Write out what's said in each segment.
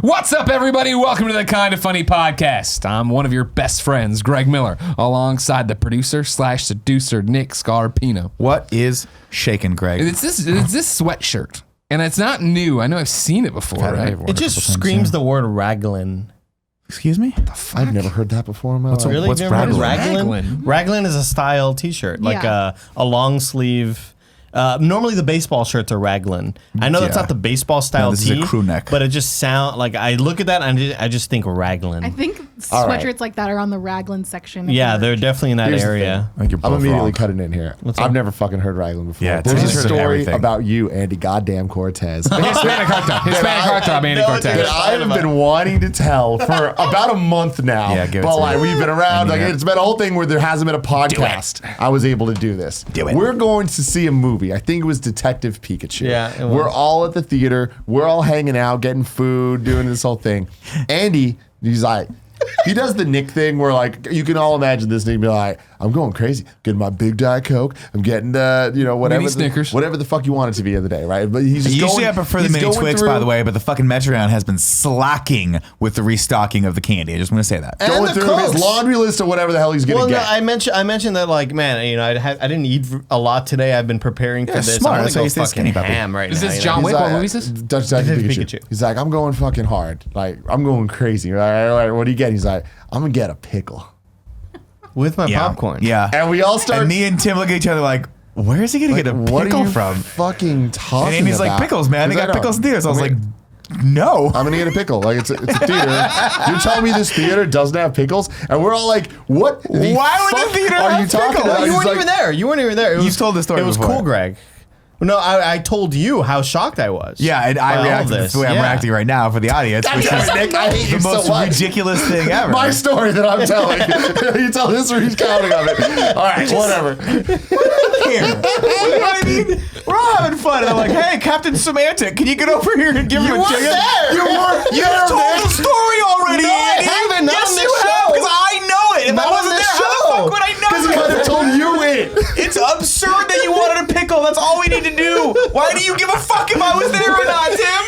What's up, everybody? Welcome to the Kind of Funny podcast. I'm one of your best friends, Greg Miller, alongside the producer/seducer, Nick Scarpino. What is shaking, Greg? It's this sweatshirt, and it's not new. I know I've seen it before, right? It just screams the word raglan. Excuse me? I've never heard that before in my life. Really? What's Never heard of raglan? raglan? Raglan is a style t-shirt, like a long sleeve. Normally the baseball shirts are raglan. I know that's not the baseball style this tee. is a crew neck. But it just sounds like I look at that and I just think raglan. I think sweatshirts like that are on the raglan section. Yeah, they're definitely in that Here's the area. I think you're I'm both immediately wrong. cutting in here. What's I've up? never fucking heard raglan before. Yeah, There's Tony's a heard story everything. about you, Andy goddamn Cortez. Hispanic heartthrob. Hispanic heartthrob, Andy No, Cortez. dude, that I have been wanting to tell for about a month now. Yeah, give it but to like me. we've been around. I Like need it. it's been a whole thing where there hasn't been a podcast. I was able to do this. Do it. We're going to see a movie. I think it was Detective Pikachu. Yeah, it was. We're all at the theater. We're all hanging out, getting food, doing this whole thing. Andy, he's like. He does the Nick thing where like you can all imagine this Nick be like, I'm going crazy, getting my big Diet Coke, I'm getting whatever Mini Snickers. whatever the fuck you want it to be the other day, right? But he's just Usually going, I prefer the he's mini going Twix, through- by the way, but the fucking Metreon has been slacking with the restocking of the candy. I just want to say that. And Going the through his Cokes. laundry list of whatever the hell he's gonna Well, no, get. I mentioned that like, man, I didn't eat a lot today. I've been preparing for this. smart. I want That's to why go you stay fucking skinny, puppy. ham right Is now. this you John know? Wick? He's What movie is this? Detective Pikachu. He's like, I'm going fucking hard. Like, I'm going crazy. Like, what do you get? He's like, I'm gonna get a pickle. With my Yeah. popcorn. Yeah. And we all start. And me and Tim look at each other like, where is he going to get a what pickle are you from? fucking talking And Amy's about? like, pickles, man. They 'Cause I got know. pickles in theaters. I was I like, mean, no. I'm gonna get a pickle. Like it's a theater. You're telling me this theater doesn't have pickles, and we're all like, "What? The Why would the fuck theater are have you talking pickles? about?" You He's weren't like, even there. You weren't even there. You've told this story It was before. cool, Greg. No, I told you how shocked I was. Yeah, and by I all reacted this. the way I'm Yeah. reacting right now for the audience, God which damn is it, Nick, I hate the you so most much. ridiculous thing ever. My story that I'm telling. You tell his recounting of it. All right, whatever. Here. You know what I mean? We're all having fun. And I'm like, hey, Captain Semantic, can you get over here and give him a weren't chicken? there. You weren't You there, told Nick. the story already, No, I Andy. haven't. Not Yes, on you this have, show. because I know it. If Not I on wasn't this there, how the show. fuck would I Because he know could have it? told you it. It's absurd that you wanted a pickle. That's all we need to do. Why do you give a fuck if I was there or not, Tim?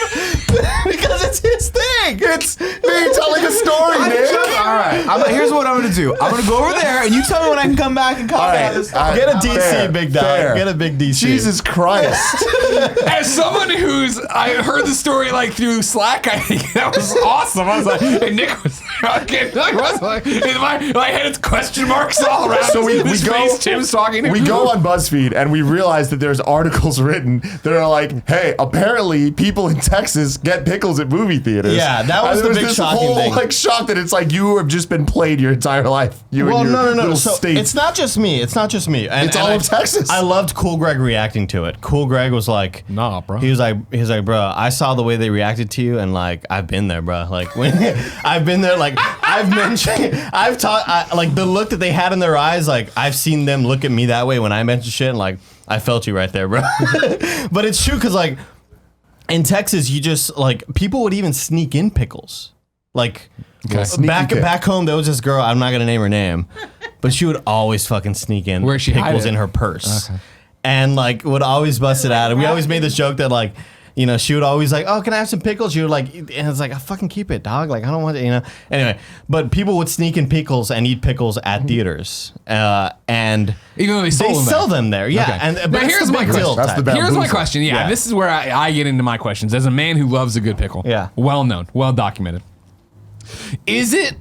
Because it's his thing. It's me telling a story, Nick. All right. Here's what I'm going to do. I'm going to go over there, and you tell me when I can come back and comment on this. all right. Get a DC, Fair, big dog. fair. Get a big DC. Jesus Christ. As someone I heard the story like through Slack, I think that was awesome. I was like, and Nick was like, in my head, it's question marks all around. So we His go. face, Tim's talking. We go on BuzzFeed and we realize that there's articles written that are like, "Hey, apparently people in Texas get pickles at movie theaters." Yeah, that was And the there big this shocking whole, thing. Like shock that it's like you have just been played your entire life. You Well, and your no. little So states. it's not just me. It's not just me. And, It's all of Texas. I loved Cool Greg reacting to it. Cool Greg was like, Nah, bro. He was like, bro, I saw the way they reacted to you, and like, I've been there, bro. Like, when I've been there. Like, I've taught. Like the look that they had in their eyes. Like, I've seen them look at me that way when I mentioned shit, and like, I felt you right there, bro. But it's true because like, in Texas, you just like people would even sneak in pickles. Like Sneaky pick. back home, there was this girl. I'm not gonna name her name, but she would always fucking sneak in Where'd she hide pickles it? in her purse, and like would always bust it out. And we always made this joke that like, you know, she would always like, oh, can I have some pickles? She would like, and it's like, I fucking keep it, dog. Like I don't want it, you know. Anyway, but people would sneak in pickles and eat pickles at theaters, and Even though they they sold them sell there. them there. Yeah, Okay. and Now but it's here's the my big question. deal That's the type. bad- Here's my Bamboozle. question. Yeah, Yeah. this is where I get into my questions. As a man who loves a good pickle, Yeah. well known, well documented. Is it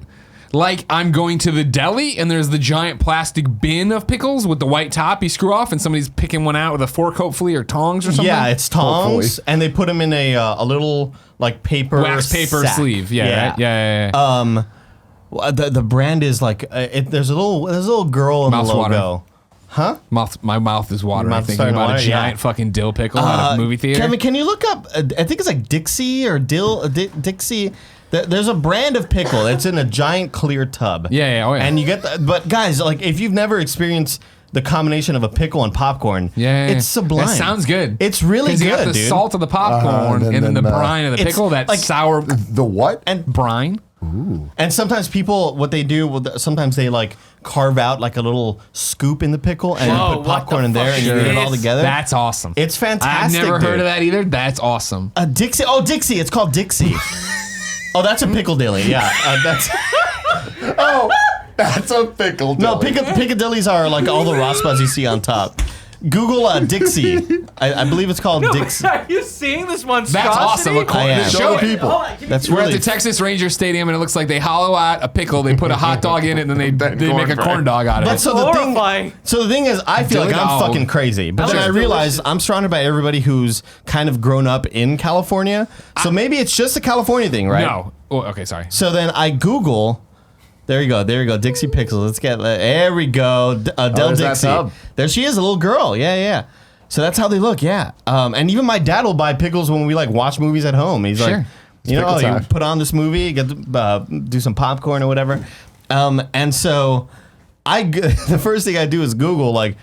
like I'm going to the deli and there's the giant plastic bin of pickles with the white top you screw off and somebody's picking one out with a fork, hopefully, or tongs or something? Yeah, it's tongs, Hopefully. and they put them in a little like paper wax paper sack. sleeve. Yeah, right? Yeah. Well, the brand is like there's a little girl in Mouth's the logo. watering. My mouth is watering. mouth's Thinking starting to about a water, giant yeah. fucking dill pickle at a movie theater. Kevin, can you look up? I think it's like Dixie or Dixie. There's a brand of pickle. It's in a giant clear tub. Yeah, oh yeah. And you get but guys, like if you've never experienced the combination of a pickle and popcorn, it's sublime. That sounds good. It's really good, You got the dude. salt of the popcorn and and then then, the brine of the it's pickle, that like- sour The what? And brine. And sometimes people, what they do, sometimes they like carve out like a little scoop in the pickle and Whoa, put popcorn in there and you Sure. eat it all together. That's awesome. It's fantastic. I've never dude. heard of that either. That's awesome. A Dixie. Oh, Dixie. It's called Dixie. Oh, that's a Piccadilly. Yeah, that's. Oh, that's a pickle. No, Piccadillys are like all the Rospas you see on top. Google Dixie. I believe it's called Dixie. Are you seeing this monstrosity? That's awesome. I am. Show it. people. That's We're really at the Texas Ranger Stadium, and it looks like they hollow out a pickle, they put a hot dog in it, and then they make a corn dog out of But it. so horrifying. the thing is, I feel like I'm Dog. fucking crazy. But then Sure. I realize I'm surrounded by everybody who's kind of grown up in California. So maybe it's just a California thing, right? No. Oh, okay, sorry. So then I Google. There you go. Dixie Pickles. Let's get. There we go. Del there's that Dixie. tub. There she is, a little girl. Yeah. So that's how they look. Yeah. And even my dad will buy pickles when we like watch movies at home. He's Sure. like, you know, pickle you time. put on this movie, get do some popcorn or whatever. And so the first thing I do is Google like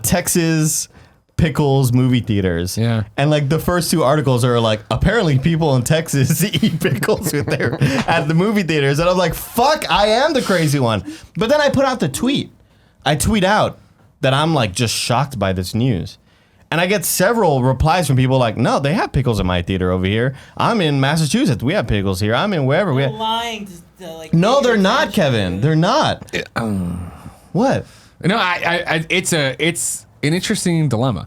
Texas pickles movie theaters. Yeah. And like the first two articles are like, apparently people in Texas eat pickles with their at the movie theaters. And I'm like, fuck, I am the crazy one. But then I put out the tweet. I tweet out that I'm like just shocked by this news. And I get several replies from people like, no, they have pickles in my theater over here. I'm in Massachusetts. We have pickles here. I'm in wherever we have. Lying to like. No, they're not, Kevin. They're not. What? No, it's an interesting dilemma,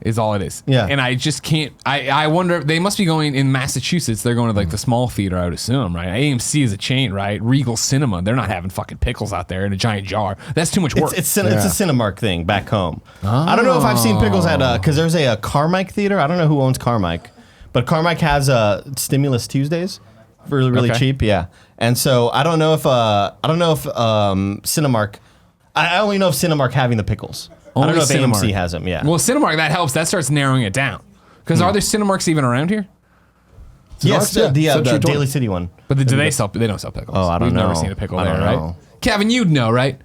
is all it is. Yeah. And I just can't. I wonder. They must be going in Massachusetts. They're going to like the small theater, I would assume, right? AMC is a chain, right? Regal Cinema. They're not having fucking pickles out there in a giant jar. That's too much work. It's a Cinemark thing back home. I don't know if I've seen pickles at because there's a Carmike theater. I don't know who owns Carmike, but Carmike has Stimulus Tuesdays, really really Okay. cheap. Yeah, and so I don't know if Cinemark. I only know of Cinemark having the pickles. I Only don't know if Cinemark. AMC has them. Yeah. Well, Cinemark, that helps. That starts narrowing it down. Because are there Cinemarks even around here? yes, yeah. the Century Daily 20. City one. But do they sell? They don't sell pickles. Oh, I don't We've know. never seen a pickle I there, don't right? know. Kevin, you'd know, right?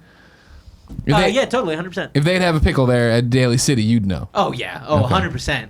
If they- Yeah, totally, 100%. If they'd have a pickle there at Daly City, you'd know. Oh yeah, 100%.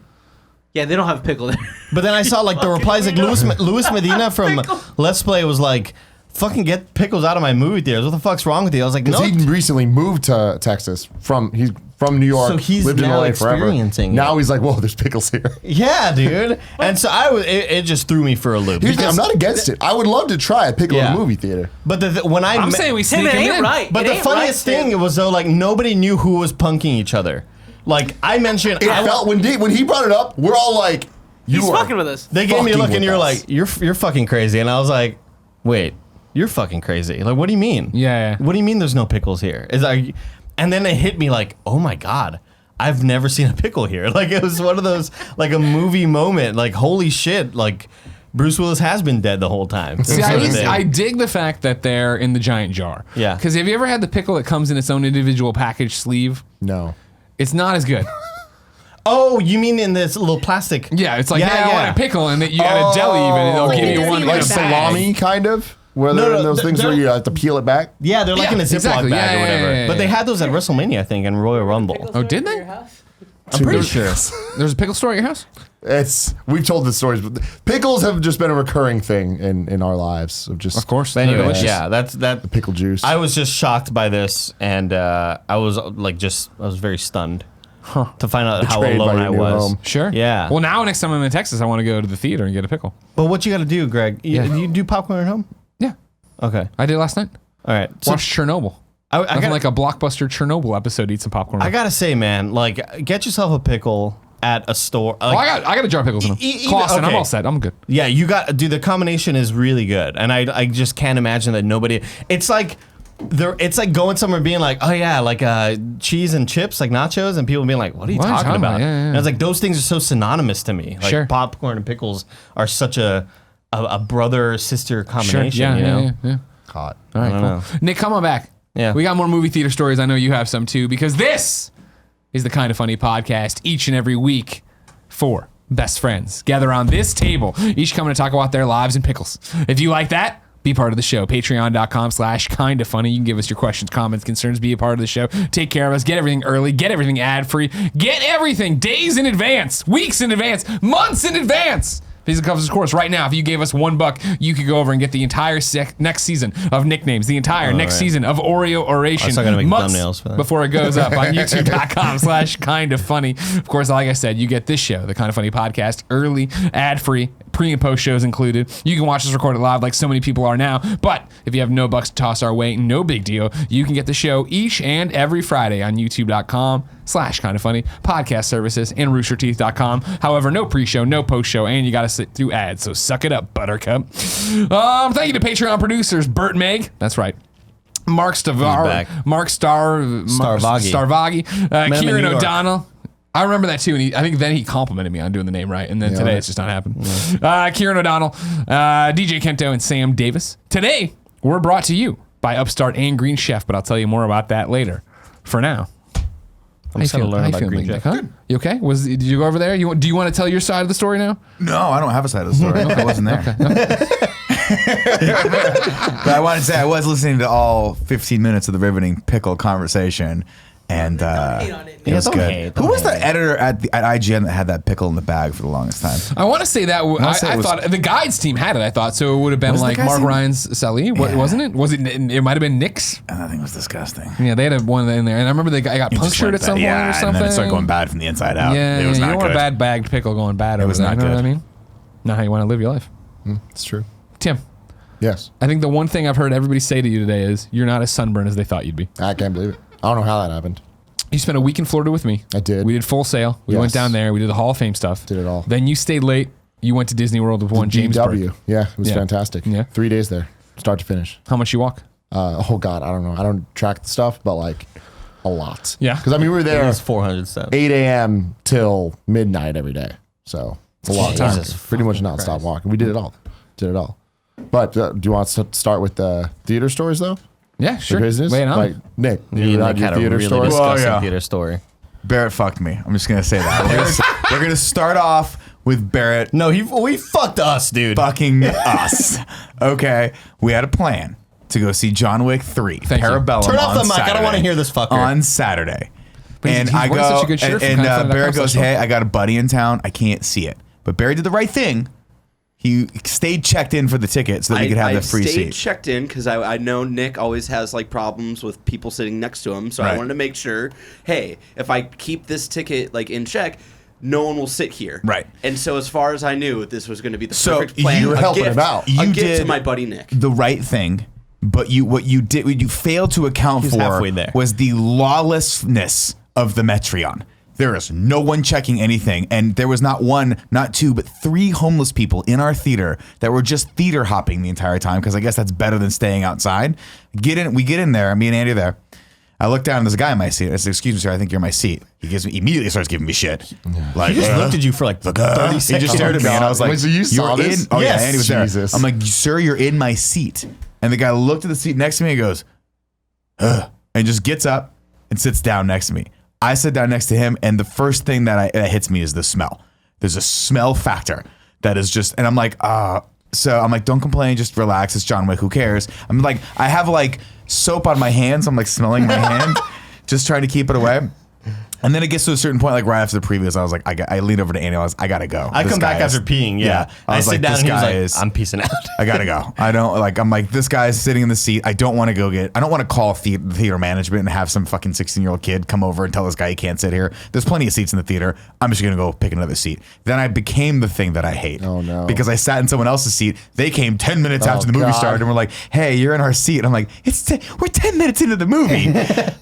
Yeah, they don't have a pickle there. But then I saw like the replies like Luis Medina from Let's Play was like, "Fucking get pickles out of my movie theaters. What the fuck's wrong with you?" I was like, "No." Because he recently moved to Texas he's from New York. So he's lived in now LA forever. experiencing Now it. he's like, whoa, there's pickles here. Yeah, dude. And so it just threw me for a loop. Here's the thing, I'm Because- not against it. I would love to try a pickle in Yeah. a movie theater. But when I I'm met- saying we Tim, sneak it him ain't in. right. But It the ain't funniest right, thing Tim. it was though, like nobody knew who was punking each other. Like I mentioned, It felt when he brought it up, we're all like, you He's are fucking with us. they gave me a fucking look with and you're us. like, you're fucking crazy, and I was like, wait, you're fucking crazy. Like, what do you mean? Yeah. What do you mean there's no pickles here? And then it hit me like, oh my god, I've never seen a pickle here. Like it was one of those like a movie moment. Like holy shit, like Bruce Willis has been dead the whole time. See, Sort of thing. I dig the fact that they're in the giant jar. Yeah. Because have you ever had the pickle that comes in its own individual package sleeve? No. It's not as good. Oh, you mean in this little plastic? Yeah, it's like, Yeah, hey, I yeah. want a pickle, and that you got a deli even, and they'll give It you doesn't one even in Like a bag. salami, kind of? Where No, they're no, in those things where they're- you have to peel it back? Yeah, they're like Yeah, in a Ziploc exactly. bag Yeah, or whatever. yeah, yeah, But they yeah. had those at WrestleMania, I think, and Royal Rumble. Oh, did they? I'm pretty sure. There's a pickle store at your house? We've told the stories, but pickles have just been a recurring thing in our lives of just Of course. But anyway, Delicious. yeah, that's that. pickle juice. I was just shocked by this, and I was very stunned to find out how Betrayed by alone your I new was. home. Sure. Yeah. Well, now next time I'm in Texas, I want to go to the theater and get a pickle. But what you got to do, Greg? Yeah. You do popcorn at home? Yeah. Okay. I did last night. All right. So Watch Chernobyl. I Nothing got like a blockbuster Chernobyl episode. Eat some popcorn. I gotta say, man, like get yourself a pickle at a store. Oh, Like, I got a jar of pickles in them. Clausen, I'm okay. all set. I'm good. Yeah, you got, dude. The combination is really good, and I just can't imagine that nobody. It's like going somewhere and being like, oh yeah, like cheese and chips, like nachos, and people being like, what are you What are you talking talking about? about? Yeah, yeah, And it's like those things are so synonymous to me. Like Sure. popcorn and pickles are such a brother sister combination. Yeah, you know? yeah. Hot. All right, I don't know. Nick, come on back. Yeah. We got more movie theater stories. I know you have some too, because this is the Kind of Funny podcast each and every week. 4 best friends gather on this table, each coming to talk about their lives and pickles. If you like that, be part of the show. Patreon.com/kindafunny. You can give us your questions, comments, concerns, be a part of the show. Take care of us. Get everything early. Get everything ad-free. Get everything days in advance, weeks in advance, months in advance. Visa covers, of course, right now. If you gave us $1, you could go over and get the entire next season of nicknames, the entire next right. season of Oreo Oration. I still gotta make months thumbnails for that. before it goes up on youtube.com/kindafunny. Of course, like I said, you get this show, the Kind of Funny podcast, early, ad-free, Pre and post shows included. You can watch us record it live like so many people are now. But if you have no bucks to toss our way, no big deal. You can get the show each and every Friday on youtube.com/kindafunny, podcast services, and roosterteeth.com. However, no pre-show, no post-show, and you got to sit through ads. So suck it up, buttercup. Thank you to Patreon producers Bert Meg. That's right. Mark back. Starvagi, in New Kieran York. O'Donnell. I remember that too, and I think then he complimented me on doing the name right, and then today it's just not happening. Kieran O'Donnell, DJ Kento, and Sam Davis. Today, we're brought to you by Upstart and Green Chef, but I'll tell you more about that later. For now, I'm just gonna learn about Green Nick, Chef. huh? You okay? Did you go over there? Do you want to tell your side of the story now? No, I don't have a side of the story. I wasn't there. But I wanted to say I was listening to all 15 minutes of the riveting Pickle conversation, and it was don't good. hate, Who don't was the hate. editor at IGN that had that pickle in the bag for the longest time? I want to say that wanna say it I was- thought the guides team had it. I thought so. It would have been Was the like guides Mark team? Ryan's Sally, wasn't it? Was it? It might have been Nick's. And that thing was disgusting. Yeah, they had one in there, and I remember the guy got It just punctured went at some bad. point Yeah, or and something. then it started going bad from the inside out. Yeah, it was you not don't want a good. bad bagged pickle going bad. Over was there, not you know what I good. mean? Not how you want to live your life. It's true. Tim, Yes. I think the one thing I've heard everybody say to you today is you're not as sunburned as they thought you'd be. I can't believe it. I don't know how that happened. You spent a week in Florida with me. I did. We did Full Sail. We Yes. went down there. We did the Hall of Fame stuff. Did it all. Then you stayed late. You went to Disney World with one James DW. Burke. Yeah, it was Yeah. fantastic. Yeah. 3 days there, start to finish. How much you walk? Oh God, I don't know. I don't track the stuff, but like a lot. Yeah. Because I mean, we were It there was 400 steps. 8 a.m. till midnight every day, so it's a long time. Jesus Pretty much fucking nonstop Christ. walking. We did it all. Did it all. But do you want to start with the theater stories though? Yeah, The sure. craziness? Lay it on. Like Nick, Me you and had Nick your had a theater really story. disgusting yeah. theater story. Barrett fucked me. I'm just gonna say that. We're gonna start off with Barrett No, we fucked us, dude. fucking us. Okay, we had a plan to go see John Wick 3 Thank you. Parabellum. Turn off on the mic. I don't Saturday. wanna hear this fucker. On Saturday. But And he's I wearing go, such a good shirt and, from and Kind of Funny Barrett Dot Com goes, special. "Hey, I got a buddy in town. I can't see it." But Barry did the right thing. He stayed checked in for the ticket so that we could have the free stayed seat. checked in because I know Nick always has like problems with people sitting next to him, so Right. I wanted to make sure, hey, if I keep this ticket like in check, no one will sit here. Right. And so as far as I knew, this was going to be the So perfect plan. you were a helping gift, him out. A You gift did to my buddy Nick. the right thing, but what you failed to account He's for halfway there. was the lawlessness of the Metreon. There is no one checking anything, and there was not one, not two, but 3 homeless people in our theater that were just theater hopping the entire time because I guess that's better than staying outside. We get in there, me and Andy are there. I look down and there's a guy in my seat. I said, "Excuse me, sir, I think you're in my seat." He immediately starts giving me shit. Like, He just looked at you for like 30 he seconds. just stared at me and I was like, Wait, so you saw "You're this? in?" Oh Yes. yeah, Andy was there. Jesus. I'm like, "Sir, you're in my seat." And the guy looked at the seat next to me and goes, "Ugh," and just gets up and sits down next to me. I sit down next to him, and the first thing that hits me is the smell. There's a smell factor that is just, and I'm like, so I'm like, don't complain, just relax. It's John Wick. Who cares? I'm like, I have like soap on my hands. I'm like smelling my hand, just trying to keep it away. And then it gets to a certain point, like right after the previous, I was like, I leaned over to Andy. I gotta go. I This come back guy is- after peeing. Yeah. I was sit like, down this and he was guy like, is. I'm peacing out. I gotta go. I'm like, this guy's sitting in the seat. I don't want to I don't want to call theater management and have some fucking 16-year-old kid come over and tell this guy he can't sit here. There's plenty of seats in the theater. I'm just gonna go pick another seat. Then I became the thing that I hate. Oh, no. Because I sat in someone else's seat. They came 10 minutes Oh, after the movie God. started and were like, "Hey, you're in our seat." And I'm like, we're 10 minutes into the movie.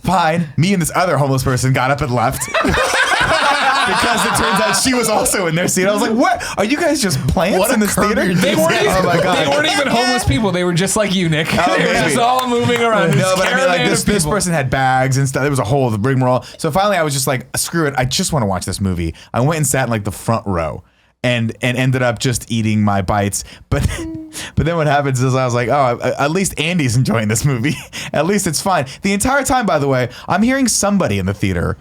Fine. Me and this other homeless person got up and left. Because it turns out she was also in their seat. I was like, "What? Are you guys just plants What a in this curb theater?" your They weren't, Oh my God. they weren't even homeless people. They were just like you, Nick. Oh, they were maybe. just all moving around. No, but I mean, like this people. person had bags and stuff. There was a whole rigmarole. So finally, I was just like, "Screw it! I just want to watch this movie." I went and sat in like the front row, and ended up just eating my bites. But then what happens is I was like, "Oh, at least Andy's enjoying this movie. At least it's fine." The entire time, by the way, I'm hearing somebody in the theater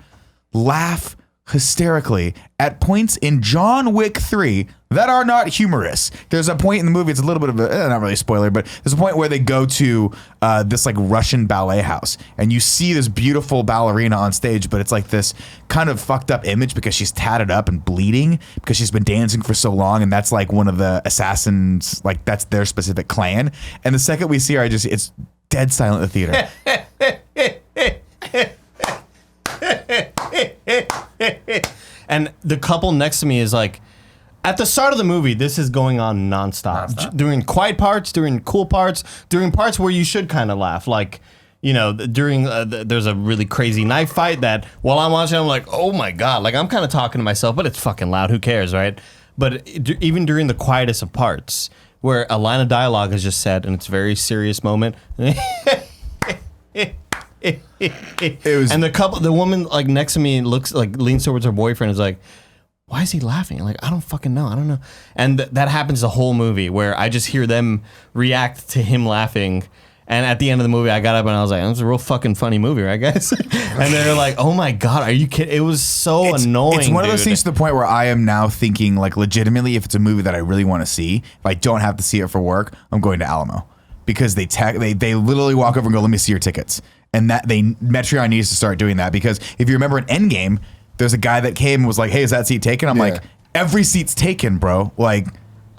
laugh hysterically at points in John Wick 3 that are not humorous. There's a point in the movie, it's a little bit of a, not really a spoiler, but there's a point where they go to this like Russian ballet house and you see this beautiful ballerina on stage, but it's like this kind of fucked up image because she's tatted up and bleeding because she's been dancing for so long, and that's like one of the assassins, like that's their specific clan. And the second we see her, it's dead silent in the theater. And the couple next to me is like, At the start of the movie, this is going on nonstop. During quiet parts, during cool parts, during parts where you should kind of laugh. Like, you know, during there's a really crazy knife fight that while I'm watching, I'm like, oh my God. Like, I'm kind of talking to myself, but it's fucking loud. Who cares, right? But even during the quietest of parts, where a line of dialogue is just said, and it's a very serious moment. And the woman like next to me leans towards her boyfriend, is like, why is he laughing? Like, I don't fucking know. I don't know. And that happens the whole movie, where I just hear them react to him laughing. And at the end of the movie, I got up and I was like, "That's a real fucking funny movie, right, guys?" And they're like, "Oh my God, are you kidding?" It was so annoying. It's one of those things to the point where I am now thinking, like, legitimately, if it's a movie that I really want to see, if I don't have to see it for work, I'm going to Alamo, because they literally walk over and go, "Let me see your tickets." And Metreon needs to start doing that, because if you remember in Endgame, there's a guy that came and was like, "Hey, is that seat taken?" I'm like, "Every seat's taken, bro." Like,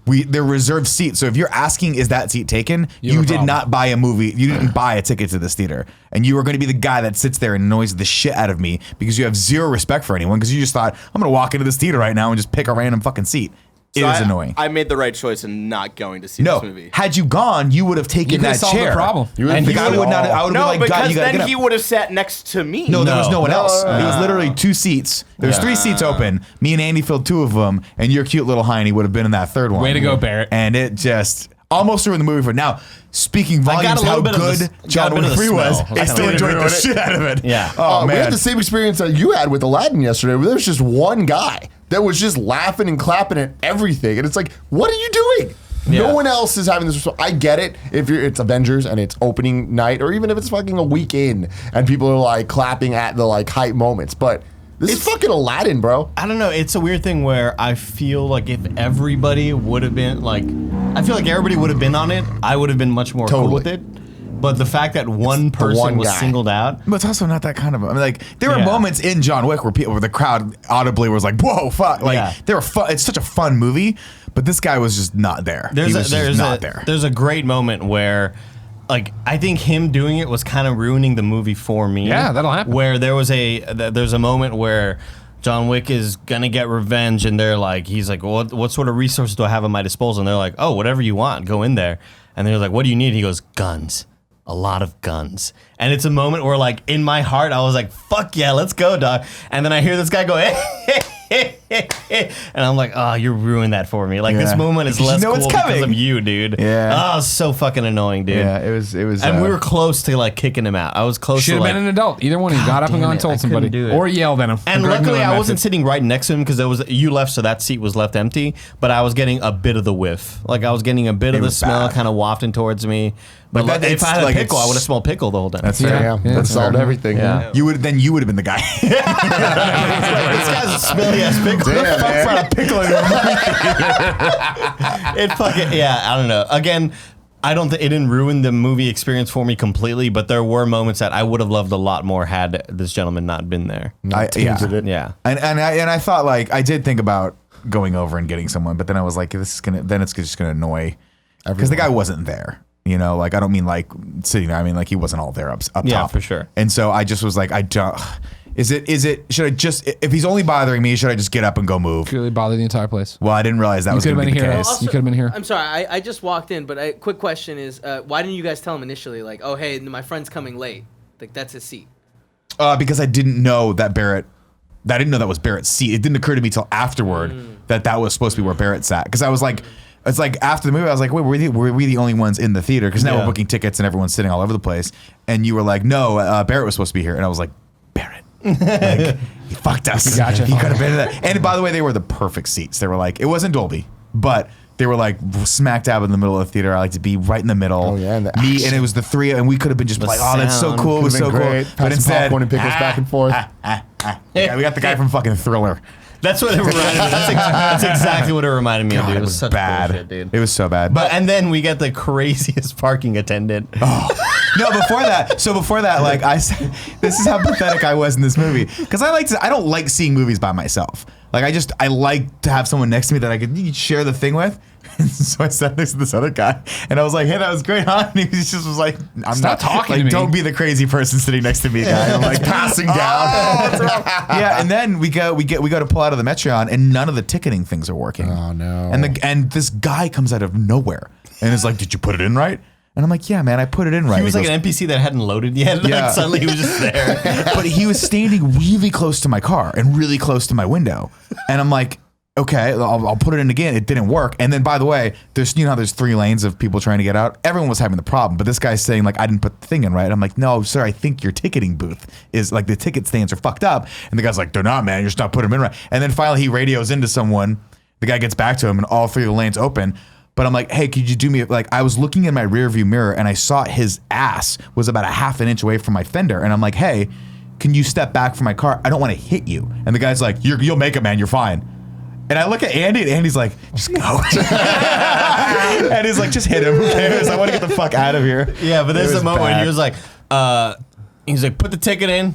they're reserved seats. So if you're asking, is that seat taken? You did not buy a movie. You didn't buy a ticket to this theater. And you are going to be the guy that sits there and annoys the shit out of me because you have zero respect for anyone, because you just thought, I'm going to walk into this theater right now and just pick a random fucking seat. It is annoying. I made the right choice in not going to see this movie. Had you gone, you would have taken that chair. The problem. And the guy would not. I would have been like, God, you gotta get up. He would have sat next to me. No, there was no one else. It was literally 2 seats. There's 3 seats open. Me and Andy filled 2 of them, and your cute little hiney would have been in that third one. Way to go, Barrett. And it just almost ruined the movie for now. Speaking volumes, how good John Wick 3 was. I still enjoyed the shit out of it. Yeah. Oh, man. We had the same experience that you had with Aladdin yesterday, where there was just one guy that was just laughing and clapping at everything. And it's like, what are you doing? Yeah. No one else is having this. I get it if it's Avengers and it's opening night, or even if it's fucking a weekend and people are like clapping at the like hype moments. But this is fucking Aladdin, bro. I don't know. It's a weird thing where I feel like if everybody would have been like, I feel like everybody would have been on it, I would have been much more cool with it. But the fact that one person was singled out. But it's also not that kind of. I mean, like, there were moments in John Wick where the crowd audibly was like, whoa, fuck. Like, they were fun. It's such a fun movie, but this guy was just not there. He was just not there. There's a great moment where, like, I think him doing it was kind of ruining the movie for me. Yeah, that'll happen. Where there's a moment where John Wick is gonna get revenge, and he's like, well, what sort of resources do I have at my disposal? And they're like, oh, whatever you want, go in there. And they're like, what do you need? He goes, guns. A lot of guns. And it's a moment where, like, in my heart, I was like, fuck yeah, let's go, dog. And then I hear this guy go, and I'm like, oh, you ruined that for me. Like, this moment is less cool because of you, dude. Yeah. Oh, so fucking annoying, dude. Yeah, it was. And we were close to, like, kicking him out. I was close Should to, have like, been an adult. Either one. He got up and gone and told somebody. Or yelled at him. And luckily, I wasn't sitting right next to him, because you left, so that seat was left empty. But I was getting a bit of the whiff. Like, I was getting a bit of the smell kind of wafting towards me. But Like if I had a pickle, I would have smelled pickle the whole time. That's Yeah, that solved everything. Yeah. You would have been the guy. This guy's a smelly ass pickle. Damn, man. Brought a pickle in It fucking, I don't know. Again, I don't think it didn't ruin the movie experience for me completely, but there were moments that I would have loved a lot more had this gentleman not been there. Yeah. And I thought, like, I did think about going over and getting someone, but then I was like, it's just gonna annoy, because the guy wasn't there. You know, like, I don't mean like sitting there. I mean, like, he wasn't all there up top. Yeah, for sure. And so I just was like, should I just, if he's only bothering me, should I just get up and go move? Really bothered the entire place. Well, I didn't realize that was going to be the case. Also, You could have been here. I'm sorry, I just walked in, but quick question is, why didn't you guys tell him initially, like, oh, hey, my friend's coming late? Like, that's his seat. Because I didn't know that I didn't know that was Barrett's seat. It didn't occur to me till afterward that was supposed to be where Barrett sat. Because I was like, it's like after the movie, I was like, wait, were we the only ones in the theater? Because now we're booking tickets and everyone's sitting all over the place. And you were like, no, Barrett was supposed to be here. And I was like, Barrett. Like, he fucked us. Gotcha. He could have been in that. And by the way, they were the perfect seats. They were like, it wasn't Dolby, but they were like smack dab in the middle of the theater. I like to be right in the middle. Oh, yeah, and the Me, action. and it was the three, and we could have been just like, oh, that's so cool. It was so cool. But instead, popcorn and pickles back and forth. Yeah, we got the guy from fucking Thriller. That's what it reminded me. That's exactly what it reminded me of, dude. It was such bad. bullshit, dude. It was so bad. And then we get the craziest parking attendant. No, before that, like, this is how pathetic I was in this movie. Because I don't like seeing movies by myself. Like, I like to have someone next to me that I could share the thing with. And so I sat next to this other guy, and I was like, "Hey, that was great, huh?" And he just was like, "I'm Stop not talking like, to me. Don't be the crazy person sitting next to me, guy." I'm like passing down. Yeah, and then we go to pull out of the Metreon, and none of the ticketing things are working. Oh, no. And this guy comes out of nowhere and is like, "Did you put it in right?" And I'm like, "Yeah, man, I put it in right." He was And like goes, an NPC that hadn't loaded yet. Yeah. Like suddenly he was just there. but he was standing really close to my car and really close to my window. And I'm like, okay, I'll put it in again. It didn't work. And then, by the way, there's how there's 3 lanes of people trying to get out. Everyone was having the problem. But this guy's saying, like, I didn't put the thing in right. I'm like, no, sir, I think your ticketing booth is, like, the ticket stands are fucked up. And the guy's like, they're not, man. You're just not putting them in right. And then finally he radios into someone. The guy gets back to him, and all 3 of the lanes open. But I'm like, hey, could you do me, like, I was looking in my rear view mirror, and I saw his ass was about a half an inch away from my fender. And I'm like, hey, can you step back from my car? I don't want to hit you. And the guy's like, you'll make it, man. You're fine. And I look at Andy, and Andy's like, just go. And he's like, just hit him. Who cares? I want to get the fuck out of here. Yeah, but there's It a was moment when bad. he was like, put the ticket in.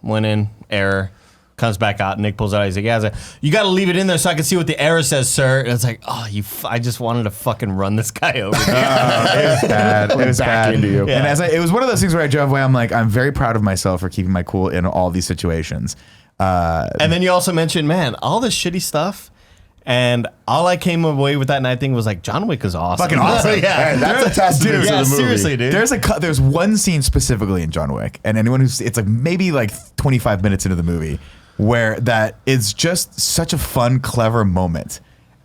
Went in, error. Comes back out. Nick pulls it out. He's like, yeah. I was like, you got to leave it in there so I can see what the error says, sir. And it's like, oh, I just wanted to fucking run this guy over. It was bad. It was back bad. into you. Yeah. And it was one of those things where I drove away. I'm like, I'm very proud of myself for keeping my cool in all these situations. And then you also mentioned, man, all this shitty stuff. And all I came away with that night thing was like, John Wick is awesome. Fucking awesome. Yeah. Hey, that's a testament to Yeah, the movie. seriously, dude. There's one scene specifically in John Wick, and anyone it's like maybe like 25 minutes into the movie, where that is just such a fun, clever moment.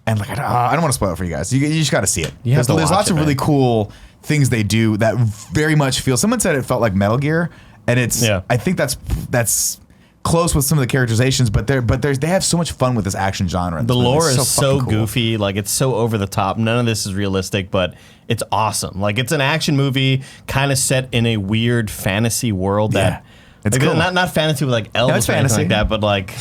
And like, I don't want to spoil it for you guys. You just got to see it. You have to There's watch lots it, of really man. cool things they do that very much feel. Someone said it felt like Metal Gear, and it's. Yeah. I think that's close with some of the characterizations, but they have so much fun with this action genre. in The this movie. lore It's is so fucking cool. goofy, like it's so over the top. None of this is realistic, but it's awesome. Like it's an action movie, kind of set in a weird fantasy world that It's like, cool. not fantasy with like elves it's or anything fantasy. like that, but like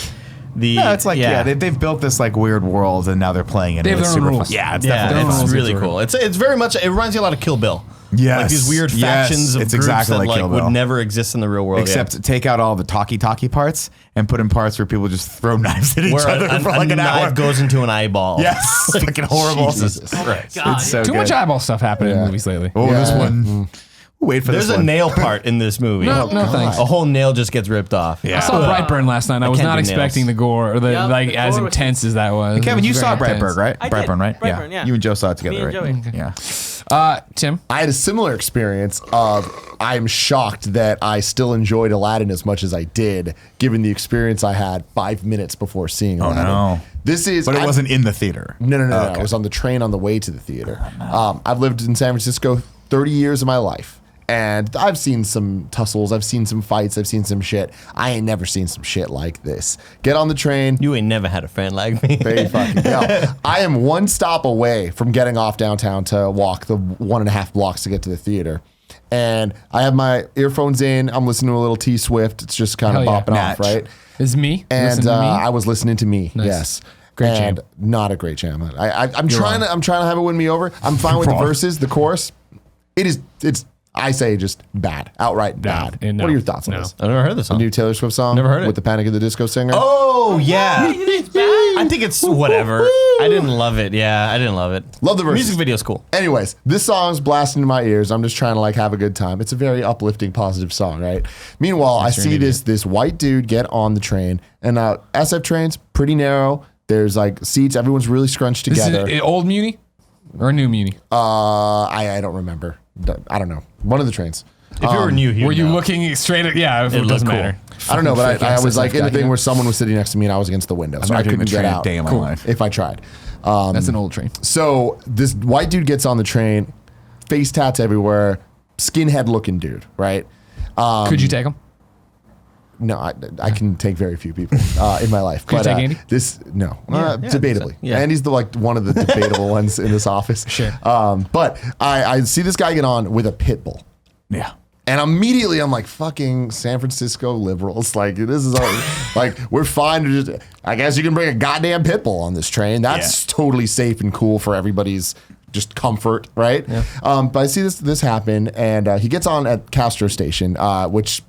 the No, it's like they've built this like weird world, and now they're playing it. They have and it's their own super rules. fun. Yeah, it's yeah, definitely it's fun. really cool. It's very much. It reminds you a lot of Kill Bill. Yes. Like these weird Yes. factions of It's groups exactly that like Kill Bill. would never exist in the real world. Except take out all the talkie parts and put in parts where people just throw knives at each where other for like a an knife hour. goes into an eyeball. Yes, fucking horrible. Jesus Christ. It's so Too good. much eyeball stuff happening in movies lately. Oh, this Yeah. one. Wait for There's this a one. nail part in this movie. No, thanks. A whole nail just gets ripped off. Yeah. I saw Brightburn last night. I was can't not do expecting nails. the gore or the Yep, like the as gore was- intense as that was. Kevin, It you was saw very Brightburn, intense. right? I did. Brightburn, right? Brightburn, yeah. You and Joe saw it together, Me and right? Joey. Yeah. Tim, I had a similar experience of I'm shocked that I still enjoyed Aladdin as much as I did, given the experience I had 5 minutes before seeing Aladdin. no. This is But it I- wasn't in the theater. No. Okay. I was on the train on the way to the theater. I've lived in San Francisco 30 years of my life. And I've seen some tussles. I've seen some fights. I've seen some shit. I ain't never seen some shit like this. Get on the train. You ain't never had a friend like me. Very fucking no. I am one stop away from getting off downtown to walk the 1.5 blocks to get to the theater. And I have my earphones in. I'm listening to a little T Swift. It's just kind of Hell yeah. bopping off, Natch. right? is me. And Listen to me. I was listening to me. Nice. Yes. Great and jam. not a great jam. I'm trying to have it win me over. I'm fine with the Wrong. verses, the chorus. It's I say just bad, outright bad. no, What are your thoughts on no. this? I've never heard this The song. new Taylor Swift song, Never heard it. with the Panic at the Disco singer. Oh yeah, I think it's whatever. I didn't love it. Yeah, I didn't love it. Love the verses. Music video's cool. Anyways, this song's blasting in my ears. I'm just trying to like have a good time. It's a very uplifting, positive song, right? Meanwhile, I see this white dude get on the train, and SF train's pretty narrow. There's like seats. Everyone's really scrunched This together. is old Muni or new Muni? I don't remember. I don't know. One of the trains. If you were new here, Were you looking straight at? Yeah, if it looked doesn't cool. matter. I don't know, but I was like in the guy, thing yeah. where someone was sitting next to me and I was against the window, so not I doing couldn't the get train a out. day in my life. If I tried. That's an old train. So this white dude gets on the train, face tats everywhere, skinhead looking dude, right? Could you take him? No, I can take very few people in my life. Could you take Andy? No, Yeah, I think debatably. so. Yeah. Andy's the like one of the debatable ones in this office. Sure. But I see this guy get on with a pit bull. Yeah. And immediately I'm like, fucking San Francisco liberals. Like, this is all, like, we're fine to just, I guess you can bring a goddamn pit bull on this train. That's totally safe and cool for everybody's just comfort, right? Yeah. But I see this happen, and he gets on at Castro Station, which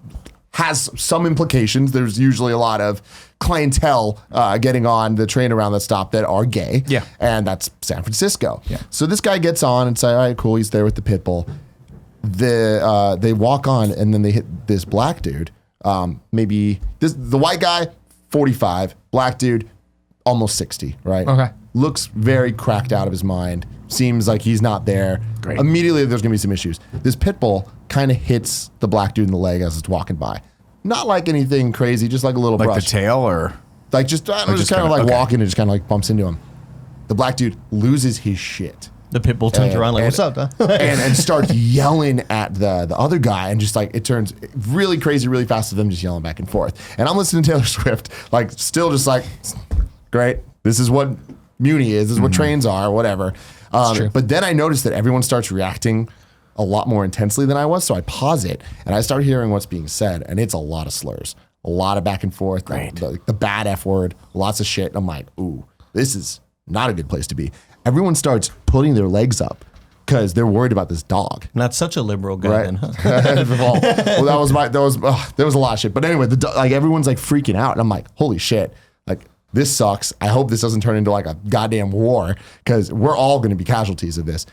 has some implications. There's usually a lot of clientele getting on the train around that stop that are gay. Yeah. And that's San Francisco. Yeah. So this guy gets on and say, all right, cool. He's there with the pit bull. They walk on and then they hit this black dude. The white guy, 45, black dude, almost 60, right? Okay. Looks very cracked out of his mind. Seems like he's not there. Great. Immediately, there's gonna be some issues. This pit bull kind of hits the black dude in the leg as it's walking by. Not like anything crazy, just like a little Like brush. the tail or? Like just, I don't know, Or just just kind of kinda- like okay. walking and just kind of like bumps into him. The black dude loses his shit. The pit bull turns around like, what's up, huh? and starts yelling at the other guy, and just like it turns really crazy really fast to them just yelling back and forth. And I'm listening to Taylor Swift, like still just like, great, this is what Muni is, this is what trains are, whatever. true. But then I noticed that everyone starts reacting a lot more intensely than I was, so I pause it and I start hearing what's being said, and it's a lot of slurs, a lot of back and forth, the bad F word, lots of shit. And I'm like, ooh, this is not a good place to be. Everyone starts putting their legs up because they're worried about this dog. Not such a liberal guy Right. then, huh? well, there was a lot of shit. But anyway, like everyone's like freaking out, and I'm like, holy shit, like this sucks. I hope this doesn't turn into like a goddamn war because we're all going to be casualties of this.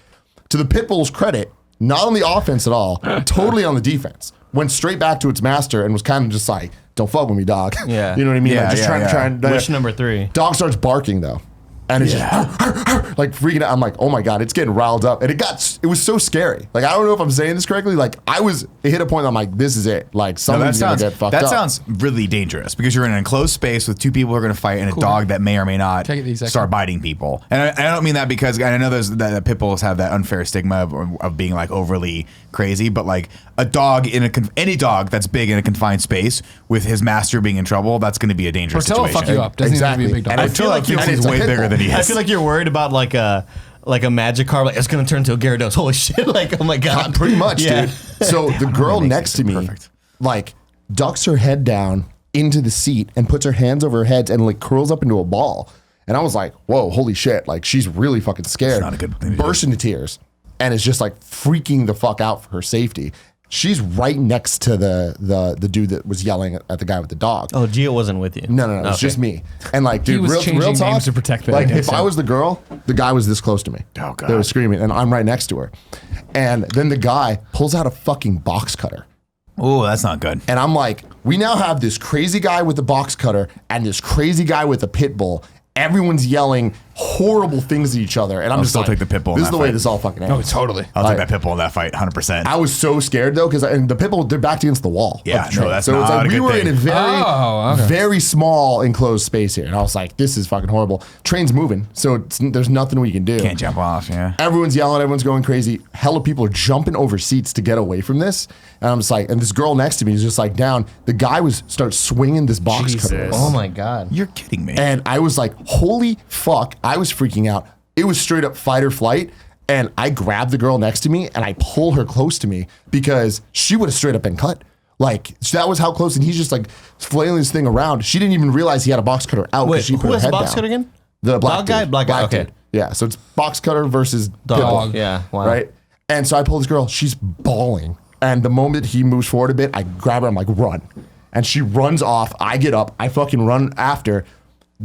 To the pit bull's credit, not on the offense at all, totally on the defense. Went straight back to its master and was kind of just like, don't fuck with me, dog. Yeah. You know what I mean? Yeah, like just yeah, trying to Wish number 3. Dog starts barking though. And it's just like freaking out. I'm like, oh my God, it's getting riled up. And it was so scary. Like, I don't know if I'm saying this correctly. Like, it hit a point I'm like, this is it. Like, someone's going to get fucked up. That sounds really dangerous because you're in an enclosed space with two people who are going to fight and a dog that may or may not Can I get the exact start biting people. And I don't mean that because I know that pit bulls have that unfair stigma of being like overly crazy, but like a dog any dog that's big in a confined space with his master being in trouble, that's going to be a dangerous Portillo situation. fuck you up. Doesn't Exactly. even have to be a big dog. And I I feel feel like like he's it's a way pit bigger bull. than he is. I feel like you're worried about like a magic car, like it's gonna turn to a Gyarados. Holy shit! Like, oh my god, Pretty much, Yeah. dude. So the girl makes next it to me, perfect. like, ducks her head down into the seat and puts her hands over her head and like curls up into a ball. And I was like, whoa, holy shit. Like, she's really fucking scared. not a good thing to do. Burst into tears and is just like freaking the fuck out for her safety. She's right next to the dude that was yelling at the guy with the dog. Oh, Gio wasn't with you. No, it's Okay. just me. And like, dude, was real changing talk, names to protect the like, if innocent. I was the girl, the guy was this close to me. Oh, God. They were screaming, and I'm right next to her. And then the guy pulls out a fucking box cutter. Oh, that's not good. And I'm like, we now have this crazy guy with the box cutter and this crazy guy with a pit bull. Everyone's yelling horrible things at each other. And I'm I'll just still like, take the pit bull in this is that the way fight. this all fucking ends. Oh, totally. I'll Like- take that pit bull in that fight, 100%. I was so scared though, because the pit bull, they're backed against the wall. Yeah, of the train. no, that's so it's not like a we good were thing. in a very, Oh, okay. very small enclosed space here. And I was like, this is fucking horrible. Train's moving, so there's nothing we can do. Can't jump off, yeah. Everyone's yelling, everyone's going crazy. Hella people are jumping over seats to get away from this. And I'm just like, and this girl next to me is just like down. The guy starts swinging this box cutter. Oh my god. You're kidding me. And I was like, holy fuck. I was freaking out. It was straight up fight or flight. And I grabbed the girl next to me and I pull her close to me because she would have straight up been cut. Like, that was how close. And he's just like flailing this thing around. She didn't even realize he had a box cutter out. 'cause Wait, she put who her has head the box down. cutter again? The black Dog guy? dude. Black guy, okay. dude. Yeah, so it's box cutter versus Dog. pitbull. Yeah, wow. Right? And so I pull this girl. She's bawling. And the moment he moves forward a bit, I grab her. I'm like, run. And she runs off. I get up. I fucking run after.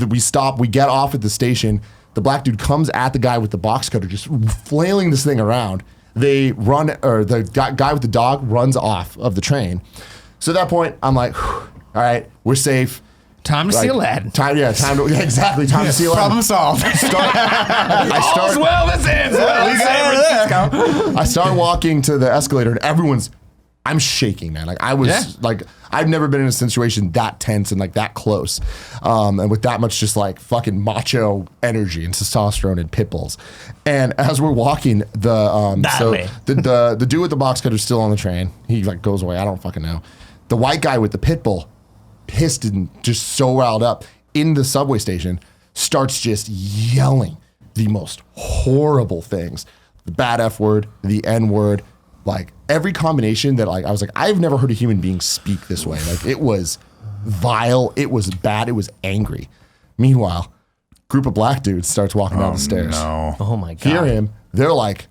We stop. We get off at the station. The black dude comes at the guy with the box cutter, just flailing this thing around. They run, or the guy with the dog runs off of the train. So at that point, I'm like, all right, we're safe. Time to see Aladdin. Time to see Aladdin. Problem solved. All's well that ends well in San Francisco. I start walking to the escalator and I'm shaking, man. Like I was Yeah. like, I've never been in a situation that tense and like that close. And with that much just like fucking macho energy and testosterone and pit bulls. And as we're walking, the dude with the box cutter's still on the train. He like goes away. I don't fucking know. The white guy with the pit bull, pissed and just so riled up in the subway station, starts just yelling the most horrible things. The bad F word, the N word, like every combination that like I was like, I've never heard a human being speak this way. Like it was vile, it was bad, it was angry. Meanwhile, group of black dudes starts walking down the stairs. No. Oh my god. Hear him, they're like,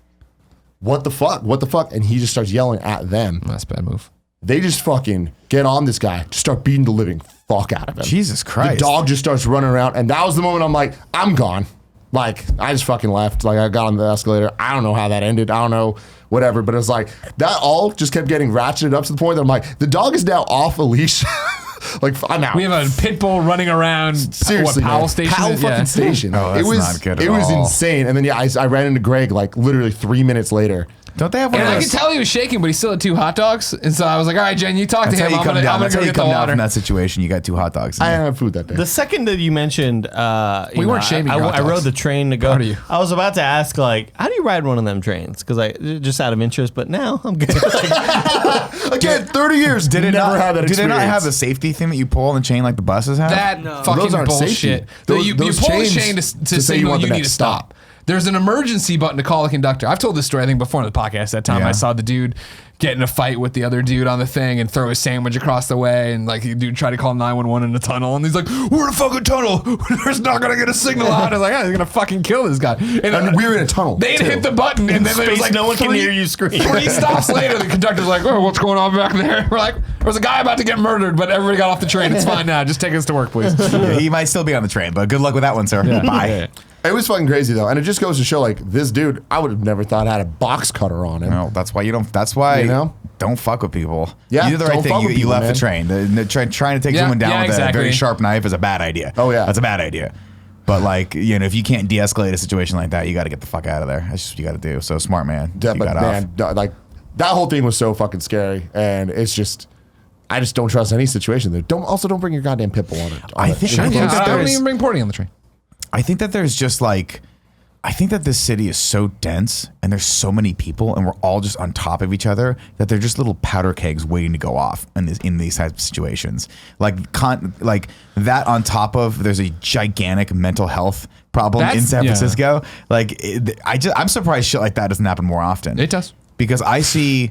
what the fuck? What the fuck? And he just starts yelling at them. That's a bad move. They just fucking get on this guy, just start beating the living fuck out of him. Jesus Christ. The dog just starts running around, and that was the moment I'm like, I'm gone. Like, I just fucking left. Like, I got on the escalator. I don't know how that ended. I don't know, whatever. But it was like, that all just kept getting ratcheted up to the point that I'm like, the dog is now off a leash. Like, I'm out. We have a pit bull running around. Seriously, Powell man. Station. Powell fucking Station. Oh, that's it was not good at It was all. insane. And then I ran into Greg like literally 3 minutes later. Don't they have one And of I those? could tell he was shaking, but he still had 2 hot dogs. And so I was like, all right, Jen, you talk That's to how him. you I'm come going down. to That's how go you get the come down water. from that situation. You got 2 hot dogs. I didn't have food that day. The second that you mentioned, We weren't shaming I, your hot I rode dogs. the train to go. Proud of you. I was about to ask, like, how do you ride one of them trains? Because just out of interest, but now I'm good. Again, 30 years. Did it never not had that Did it not experience. have the safety thing that you pull on the chain like the buses have? That fucking Those aren't bullshit. safety. You Those pull the chains chain to to say you signal want you the need to next stop. stop. There's an emergency button to call the conductor. I've told this story, I think, before in the podcast. That time Yeah. I saw the dude get in a fight with the other dude on the thing and throw his sandwich across the way. And like the dude tried to call 911 in the tunnel. And he's like, we're in a fucking tunnel. There's not going to get a signal out. I was like, oh, he's going to fucking kill this guy. And we were in a tunnel. They too. hit the button. And then there was Space, like no one can 3 hear you scream. 3 stops later, the conductor's like, oh, what's going on back there? We're like, there's a guy about to get murdered, but everybody got off the train. It's fine now. Just take us to work, please. Yeah, he might still be on the train, but good luck with that one, sir. Bye. Yeah. It was fucking crazy though, and it just goes to show like this dude, I would have never thought had a box cutter on him. No, that's why you don't. That's why You know? don't fuck with people. Yeah, you did the right don't thing. fuck You, with you people, left man. the train. Trying to take Yeah, someone down yeah, with a exactly. very sharp knife is a bad idea. Oh, yeah. that's a bad idea. But like if you can't de-escalate a situation like that, you got to get the fuck out of there. That's just what you got to do. So smart man. Yeah, You but got off. man, like that whole thing was so fucking scary, and it's just, I just don't trust any situation there. Don't bring your goddamn pit bull on it. I think Yeah, that I don't there's- even bring Porty on the train. I think that there's just like, I think that this city is so dense and there's so many people and we're all just on top of each other that they're just little powder kegs waiting to go off in these types of situations. Like that on top of there's a gigantic mental health problem in That's- San yeah. Francisco. Like I'm surprised shit like that doesn't happen more often. It does. Because I see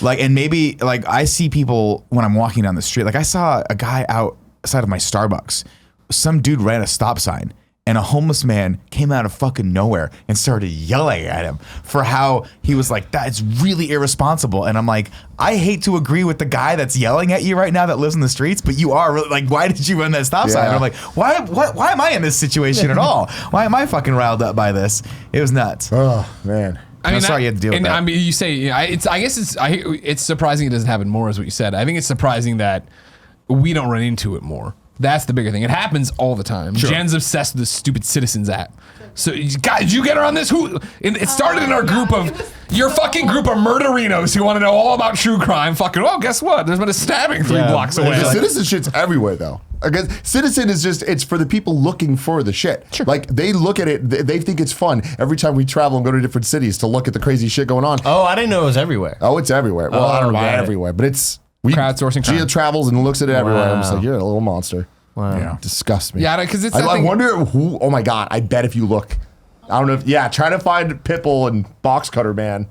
I see people when I'm walking down the street. Like I saw a guy outside of my Starbucks. Some dude ran a stop sign and a homeless man came out of fucking nowhere and started yelling at him for how he was like, that's really irresponsible. And I'm like, I hate to agree with the guy that's yelling at you right now that lives in the streets, but you are really like, why did you run that stop sign? Yeah. And I'm like, why am I in this situation at all? Why am I fucking riled up by this? It was nuts. Oh man. I'm sorry you had to deal with and that. I mean, you say, yeah, I guess it's surprising it doesn't happen more, is what you said. I think it's surprising that we don't run into it more. That's the bigger thing. It happens all the time. Jen's obsessed with the stupid Citizens app. So, guys, did you get her on this? It started in our group your fucking group of murderinos who want to know all about true crime. Fucking, oh, guess what? There's been a stabbing 3 blocks away. The citizen shit's everywhere though. I guess citizen is just, it's for the people looking for the shit. Sure. Like they look at it, they think it's fun every time we travel and go to different cities to look at the crazy shit going on. Oh, I didn't know it was everywhere. Oh, it's everywhere. Well, I don't know about got it. everywhere, but it's Crowdsourcing crime. Gia travels and looks at it everywhere. I'm just Wow. like, you're a little monster. Wow. Yeah. Disgust me. Yeah, because it's I, that I thing- wonder who. Oh my god! I bet if you look, I don't know. Try to find Pitbull and Box Cutter Man.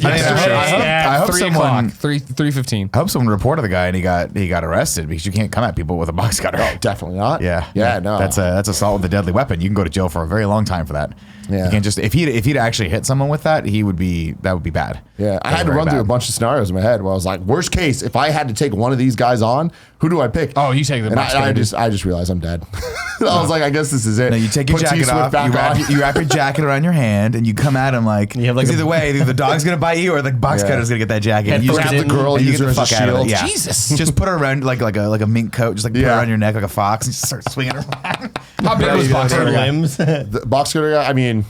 I hope 3 someone- o'clock, 3:15. I hope someone reported the guy and he got arrested because you can't come at people with a box cutter. Definitely not. Yeah, No. That's assault with a deadly weapon. You can go to jail for a very long time for that. Yeah. You can't just if he'd actually hit someone with that, that would be bad. Yeah, I That had to would be run very through a bad. bunch of scenarios in my head where I was like, worst case, if I had to take one of these guys on, who do I pick? Oh, you take the And box cutter, I dude. just realized I'm dead. I was like, I guess this is it. No, you take your Put jacket T-Swift off. back on. You wrap your jacket around your hand, and you come at him like. You have like 'cause a- either way, either the dog's gonna bite you or the box Yeah. cutter's gonna get that jacket. Head And you first just in. get Grab the girl, and you use get her the as a fuck out of it. shield. Yeah. Jesus. Just put her around like a mink coat. Just like put her Yeah. around your neck like a fox, and just start swinging her. How big was Her Box Cutter? limbs. The Box Cutter guy, I mean,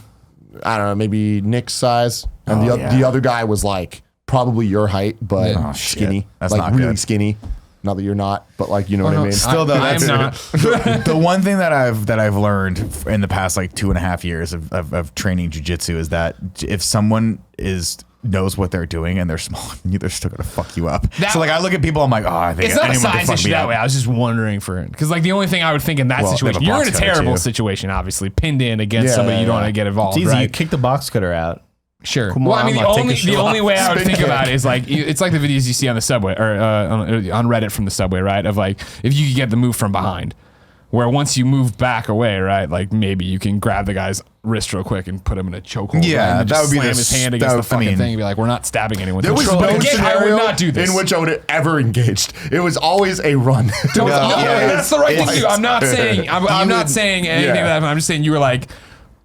I don't know, maybe Nick's size, and Oh, the other guy was like probably your height, but Oh, shit. skinny, That's like not really good. skinny. Not that you're not, but like you know what I no. mean. Still though, I am that's not. the one thing that I've learned in the past like 2.5 years of training jujitsu is that if someone knows what they're doing and they're smaller than you, they're still gonna fuck you up. That- So like I look at people, I'm like, oh, I think It's not a anyone could size fuck issue me that up. way. I was just wondering for it. Because, like, the only thing I would think in that Well, they have situation, a you're box in a cutter, terrible too. situation, obviously, pinned in against Yeah, somebody you don't yeah. want to get involved, It's easy. You right? kick the box cutter out. Sure. Come Well, on, I mean, I'm gonna take the the only shit way I would Spin think kick. about it is like it's like the videos you see on the subway or on Reddit from the subway, right? Of like if you could get the move from behind, Where once you move back away, right, like maybe you can grab the guy's wrist real quick and put him in a chokehold. Yeah, and that would be slam the his hand that against would- the fucking I mean- thing and be like, we're not stabbing anyone. There was no Again, I would scenario not do this. in which I would have ever engaged. It was always a run. No, Yeah. that's the right thing to do. I'm not saying I'm not saying anything Yeah. of that. I'm just saying you were like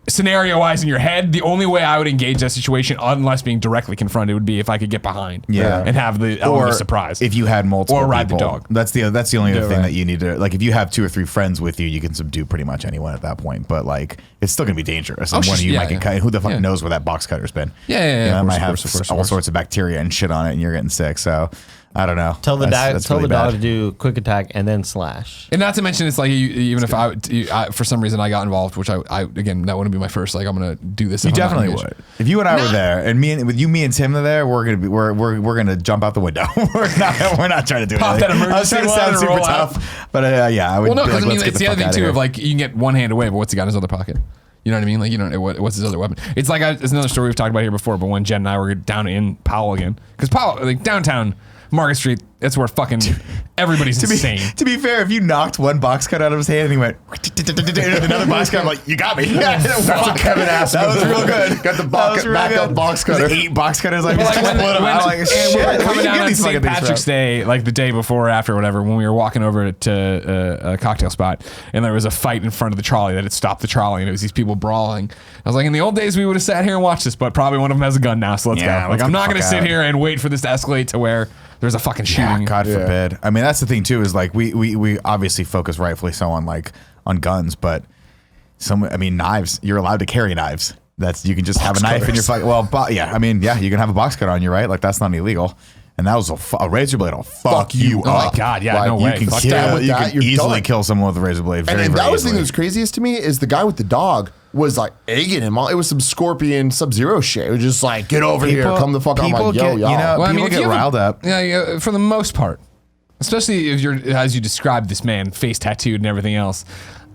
scenario wise in your head. The only way I would engage that situation, unless being directly confronted, would be if I could get behind, Yeah. and have the element of surprise. If you had multiple Or ride the people. dog. That's the only other thing right. that you need to like. If you have 2 or 3 friends with you, you can subdue pretty much anyone at that point. But like, it's still gonna be dangerous. And Oh, one of you yeah, might get yeah. cut. Who the fuck Yeah. knows where that box cutter's been? Yeah, You know, of it might course, have of course. all sorts of bacteria and shit on it, and you're getting sick. So I don't know. Tell the That's tell really the dog bad. to do quick attack and then slash. And not to mention, it's like even if I for some reason I got involved, which I again that wouldn't be my first. Like I'm gonna do this. You if I'm not definitely engaged. would. If you and I were there, and me and Tim are there, we're gonna jump out the window. we're not trying to do Pop anything. that I was trying to emergency one sound and super roll out. tough, but yeah, I would. Well, no, be because like, I mean let's get it's the other fuck thing outta too here. of like you can get one hand away, but what's he got in his other pocket? You know what I mean? Like you don't know what's his other weapon. It's like it's another story we've talked about here before. But when Jen and I were down in Powell again, because Powell, like downtown Market Street, that's where fucking everybody's insane. To be fair, if you knocked one box cut out of his hand and he went another box cut, I'm like, you got me. Fuck Kevin asked. That was real good. Got the That was real backup good. box There's cutter. 8 box cutters. Like, But just like when, split them out. Like, and shit, we were where coming you down get on these St. fucking things Patrick's from? Day, like the day before or after, whatever, when we were walking over to a cocktail spot, and there was a fight in front of the trolley that had stopped the trolley, and it was these people brawling. I was like, in the old days, we would have sat here and watched this, but probably one of them has a gun now, so let's Yeah, go. let's Like, I'm get not the going to fuck sit out. here and wait for this to escalate to where there's a fucking Yeah, shooting. God forbid. I mean, that's the thing too. Is like we obviously focus rightfully so on guns, but knives. You're allowed to carry knives. You can just have a knife in your fucking. Well, yeah. I mean, yeah, you can have a box cutter on you, right? Like that's not illegal. And that was a razor blade. Will fuck you Oh my up. God, yeah, Like, no you way. can Fuck kill- that. with you that, can you're easily done. kill someone with a razor blade. Very, And very that was the thing easily. that was craziest to me is the guy with the dog was like egging him on. It was some Scorpion Sub-Zero shit. It was just like, get over here, come the fuck on. I'm people like, yo, get- y'all. you know, Well, I mean, people if get you have a- riled up. Yeah, for the most part, especially if you're, as you described this man, face tattooed and everything else.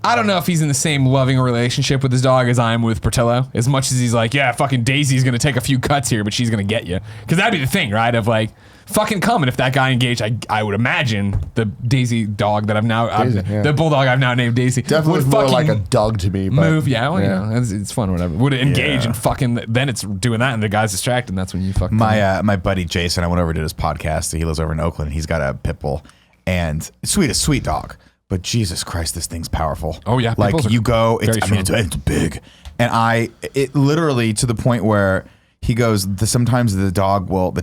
I don't know if he's in the same loving relationship with his dog as I am with Portillo. As much as he's like, yeah, fucking Daisy's gonna take a few cuts here, but she's gonna get you. Because that'd be the thing, right? Of like, fucking come. And if that guy engaged, I would imagine the Daisy dog that the bulldog I've now named Daisy Definitely would more fucking like a dog to me. But move. Yeah, well, you know, it's fun, whatever. Would it engage Yeah. and fucking then it's doing that, and the guy's distracted. And that's when you fucking My buddy Jason, I went over to his podcast. He lives over in Oakland. He's got a pit bull, and sweet dog. But Jesus Christ, this thing's powerful. Oh, yeah, pit like bulls are you go. very It's big, and it literally to the point where he goes. Sometimes the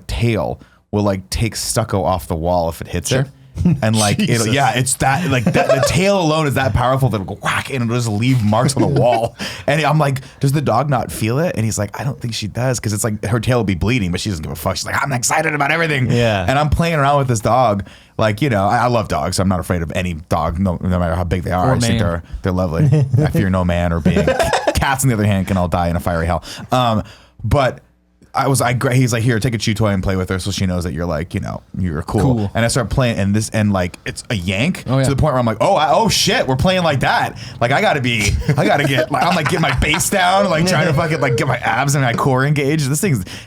tail will like take stucco off the wall if it hits it. And like it's that like that the tail alone is that powerful that it'll go whack and it'll just leave marks on the wall. And I'm like, does the dog not feel it? And he's like, I don't think she does because it's like her tail will be bleeding, but she doesn't give a fuck. She's like, I'm excited about everything. Yeah. And I'm playing around with this dog. Like, you know, I love dogs. I'm not afraid of any dog, no matter how big they are. Or I just think man. they're lovely. I fear no man or being. Cats, on the other hand, can all die in a fiery hell. But he's like, here, take a chew toy and play with her so she knows that you're like, you know, you're cool. And I start playing and like it's a yank Oh, yeah. to the point where I'm like, oh shit, we're playing like that. Like I gotta get like I'm like get my bass down, like trying to fucking like get my abs and my core engaged.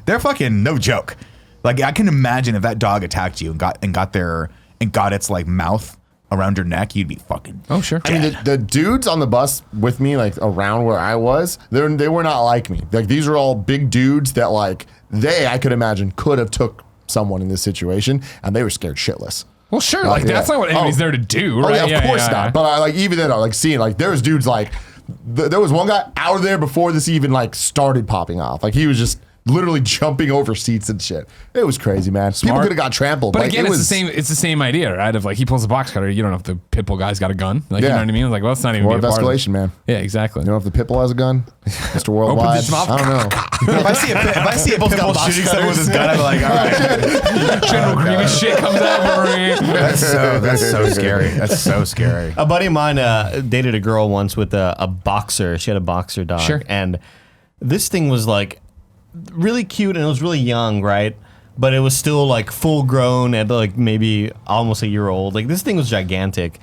They're fucking no joke. Like I can imagine if that dog attacked you and got its like mouth around your neck, you'd be fucking. Oh sure. I mean, the dudes on the bus with me, like around where I was, they were not like me. Like these are all big dudes that like I could imagine could have took someone in this situation, and they were scared shitless. Well, sure. Like that's not what anybody's there to do, right? Oh, yeah, of course not. But I like even then, I like seeing like there's dudes like there was one guy out of there before this even like started popping off. Like he was just literally jumping over seats and shit. It was crazy, man. People could have got trampled. But like, again, it's the same idea, right? Of like he pulls a box cutter, you don't know if the pit bull guy's got a gun. Like you know what I mean? Like, well, it's not even more be of a part of it. escalation, man. Yeah, exactly. You know if the pitbull has a gun, Mr. Worldwide. his mouth. I don't know. If I see a pit bull shooting someone with his gun, I'm like, all right. General Grievous shit comes out. That's so scary. That's so scary. A buddy of mine dated a girl once with a boxer. She had a boxer dog. Sure. And this thing was like really cute and it was really young, right? But it was still like full grown at like maybe almost a year old. Like this thing was gigantic.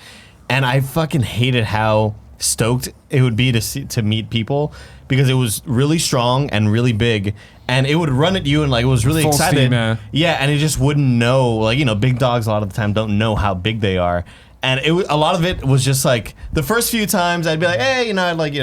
And I fucking hated how stoked it would be to meet people because it was really strong and really big. And it would run at you and like it was really Full excited. steam, yeah. Yeah, and it just wouldn't know. Like, you know, big dogs a lot of the time don't know how big they are. And a lot of it was just like the first few times I'd be like, hey, I'd like,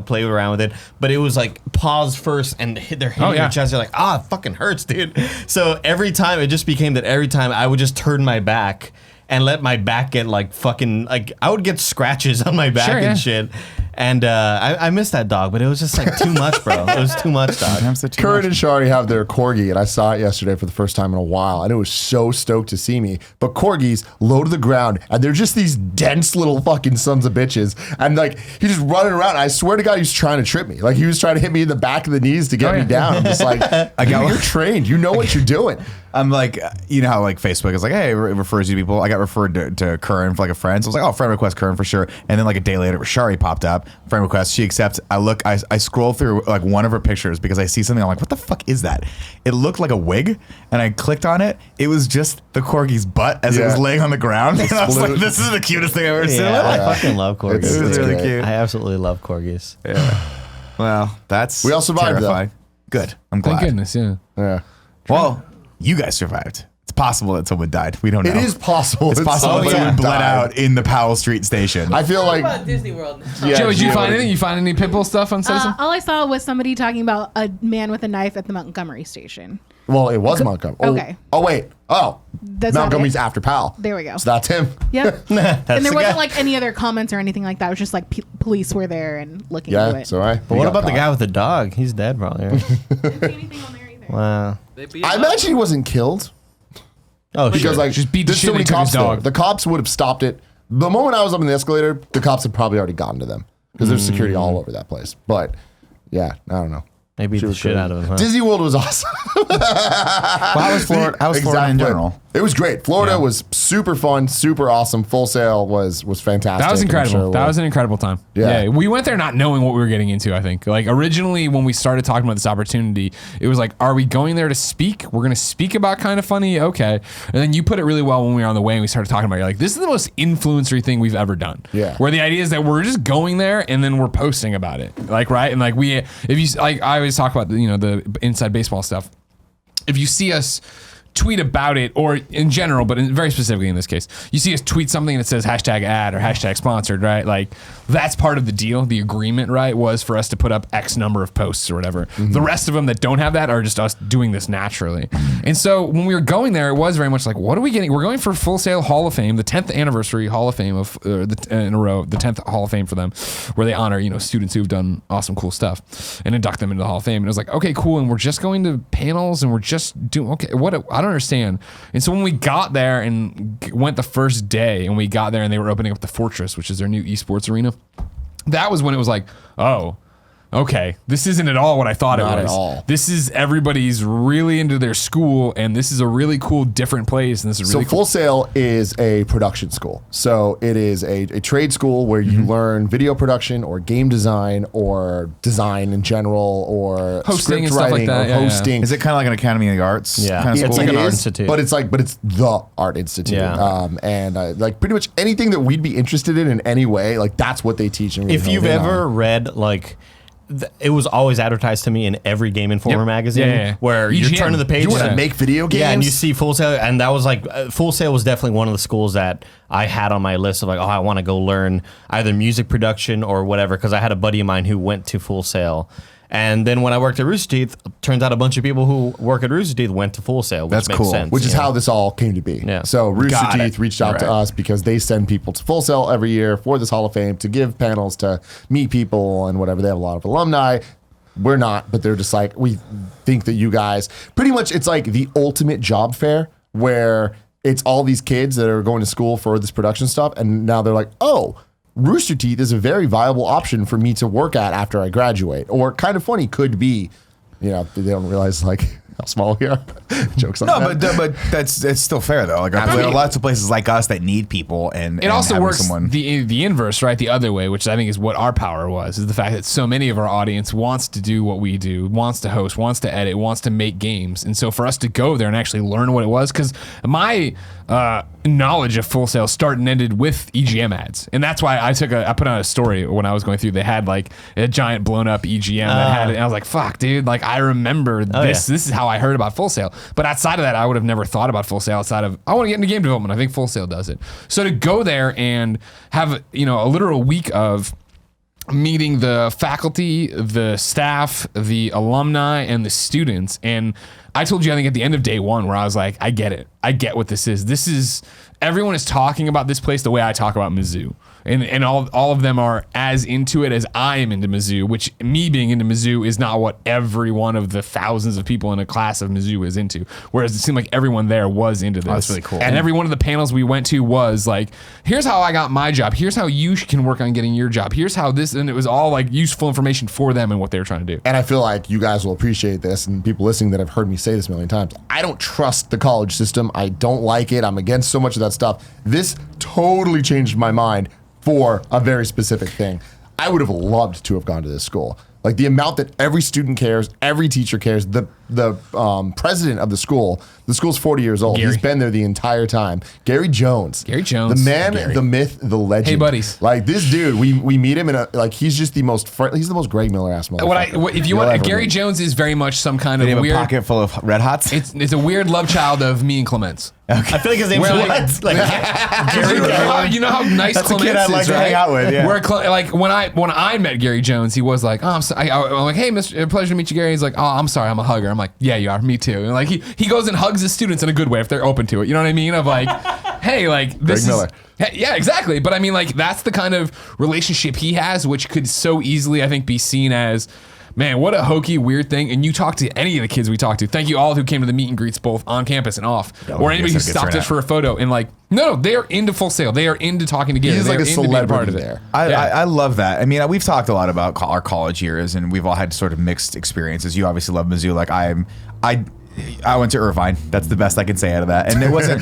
play around with it. But it was like pause first and hit their hitting your chest. You're like, it fucking hurts, dude. So every time it just became that every time I would just turn my back and let my back get like fucking, like I would get scratches on my back and shit. And I missed that dog, but it was just like too much, bro. It was too much, dog. Curran and Shari have their corgi, and I saw it yesterday for the first time in a while, and it was so stoked to see me. But corgis low to the ground, and they're just these dense little fucking sons of bitches. And like he's just running around. And I swear to God, he was trying to trip me. Like he was trying to hit me in the back of the knees to get me down. I'm just like, you're trained. You know what you're doing. I'm like, you know how like Facebook is like, hey, it refers you to people. I got referred to Curran for like a friend. So I was like, oh, friend request Curran for sure. And then like a day later, Shari popped up, friend request. She accepts. I scroll through like one of her pictures because I see something. I'm like, what the fuck is that? It looked like a wig, and I clicked on it. It was just the corgi's butt as it was laying on the ground. And I was like, this is the cutest thing I've ever seen. I fucking love corgis. It's really cute. I absolutely love corgis. Yeah. Well, that's we all survived terrifying. though. Good. I'm glad. Thank goodness, Yeah. Well, you guys survived. It's possible that someone died. We don't know. It is possible. It's possible that someone bled out in the Powell Street station. I feel What like about Disney World? Joe, did you find anything? You find any Pitbull stuff on Citizen? All I saw was somebody talking about a man with a knife at the Montgomery station. well, it was Montgomery. Okay. Oh wait. Oh, That's not Montgomery's it. after Powell. There we go. So that's him. Yep. That's And there the wasn't guy. like any other comments or anything like that. It was just like police were there and looking Yeah. into it. So right. But what about the guy with the dog? He's dead, probably. Right? Didn't see anything on there either. Wow. They beat I him up. imagine he wasn't killed. Oh, Because sure. like Just beat the there's shit so many they took his cops there. dog. The cops would have stopped it. The moment I was up in the escalator, the cops had probably already gotten to them because there's security all over that place. But yeah, I don't know. They beat the was shit crazy. out of him, huh? Disney World was awesome. Well, how was Florida? How was Florida in general? It was great. Florida Yeah. was super fun, super awesome. Full Sail was fantastic. That was I'm incredible. sure it That was an incredible time. Yeah. We went there not knowing what we were getting into, I think. Like originally when we started talking about this opportunity, it was like, are we going there to speak? We're going to speak about Kind of Funny. Okay. And then you put it really well when we were on the way and we started talking about it. You're like, this is the most influencery thing we've ever done. Yeah. Where the idea is that we're just going there and then we're posting about it. Like, right. And like if you, like I always talk about, the inside baseball stuff. If you see us tweet about it, or in general, but very specifically in this case, you see us tweet something that says hashtag ad or hashtag sponsored, right? Like that's part of the deal. The agreement, right, was for us to put up X number of posts or whatever. The rest of them that don't have that are just us doing this naturally. And so when we were going there, it was very much like, what are we getting? We're going for Full Sail Hall of Fame, the 10th anniversary Hall of Fame of in a row, the 10th Hall of Fame for them, where they honor students who've done awesome, cool stuff and induct them into the Hall of Fame. And it was like, okay, cool. And we're just going to panels and we're just doing okay. What I don't understand. And so when we got there and went the first day, and we got there and they were opening up the Fortress, which is their new esports arena, that was when it was like, oh, okay, this isn't at all what I thought Not it was. at all. This is everybody's really into their school, and this is a really cool, different place, and this is So really cool. Full Sail is a production school. So it is a trade school where you learn video production or game design or design in general or Hosting script and stuff like writing that, or yeah, yeah. hosting. Is it kind of like an Academy of the Arts? Yeah. Kind of It's school? like an It art is, institute. but it's the art institute. Yeah. And like pretty much anything that we'd be interested in any way, like that's what they teach. And really If you've hone in on. ever read like it was always advertised to me in every Game Informer Yep. magazine, Yeah. where you EGM. turn to the page. You want to Yeah. make video games? Yeah, and you see Full Sail, and that was like Full Sail was definitely one of the schools that I had on my list of like, oh, I want to go learn either music production or whatever, because I had a buddy of mine who went to Full Sail. And then when I worked at Rooster Teeth, turns out a bunch of people who work at Rooster Teeth went to Full Sail, which That's makes cool. sense. which is you know? how this all came to be. Yeah. So Rooster Got Teeth it. reached out to Right. us because they send people to Full Sail every year for this Hall of Fame to give panels to meet people and whatever. They have a lot of alumni. We're not, but they're just like, we think that you guys, pretty much it's like the ultimate job fair where it's all these kids that are going to school for this production stuff. And now they're like, oh, Rooster Teeth is a very viable option for me to work at after I graduate. Or Kind of Funny could be, they don't realize like how small we are. Jokes on No, that. but it's still fair though. Like there are lots of places like us that need people, and It also having works someone. the inverse, right? The other way, which I think is what our power was, is the fact that so many of our audience wants to do what we do, wants to host, wants to edit, wants to make games. And so for us to go there and actually learn what it was, because my knowledge of Full Sail started and ended with EGM ads, and that's why I put out a story when I was going through. They had like a giant blown up EGM that had it, and I was like, "Fuck, dude!" Like I remember this. This is how I heard about Full Sail. But outside of that, I would have never thought about Full Sail. Outside of I want to get into game development. I think Full Sail does it. So to go there and have a literal week of meeting the faculty, the staff, the alumni, and the students. And I told you, I think at the end of day one, where I was like, I get it. I get what this is. Everyone is talking about this place the way I talk about Mizzou. And all of them are as into it as I am into Mizzou, which me being into Mizzou is not what every one of the thousands of people in a class of Mizzou is into. Whereas it seemed like everyone there was into this. That's really cool. And every one of the panels we went to was like, here's how I got my job. Here's how you can work on getting your job. Here's how this, and it was all like useful information for them and what they were trying to do. And I feel like you guys will appreciate this, and people listening that have heard me say this a million times. I don't trust the college system. I don't like it. I'm against so much of that stuff. This totally changed my mind for a very specific thing. I would have loved to have gone to this school. Like the amount that every student cares, every teacher cares. The president of the school's 40 years old. Gary. He's been there the entire time. Gary Jones. Jones. The man, the myth, the legend. Hey, buddies. Like this dude, we meet him he's just the most he's the most Greg Miller ass motherfucker. If you want, Gary Jones is very much some kind of Did he have weird a pocket full of Red Hots? It's a weird love child of me and Clements. I feel like his name's Where, what? Like, You know how nice That's a Clements kid I'd like is, to right? hang out with, yeah. Where like when I met Gary Jones, he was like, "Oh, I'm like, hey, Mr. Pleasure to meet you, Gary." He's like, "Oh, I'm sorry, I'm a hugger." I'm like, "Yeah, you are. Me too." And like he goes and hugs his students in a good way if they're open to it. You know what I mean? Of like, hey, like this Greg Miller. Yeah, exactly. But I mean, like that's the kind of relationship he has, which could so easily, I think, be seen as, man, what a hokey, weird thing. And you talk to any of the kids we talked to. Thank you all who came to the meet and greets both on campus and off. Or anybody who stopped us for a photo. And like, no, they are into Full Sail. They are into talking together. He's like a into being celebrity part of it. there. I love that. I mean, we've talked a lot about our college years, and we've all had sort of mixed experiences. You obviously love Mizzou. Like I went to Irvine. That's the best I can say out of that. And it wasn't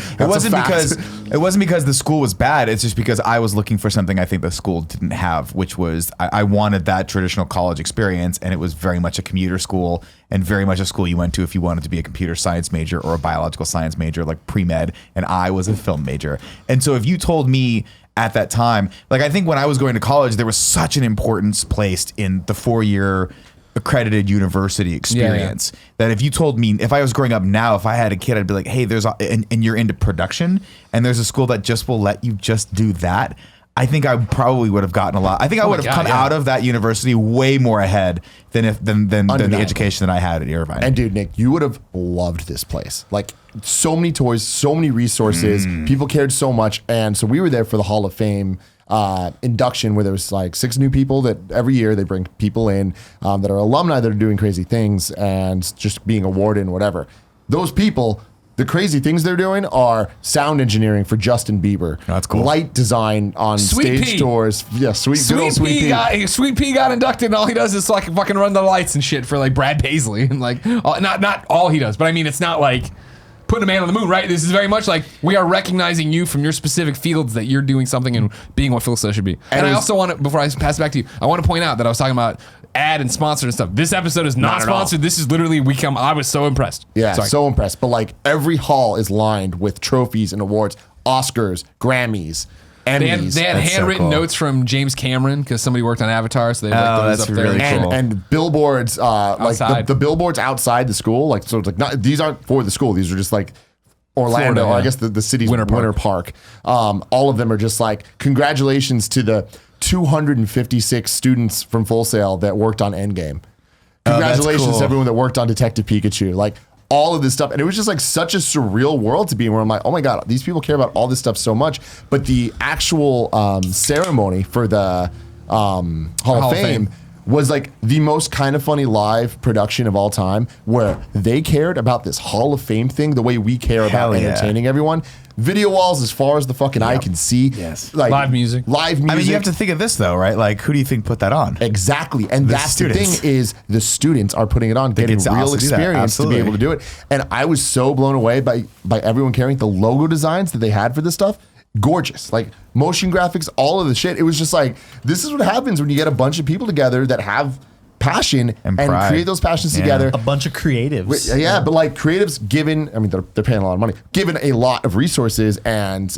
because the school was bad. It's just because I was looking for something I think the school didn't have, which was I wanted that traditional college experience, and it was very much a commuter school and very much a school you went to if you wanted to be a computer science major or a biological science major, like pre-med, and I was a film major. And so if you told me at that time, like I think when I was going to college, there was such an importance placed in the 4-year accredited university experience that if you told me, if I was growing up now, if I had a kid, I'd be like, hey, and you're into production and there's a school that just will let you just do that. I think I probably would have gotten a lot. I think I would have come out of that university way more ahead than the education that I had at Irvine. And dude, Nick, you would have loved this place. Like so many toys, so many resources. People cared so much. And so we were there for the Hall of Fame induction, where there was like 6 new people that every year they bring people in that are alumni that are doing crazy things and just being awarded and whatever. Those people, the crazy things they're doing are sound engineering for Justin Bieber. Oh, that's cool. Light design on Sweet stage Pea. doors. Yeah, Sweet Pea. Sweet Pea got inducted, and all he does is like fucking run the lights and shit for like Brad Paisley, and like not all he does, but I mean it's not like putting a man on the moon, right? This is very much like we are recognizing you from your specific fields that you're doing something and being what Full Sail should be. And I also want to, before I pass it back to you, I want to point out that I was talking about ad and sponsored and stuff. This episode is not sponsored. This is literally I was so impressed. Yeah, Sorry. so impressed. But like every hall is lined with trophies and awards, Oscars, Grammys, Emmys. They had handwritten notes from James Cameron because somebody worked on Avatar, so they have like those that's up there. really cool. And billboards, like Outside. the billboards outside the school, like so it's like these aren't for the school. These are just like Orlando, Florida, or I yeah. guess the city's Winter Winter Park. Park. All of them are just like, congratulations to the 256 students from Full Sail that worked on Endgame. Congratulations cool. to everyone that worked on Detective Pikachu. Like all of this stuff. And it was just like such a surreal world to be in, where I'm like, oh my God, these people care about all this stuff so much. But the actual ceremony for the Hall of Fame was like the most kind of funny live production of all time, where they cared about this Hall of Fame thing the way we care about entertaining everyone. Video walls as far as the fucking eye can see. Yes. Like Live music. Live music. I mean, you have to think of this though, right? Like, who do you think put that on? Exactly. And that's students. the thing, is the students are putting it on, getting get to real also do that. experience to be Absolutely. able to do it. And I was so blown away by everyone caring. The logo designs that they had for this stuff, gorgeous. Like motion graphics, all of the shit. It was just like, this is what happens when you get a bunch of people together that have passion and pride. create those passions Yeah. together. A bunch of creatives. Yeah, but like creatives given, I mean, they're paying a lot of money, given a lot of resources and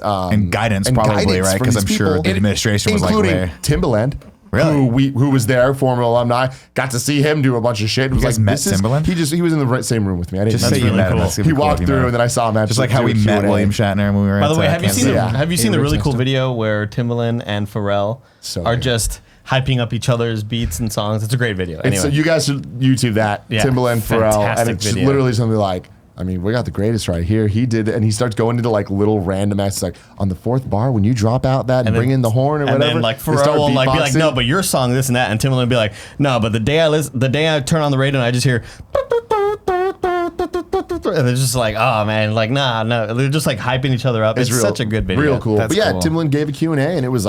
guidance probably, right? for 'Cause these I'm sure people, the administration was like, including "Where?" Timbaland. Really? Who was there, former alumni, got to see him do a bunch of shit. It was guys like, met this is- Timbaland? He was in the same room with me. I didn't Just know say That's you really met him. cool. That's gonna He be cool walked if you through met and then I saw him. Just like how we met William Shatner when we were By at the way, have you Kansas seen City. have you seen the Andrew really cool Jackson. video where Timbaland and Pharrell So are good. just hyping up each other's beats and songs? It's a great video. And so Anyway, you guys should YouTube that, Yeah, Timbaland, Pharrell, and fantastic it's video. literally something like, I mean, we got the greatest right here. He did, and he starts going into like little random acts, like on the fourth bar when you drop out that and then- bring in the horn or and whatever. then like they Pharrell start will like be like, beatboxing. no, but your song this and that, and Timbaland will be like, no, but the day I turn on the radio and I just hear, and they're just like, oh man, like no, they're just like hyping each other up. It's real, such a good video. real cool. That's But yeah, cool. Timbaland gave a Q&A and it was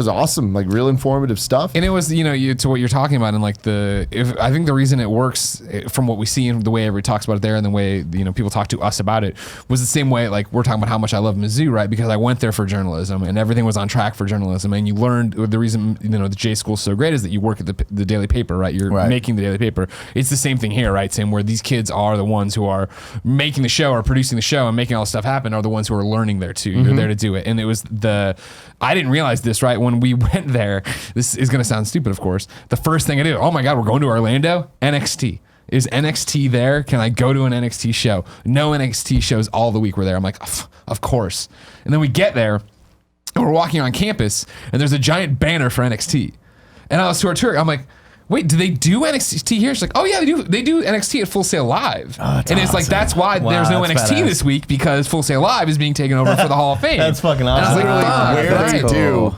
awesome, like real informative stuff. And it was, to what you're talking about, and like I think the reason it works from what we see and the way everybody talks about it there, and the way people talk to us about it, was the same way. Like we're talking about how much I love Mizzou, right? Because I went there for journalism, and everything was on track for journalism, and you learned the reason the J school's so great is that you work at the daily paper, right? You're making the daily paper. It's the same thing here, right? Same where these kids are the ones who are making the show or producing the show and making all this stuff happen, are the ones who are learning there too. They're there to do it, and it was I didn't realize this, right? When we went there, this is going to sound stupid, of course. The first thing I did, oh my God, we're going to Orlando? NXT. Is NXT there? Can I go to an NXT show? No NXT shows all the week were there. I'm like, of course. And then we get there, and we're walking on campus, and there's a giant banner for NXT. And I was to our tour, I'm like, wait, do they do NXT here? She's like, oh yeah, they do NXT at Full Sail Live. And it's like, that's why Wow, there's no that's NXT badass. this week, because Full Sail Live is being taken over for the Hall of Fame. That's fucking And I was awesome. like, fuck, Where they right. do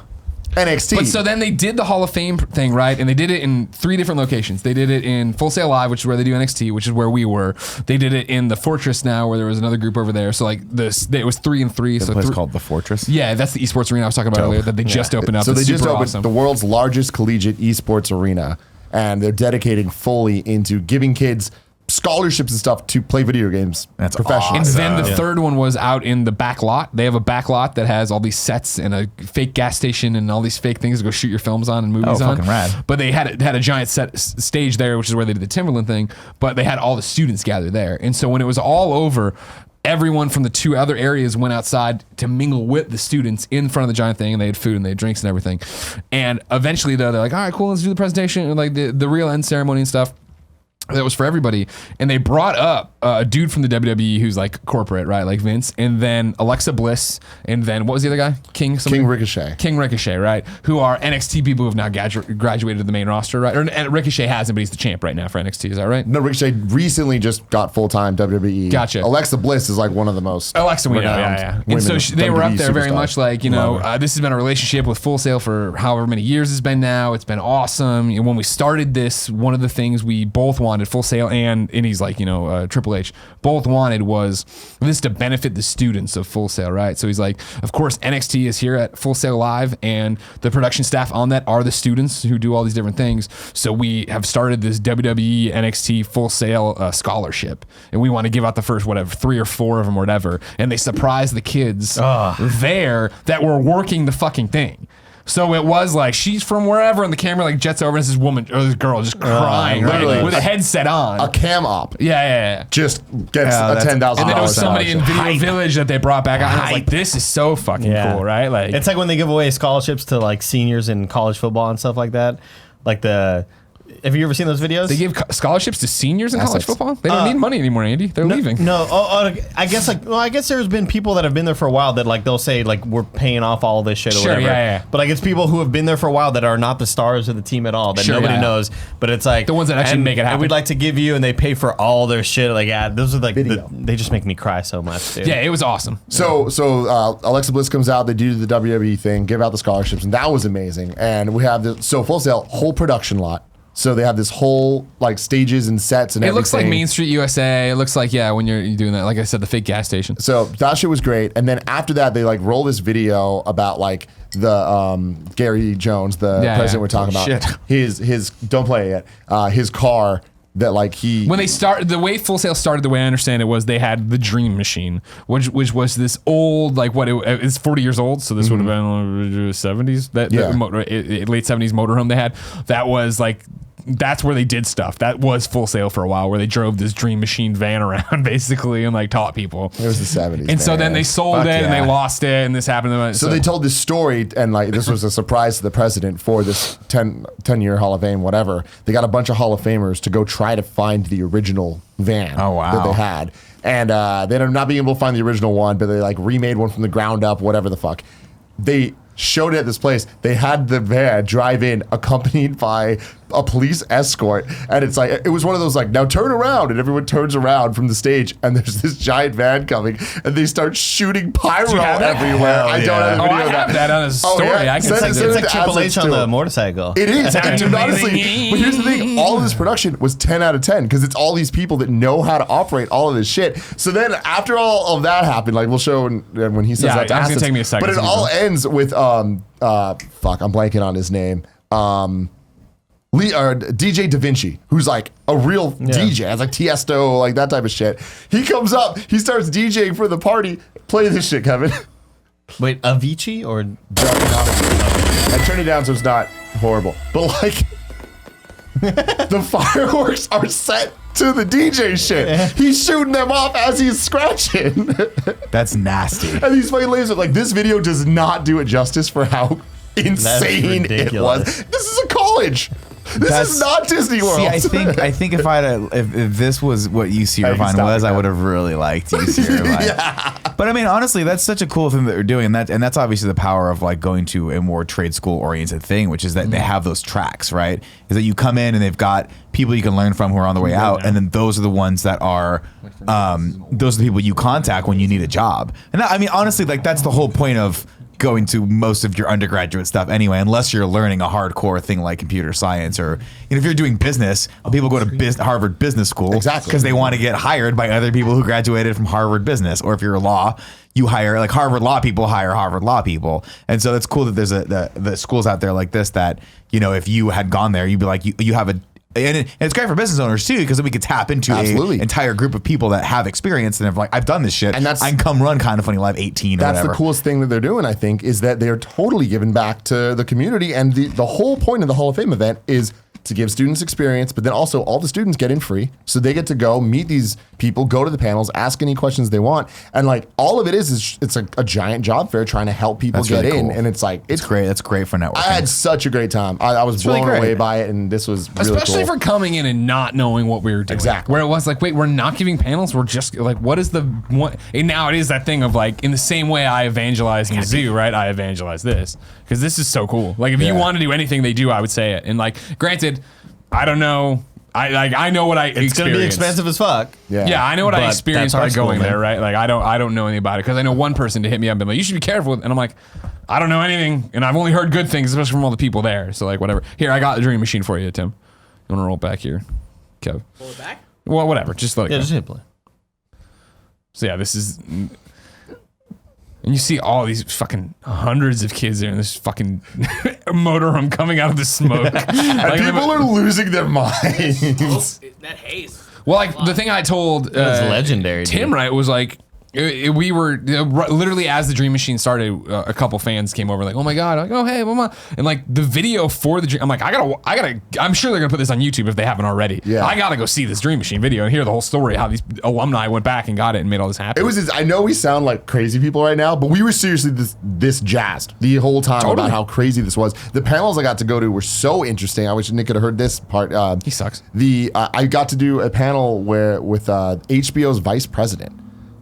NXT. But so then they did the Hall of Fame thing, right? And they did it in 3 different locations. They did it in Full Sail Live, which is where they do NXT, which is where we were. They did it in the Fortress now, where there was another group over there. So like it was 3 and 3. The So place called the Fortress. yeah, that's the esports arena I was talking about earlier that they just opened up. So It's they just super opened awesome. the world's largest collegiate esports arena, and they're dedicating fully into giving kids scholarships and stuff to play video games That's professionally. And awesome. then the third one was out in the back lot. They have a back lot that has all these sets and a fake gas station and all these fake things to go shoot your films on and movies on. fucking rad. But they had a giant stage there, which is where they did the Timberland thing. But they had all the students gathered there. And so when it was all over, everyone from the 2 other areas went outside to mingle with the students in front of the giant thing, and they had food and they had drinks and everything. And eventually, though, they're like, all right, cool, let's do the presentation and like the real end ceremony and stuff. That was for everybody, and they brought up a dude from the WWE who's like corporate, right, like Vince, and then Alexa Bliss, and then what was the other guy? King Ricochet, right? Who are NXT people who have now graduated to the main roster, right? And Ricochet hasn't, but he's the champ right now for NXT. Is that right? No, Ricochet recently just got full-time WWE. Gotcha. Alexa Bliss is like one of the most Alexa, we know, renowned yeah. women And so they were up WWE there very superstars. much like, this has been a relationship with Full Sail for however many years it's been now. It's been awesome. When we started this, one of the things we both wanted, Full Sail and he's like, Triple H, both wanted was this to benefit the students of Full Sail, right? So he's like, of course, NXT is here at Full Sail Live, and the production staff on that are the students who do all these different things. So we have started this WWE NXT Full Sail scholarship, and we want to give out the first, 3 or 4 of them or whatever. And they surprised the kids there that were working the fucking thing. So it was like, she's from wherever, and the camera like jets over, and it's this woman or this girl just crying, right, literally. with a headset on. A cam op Yeah. just gets Yeah, a that's- $10,000. And then it was somebody in scholarship. Video Village that they brought back out. And I was like, this is so fucking cool, right? Like, it's like when they give away scholarships to like seniors in college football and stuff like that. Like have you ever seen those videos? they give scholarships to seniors in college Assets. football. They don't need money anymore, Andy. They're leaving. No, I guess there's been people that have been there for a while that like they'll say like we're paying off all this shit or Sure, whatever. yeah. But like it's people who have been there for a while that are not the stars of the team at all that Sure, nobody yeah. knows. But it's like The ones that actually and- make it And happen. we'd like to give you, and they pay for all their shit. Like those are like Video. they just make me cry so much, dude. Yeah, it was awesome. So Alexa Bliss comes out, they do the WWE thing, give out the scholarships, and that was amazing. And we have Full Sail, whole production lot. So they have this whole like stages and sets and It everything. looks like Main Street USA. It looks like, when you're doing that, like I said, the fake gas station. So that shit was great. And then after that, they like roll this video about like the Gary Jones, the president we're talking about. Shit. His don't play it yet. His car that like he When they started, the way Full Sail started, the way I understand it was they had the Dream Machine, which was this old, like it's 40 years old, so this would have been 70s, Yeah. late 70s motorhome they had. That was like that's where they did stuff. That was Full Sail for a while, where they drove this Dream Machine van around basically and like taught people. It was the 70s. And so then they sold it and they lost it, and this happened to them. So they told this story, and like this was a surprise to the president for this 10-year Hall of Fame, whatever. They got a bunch of Hall of Famers to go try to find the original van Oh, wow. that they had. And they ended up not being able to find the original one, but they like remade one from the ground up, whatever the fuck. They showed it at this place. They had the van drive in accompanied by a police escort, and it's like it was one of those like, now turn around, and everyone turns around from the stage, and there's this giant van coming, and they start shooting pyro everywhere. I don't have a video I of have that on a story. yeah. I can Send send it it. It's like Triple H on to the him. motorcycle. It is. That's And dude, honestly, amazing. but here's the thing: all of this production was 10 out of 10 because it's all these people that know how to operate all of this shit. So then, after all of that happened, like we'll show when he says Yeah, that to it's gonna us, take me a second but it to all remember. ends with fuck, I'm blanking on his name. DJ Da Vinci, who's like a real DJ, has like Tiesto, like that type of shit. He comes up, he starts DJing for the party. Play this shit, Kevin. Wait, Avicii or I turned it down so it's not horrible. But like, the fireworks are set to the DJ shit. He's shooting them off as he's scratching. That's nasty. And these fucking lasers, like this video does not do it justice for how insane it ridiculous. was. This is a college. This That's- is not Disney World. See, I think if if this was what UC Hey, Irvine stop was, it, I man. would have really liked UC Irvine. But I mean, honestly, that's such a cool thing that they're doing, and that's obviously the power of like going to a more trade school oriented thing, which is that they have those tracks, right? Is that you come in and they've got people you can learn from who are on the way out, and then those are the ones that are those are the people you contact when you need a job. And that, I mean, honestly, like that's the whole point of going to most of your undergraduate stuff anyway, unless you're learning a hardcore thing like computer science, or if you're doing business, people go to Harvard Business School because they want to get hired by other people who graduated from Harvard Business. Or if you're law, you hire like Harvard law people hire Harvard law people. And so it's cool that there's the schools out there like this that, you know, if you had gone there, you'd be like, you have a, and it's great for business owners too, because then we could tap into an entire group of people that have experience and have like, I've done this shit, and I can come run Kind of Funny Live 18 or That's whatever. the coolest thing that they're doing, I think, is that they're totally giving back to the community. And the whole point of the Hall of Fame event is to give students experience, but then also all the students get in free. So they get to go meet these people, go to the panels, ask any questions they want. And like all of it is it's a giant job fair trying to help people That's get really in. cool. And it's like, it's great. That's great for networking. I had such a great time. I was really blown great. away by it. And this was really Especially cool. for coming in and not knowing what we were doing. Exactly. Where it was like, wait, we're not giving panels. We're just like, what is the one? And now it is that thing of like, in the same way I evangelize Mizzou, right? I evangelize this because this is so cool. Like, if you want to do anything they do, I would say it. And like, granted, I don't know. I know what I It's gonna be expensive as fuck. Yeah, I know what I But experienced that's by our school, going man. there, right? Like I don't know anything about it because I know one person to hit me up and be like, you should be careful. And I'm like, I don't know anything, and I've only heard good things, especially from all the people there. So like, whatever. Here, I got the Dream Machine for you, Tim. You want to roll back here, Kev? Pull it back. Well, whatever. Just like Yeah, just hit play. so. Yeah, this is. And you see all these fucking hundreds of kids there in this fucking motorhome coming out of the smoke. And people are losing their minds. That haze. Well, like the thing I told That's legendary, Tim, dude. right, was like we were literally as the Dream Machine started, a couple fans came over like, oh my god, like, oh hey, mama, and like the video for the Dream, I'm like, I gotta, I'm sure they're gonna put this on YouTube if they haven't already. Yeah. I gotta go see this Dream Machine video and hear the whole story how these alumni went back and got it and made all this happen. It was. I know we sound like crazy people right now, but we were seriously this jazzed the whole time about how crazy this was. The panels I got to go to were so interesting. I wish Nick could have heard this part. He sucks. I got to do a panel with HBO's vice president,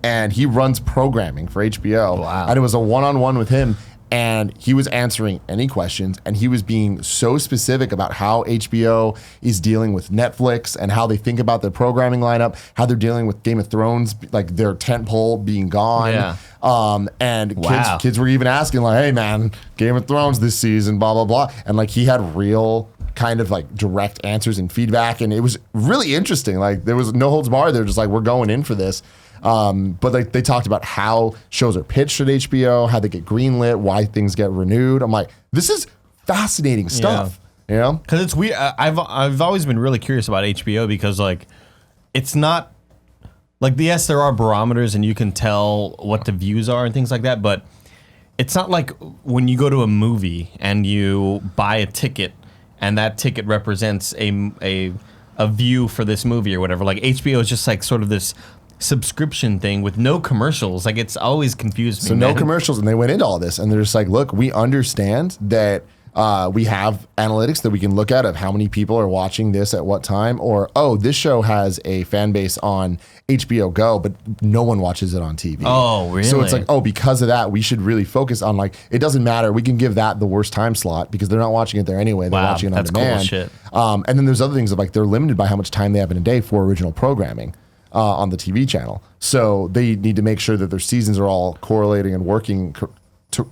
and he runs programming for HBO. Wow. And it was a one-on-one with him. And he was answering any questions, and he was being so specific about how HBO is dealing with Netflix and how they think about their programming lineup, how they're dealing with Game of Thrones, like their tentpole being gone. Yeah. And Wow. kids were even asking like, "Hey man, Game of Thrones this season, blah blah blah," and like he had real kind of like direct answers and feedback, and it was really interesting. Like there was no holds barred. They're just like, we're going in for this. But like they talked about how shows are pitched at HBO, how they get greenlit, why things get renewed. I'm like, this is fascinating stuff. You know? Because it's weird. I've always been really curious about HBO because like it's not like yes, there are barometers and you can tell what the views are and things like that, but it's not like when you go to a movie and you buy a ticket and that ticket represents a view for this movie or whatever. Like HBO is just like sort of this subscription thing with no commercials. Like it's always confused me. So no man. commercials, and they went into all this, and they're just like, look, we understand that we have analytics that we can look at of how many people are watching this at what time, or this show has a fan base on HBO Go, but no one watches it on TV. Oh, really? So it's like, because of that, we should really focus on like, it doesn't matter. We can give that the worst time slot because they're not watching it there anyway. They're Wow, watching it on that's cool demand. shit. And then there's other things of like they're limited by how much time they have in a day for original programming. On the TV channel. So they need to make sure that their seasons are all correlating and working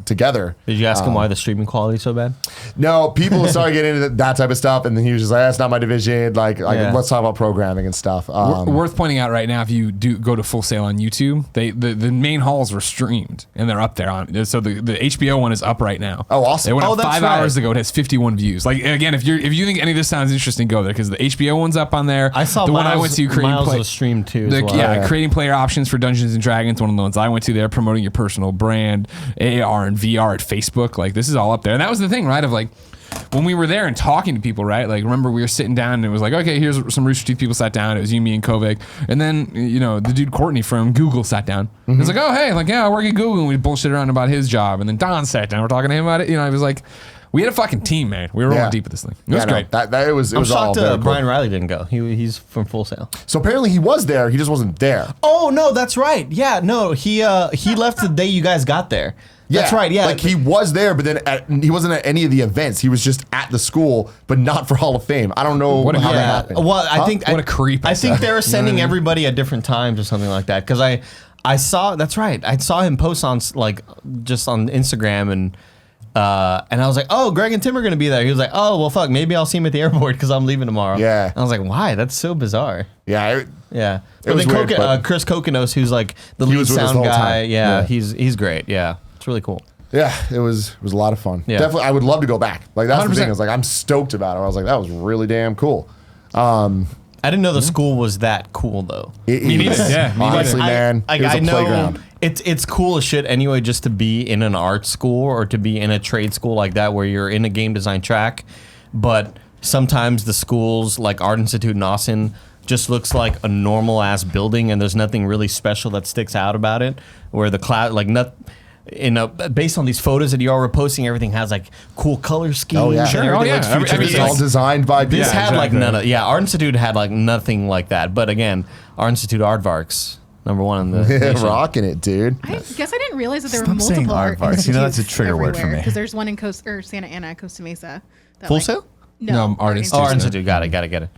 together. Did you ask him why the streaming quality is so bad? No, people started getting into that type of stuff, and then he was just like, that's not my division. Like let's talk about programming and stuff. Worth pointing out right now, if you do go to Full Sail on YouTube, the main hauls were streamed and they're up there on. So the HBO one is up right now. Oh, awesome. They went up that's 5 right. hours ago. It has 51 views. Like again, if you think any of this sounds interesting, go there because the HBO one's up on there. I saw the one I Miles- went to creating Miles was streamed too as well. Yeah, creating player options for Dungeons and Dragons. One of the ones I went to there, promoting your personal brand, AR and VR at Facebook. Like this is all up there, and that was the thing, right? Of like when we were there and talking to people, right? Like remember we were sitting down and it was like, okay, here's some Rooster Teeth people sat down. It was you, me, and Kovic, and then the dude Courtney from Google sat down. It was like, oh hey, like I work at Google, and we bullshit around about his job, and then Don sat down. We're talking to him about it. It was like. We had a fucking team, man. We were rolling deep at this thing. It was great. It was I'm all shocked very cool. Brian Riley didn't go. He's from Full Sail. So apparently he was there. He just wasn't there. Oh no, that's right. Yeah, no, he left the day you guys got there. That's right. Yeah, Like he was there, but then he wasn't at any of the events. He was just at the school, but not for Hall of Fame. I don't know What a- how that yeah. happened. Well, I think What a creep, I I think said. they were sending everybody at different times or something like that. Because I saw that's right. I saw him post on just on Instagram and I was like, oh, Greg and Tim are gonna be there. He was like, oh, well, fuck, maybe I'll see him at the airport because I'm leaving tomorrow. Yeah. And I was like, why? That's so bizarre. Yeah. Yeah. But was then weird, but- Chris Kokonos, who's like the He lead was with us sound the whole guy. time. Yeah, Yeah. he's great. Yeah, it's really cool. Yeah, it was a lot of fun. Yeah. Definitely, I would love to go back. Like that's the 100%. thing. I was like, I'm stoked about it. I was like, that was really damn cool. I didn't know the school was that cool though. Me neither. Yeah, me neither. honestly, man, it was a playground. It's cool as shit anyway just to be in an art school or to be in a trade school like that where you're in a game design track, but sometimes the schools like Art Institute in Austin just looks like a normal ass building and there's nothing really special that sticks out about it. Where the class based on these photos that y'all were posting, everything has like cool color schemes. Oh, yeah. and Sure. everything Oh, yeah. looks Every- futuristic. It's all designed by This people. had like exactly. none of Art Institute had like nothing like that. But again, Art Institute Aardvarks, #1 in the nation. Rocking it, dude. I guess I didn't realize that there Stop were saying multiple art aardvarks. That's a institutes trigger word for me. Because there's one in Santa Ana, Costa Mesa. that, Full like- Sail? No, Art Institute. Art Institute, got it.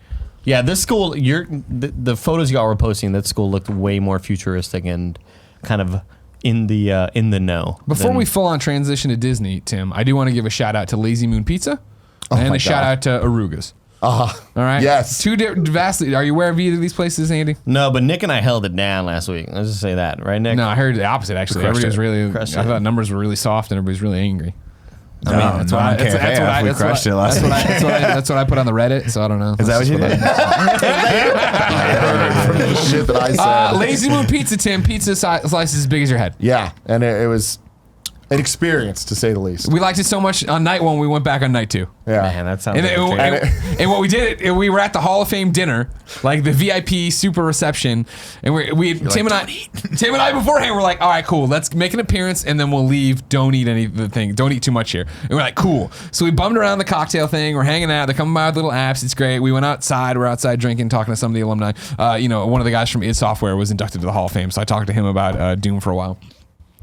Yeah, this school, the photos y'all were posting, that school looked way more futuristic and kind of in the know. Before than- we full on transition to Disney, Tim, I do want to give a shout out to Lazy Moon Pizza and my a shout God. out to Arugas. All right. Yes. Two vastly. Are you aware of either of these places, Andy? No, but Nick and I held it down last week. Let's just say that, right, Nick? No, I heard the opposite. Actually, Crushed everybody was it. really. Crushed I it. thought numbers were really soft and everybody's really angry. No, no one cares. Hey, we crushed it last week. That's what I put on the Reddit. So I don't know. Is that what you did? The shit that I said. Lazy Moon Pizza, Tim. Pizza slices as big as your head. Yeah, and it was an experience to say the least. We liked it so much on night one, we went back on night two. Yeah. Man, that sounds And, like a and, trip. and what we did, we were at the Hall of Fame dinner, like the VIP super reception, and Tim and I beforehand were like, all right, cool, let's make an appearance and then we'll leave. Don't eat anything. Don't eat too much here. And we're like, cool. So we bummed around the cocktail thing. We're hanging out. They're coming by with little apps. It's great. We went outside. We're outside drinking, talking to some of the alumni. One of the guys from id Software was inducted to the Hall of Fame, so I talked to him about Doom for a while.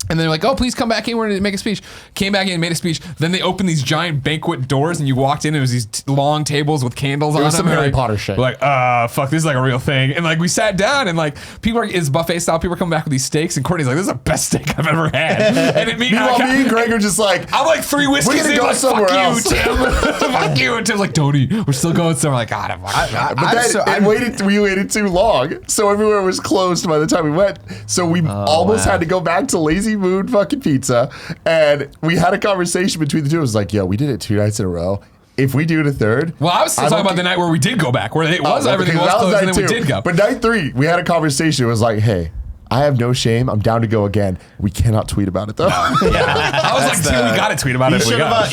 And they're like, oh, please come back in. We're going to make a speech. Came back in, made a speech. Then they opened these giant banquet doors, and you walked in, and it was these long tables with candles on was them. some We're Harry like, Potter shit. We're like, fuck, this is like a real thing. And like, we sat down, and like, it's buffet style. People are coming back with these steaks, and Courtney's like, this is the best steak I've ever had. And Meanwhile, me and Greg are just like, I'm like 3 whiskeys gonna in, go like, somewhere fuck else. you, Tim. Fuck you. And Tim's like, don't eat. We're still going somewhere. Like, God, we waited too long, so everywhere was closed by the time we went. So we almost had to go back to Lazy Moon fucking pizza, and we had a conversation between the two. It was like, yo, we did it 2 nights in a row. If we do it a third, Well, I was still I'm talking about okay- the night where we did go back, where it was okay, everything that was closed, night and then we two. did go. But night 3, we had a conversation. It was like, hey, I have no shame. I'm down to go again. We cannot tweet about it though. I was like, dude, we got to tweet about You it. if we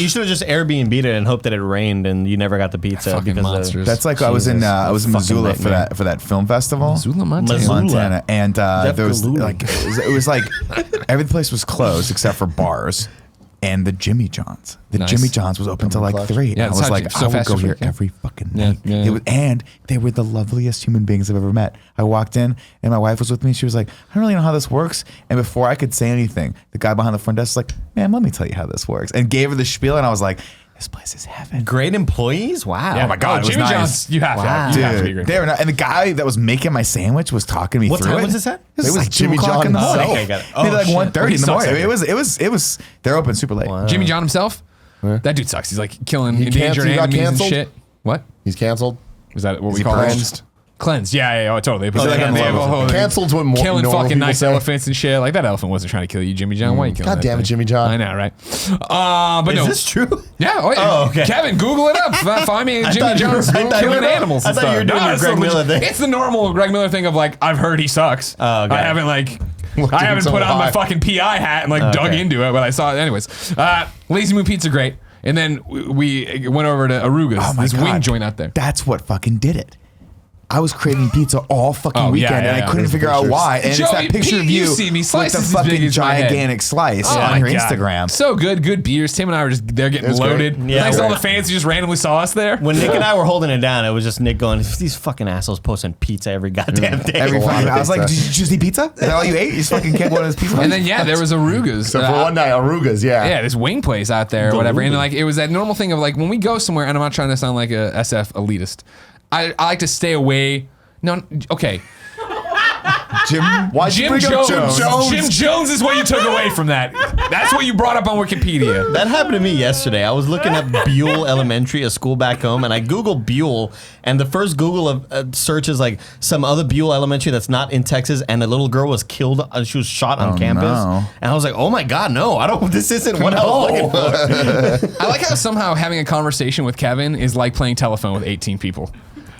should go. have just Airbnb'd it and hoped that it rained and you never got the pizza. Fucking because monsters. That's like I was in Missoula for that film festival. Missoula, Montana. Montana, and there was Defkalula. like it was like every place was closed except for bars and the Jimmy John's. The Nice. Jimmy John's was open till like Clutch. 3. Yeah, and I it's was how like, so I will fast go and here free, yeah. every fucking Yeah, night. yeah. It was, and they were the loveliest human beings I've ever met. I walked in and my wife was with me. She was like, I don't really know how this works. And before I could say anything, the guy behind the front desk was like, man, let me tell you how this works. And gave her the spiel, and I was like, this place is heaven. Great employees? Wow. Yeah, my God, it was Jimmy nice. John's, you have Wow. to. You have to be Dude, great. they were not, and the guy that was making my sandwich was talking me What through time it. was this at? It was It was like Jimmy 2 o'clock in the John morning. himself. Okay, got it. Maybe Oh, like shit. 1:30 Well, he in the sucks morning. at It was. They're open super late. Jimmy John himself? That dude sucks. He's like killing He endangered got animals and canceled? shit. What? He's canceled. Is that what we he call it? cleansed? Cleansed. Yeah, oh, totally. But like they on have a levels. whole Canceled's what more killing normal fucking people nice say. elephants and shit. Like that elephant wasn't trying to kill you, Jimmy John. Why are you killing God that damn it, thing? Jimmy John. I know, right? But Is no. this true? Yeah. Oh, okay. Kevin, Google it up. Find me Jimmy thought you were- John's I thought you killing were- animals. I and thought you stuff. were doing your it's Greg the Miller thing. It's the normal Greg Miller thing of like, I've heard he sucks. Oh, okay. I haven't like. Looked I at him haven't so put on my high. fucking PI hat and like dug Okay. into it, but I saw it anyways. Lazy Moon Pizza, great. And then we went over to Aruga's, Oh my this God. wing joint out there. That's what fucking did it. I was craving pizza all fucking Oh, yeah, weekend, yeah, and yeah. I couldn't There's figure out pictures. why. And it's Joey, that picture Pete, of you you see me, with slices the as big fucking as my head. gigantic slice Oh on my your God. Instagram. So good, good beers. Tim and I were just there getting was great. loaded. Yeah, Thanks to all right. the fans who just randomly saw us there. When Nick and I were holding it down, it was just Nick going, these fucking assholes posting pizza every goddamn day. Every a lot fucking, of I was like, pizza. did you just eat pizza? Is that all you ate? You just fucking kept one of those pizza? And then yeah, there was Aruga's. Except for one night, Arugas, Yeah, this wing place out there or whatever. And like it was that normal thing of like when we go somewhere, and I'm not trying to sound like a SF elitist. I like to stay away. No, okay. Jim, why'd you Jim bring up Jones. Jim Jones is what you took away from that. That's what you brought up on Wikipedia. That happened to me yesterday. I was looking up Buell Elementary, a school back home, and I Googled Buell, and the first Google of search is like some other Buell Elementary that's not in Texas, and a little girl was killed. She was shot on campus, no. and I was like, "Oh my God, no! I don't. This isn't what I was looking for." I like how somehow having a conversation with Kevin is like playing telephone with 18 people.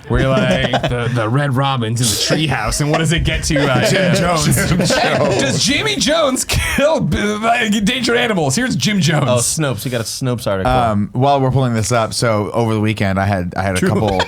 Where you're like, the Red Robin's in the treehouse, and what does it get to? Jim Jones. Does Jimmy Jones kill endangered animals? Here's Jim Jones. Oh, Snopes! You got a Snopes article. While we're pulling this up, so over the weekend I had a couple.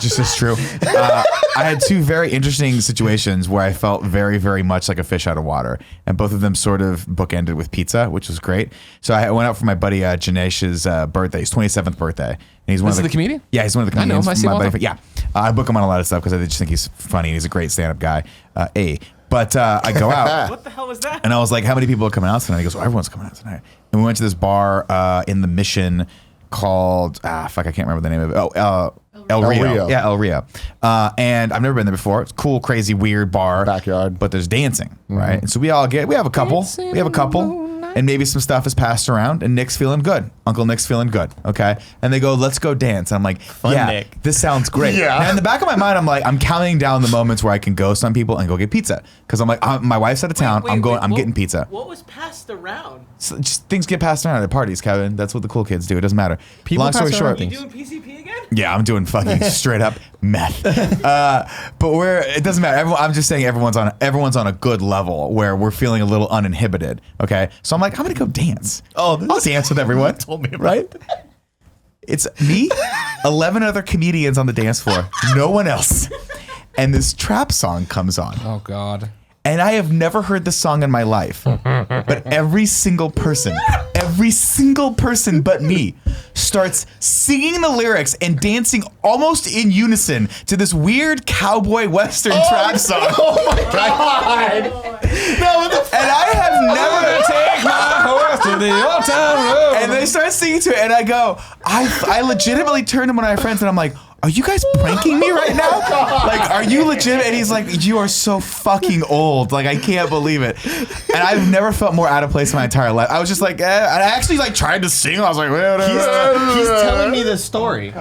Just as true. I had 2 very interesting situations where I felt very, very much like a fish out of water, and both of them sort of bookended with pizza, which was great. So I went out for my buddy Janesh's birthday, his 27th birthday, and he's one This of is the comedian? Yeah, he's one of the I know comedians. him. I see him all the buddy. Yeah, I book him on a lot of stuff because I just think he's funny and he's a great stand-up guy. But I go out. What the hell was that? And I was like, how many people are coming out tonight? He goes, well, everyone's coming out tonight. And we went to this bar in the Mission called, I can't remember the name of it. El Rio. Rio. Yeah, El Rio. And I've never been there before. It's a cool, crazy, weird bar. Backyard. But there's dancing, right? And so we have a couple. We have a couple. And maybe some stuff is passed around, and Nick's feeling good. Uncle Nick's feeling good, okay? And they go, let's go dance. And I'm like, yeah, Nick. this sounds great. Yeah. Now in the back of my mind, I'm like, I'm counting down the moments where I can ghost on people and go get pizza. Because I'm like, my wife's out of town. I'm getting pizza. What was passed around? So just things get passed around at parties, Kevin. That's what the cool kids do. It doesn't matter. People Long story pass around short, things. You doing PCP again? yeah, I'm doing fucking straight up meth. But it doesn't matter. I'm just saying everyone's on a good level where we're feeling a little uninhibited. Okay, so I'm like, I'm gonna go dance. Oh, I'll dance with everyone. told me about right? It's me, 11 other comedians on the dance floor, no one else, and this trap song comes on. Oh God. And I have never heard this song in my life, but every single person but me starts singing the lyrics and dancing almost in unison to this weird cowboy western trap song. Oh my God. And I have never Take my horse to the old town road. And they start singing to it, and I go, I legitimately turned to one of my friends, and I'm like, are you guys pranking me right now? Like, are you legit? And he's like, you are so fucking old. Like, I can't believe it. And I've never felt more out of place in my entire life. I was just like, I actually like tried to sing. I was like, He's telling me this story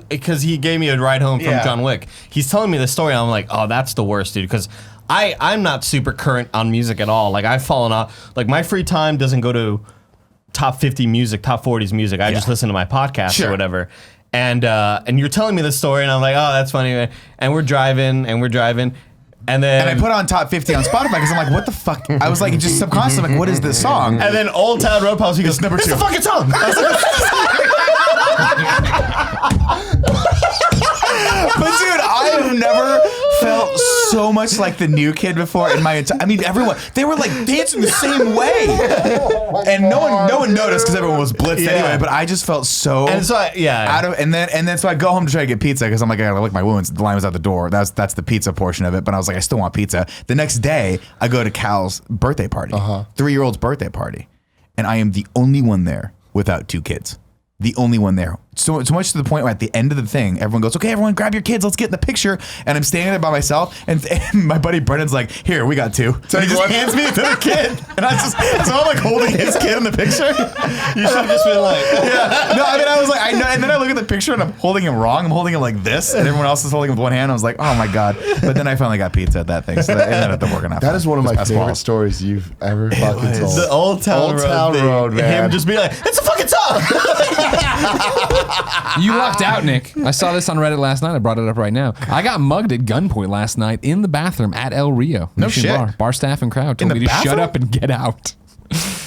because he gave me a ride home from Yeah. John Wick. He's telling me this story, and I'm like, oh, that's the worst, dude. Because I'm not super current on music at all. Like, I've fallen off. Like, my free time doesn't go to top 50 music, top 40s music. I just listen to my podcast Sure. or whatever. And you're telling me this story, and I'm like, oh, that's funny. And we're driving. And then I put on top 50 on Spotify because I'm like, what the fuck? I was like, just subconsciously like, what is this song? And then Old Town Road Policy goes, number 2. It's a fucking song. But dude, I have never felt so much like the new kid before in my entire. I mean, everyone they were like dancing the same way, and no one noticed because everyone was blitzed anyway. But I just felt so And so out of and then so I go home to try to get pizza because I'm like, I gotta lick my wounds. The line was out the door. That's the pizza portion of it. But I was like, I still want pizza. The next day, I go to Cal's birthday party, 3-year-old's birthday party, and I am the only one there without 2 kids. The only one there. So much to the point where at the end of the thing, everyone goes, okay, everyone grab your kids, let's get in the picture. And I'm standing there by myself, and my buddy Brennan's like, here, we got 2. So he just hands me to the kid. And so I'm like holding his kid in the picture. You should have just been like, yeah. No, I mean, I was like, I know. And then I look at the picture and I'm holding him wrong. I'm holding him like this, and everyone else is holding him with one hand. I was like, oh my God. But then I finally got pizza at that thing. So that ended up working out. That is one of my Just favorite stories you've ever fucking told. the Old Town Road, man. Him just be like, it's a fucking song. You lucked out, Nick. I saw this on Reddit last night. I brought it up right now. I got mugged at gunpoint last night in the bathroom at El Rio. No Mission shit. Bar staff and crowd told In me the to shut bathroom? up and get out.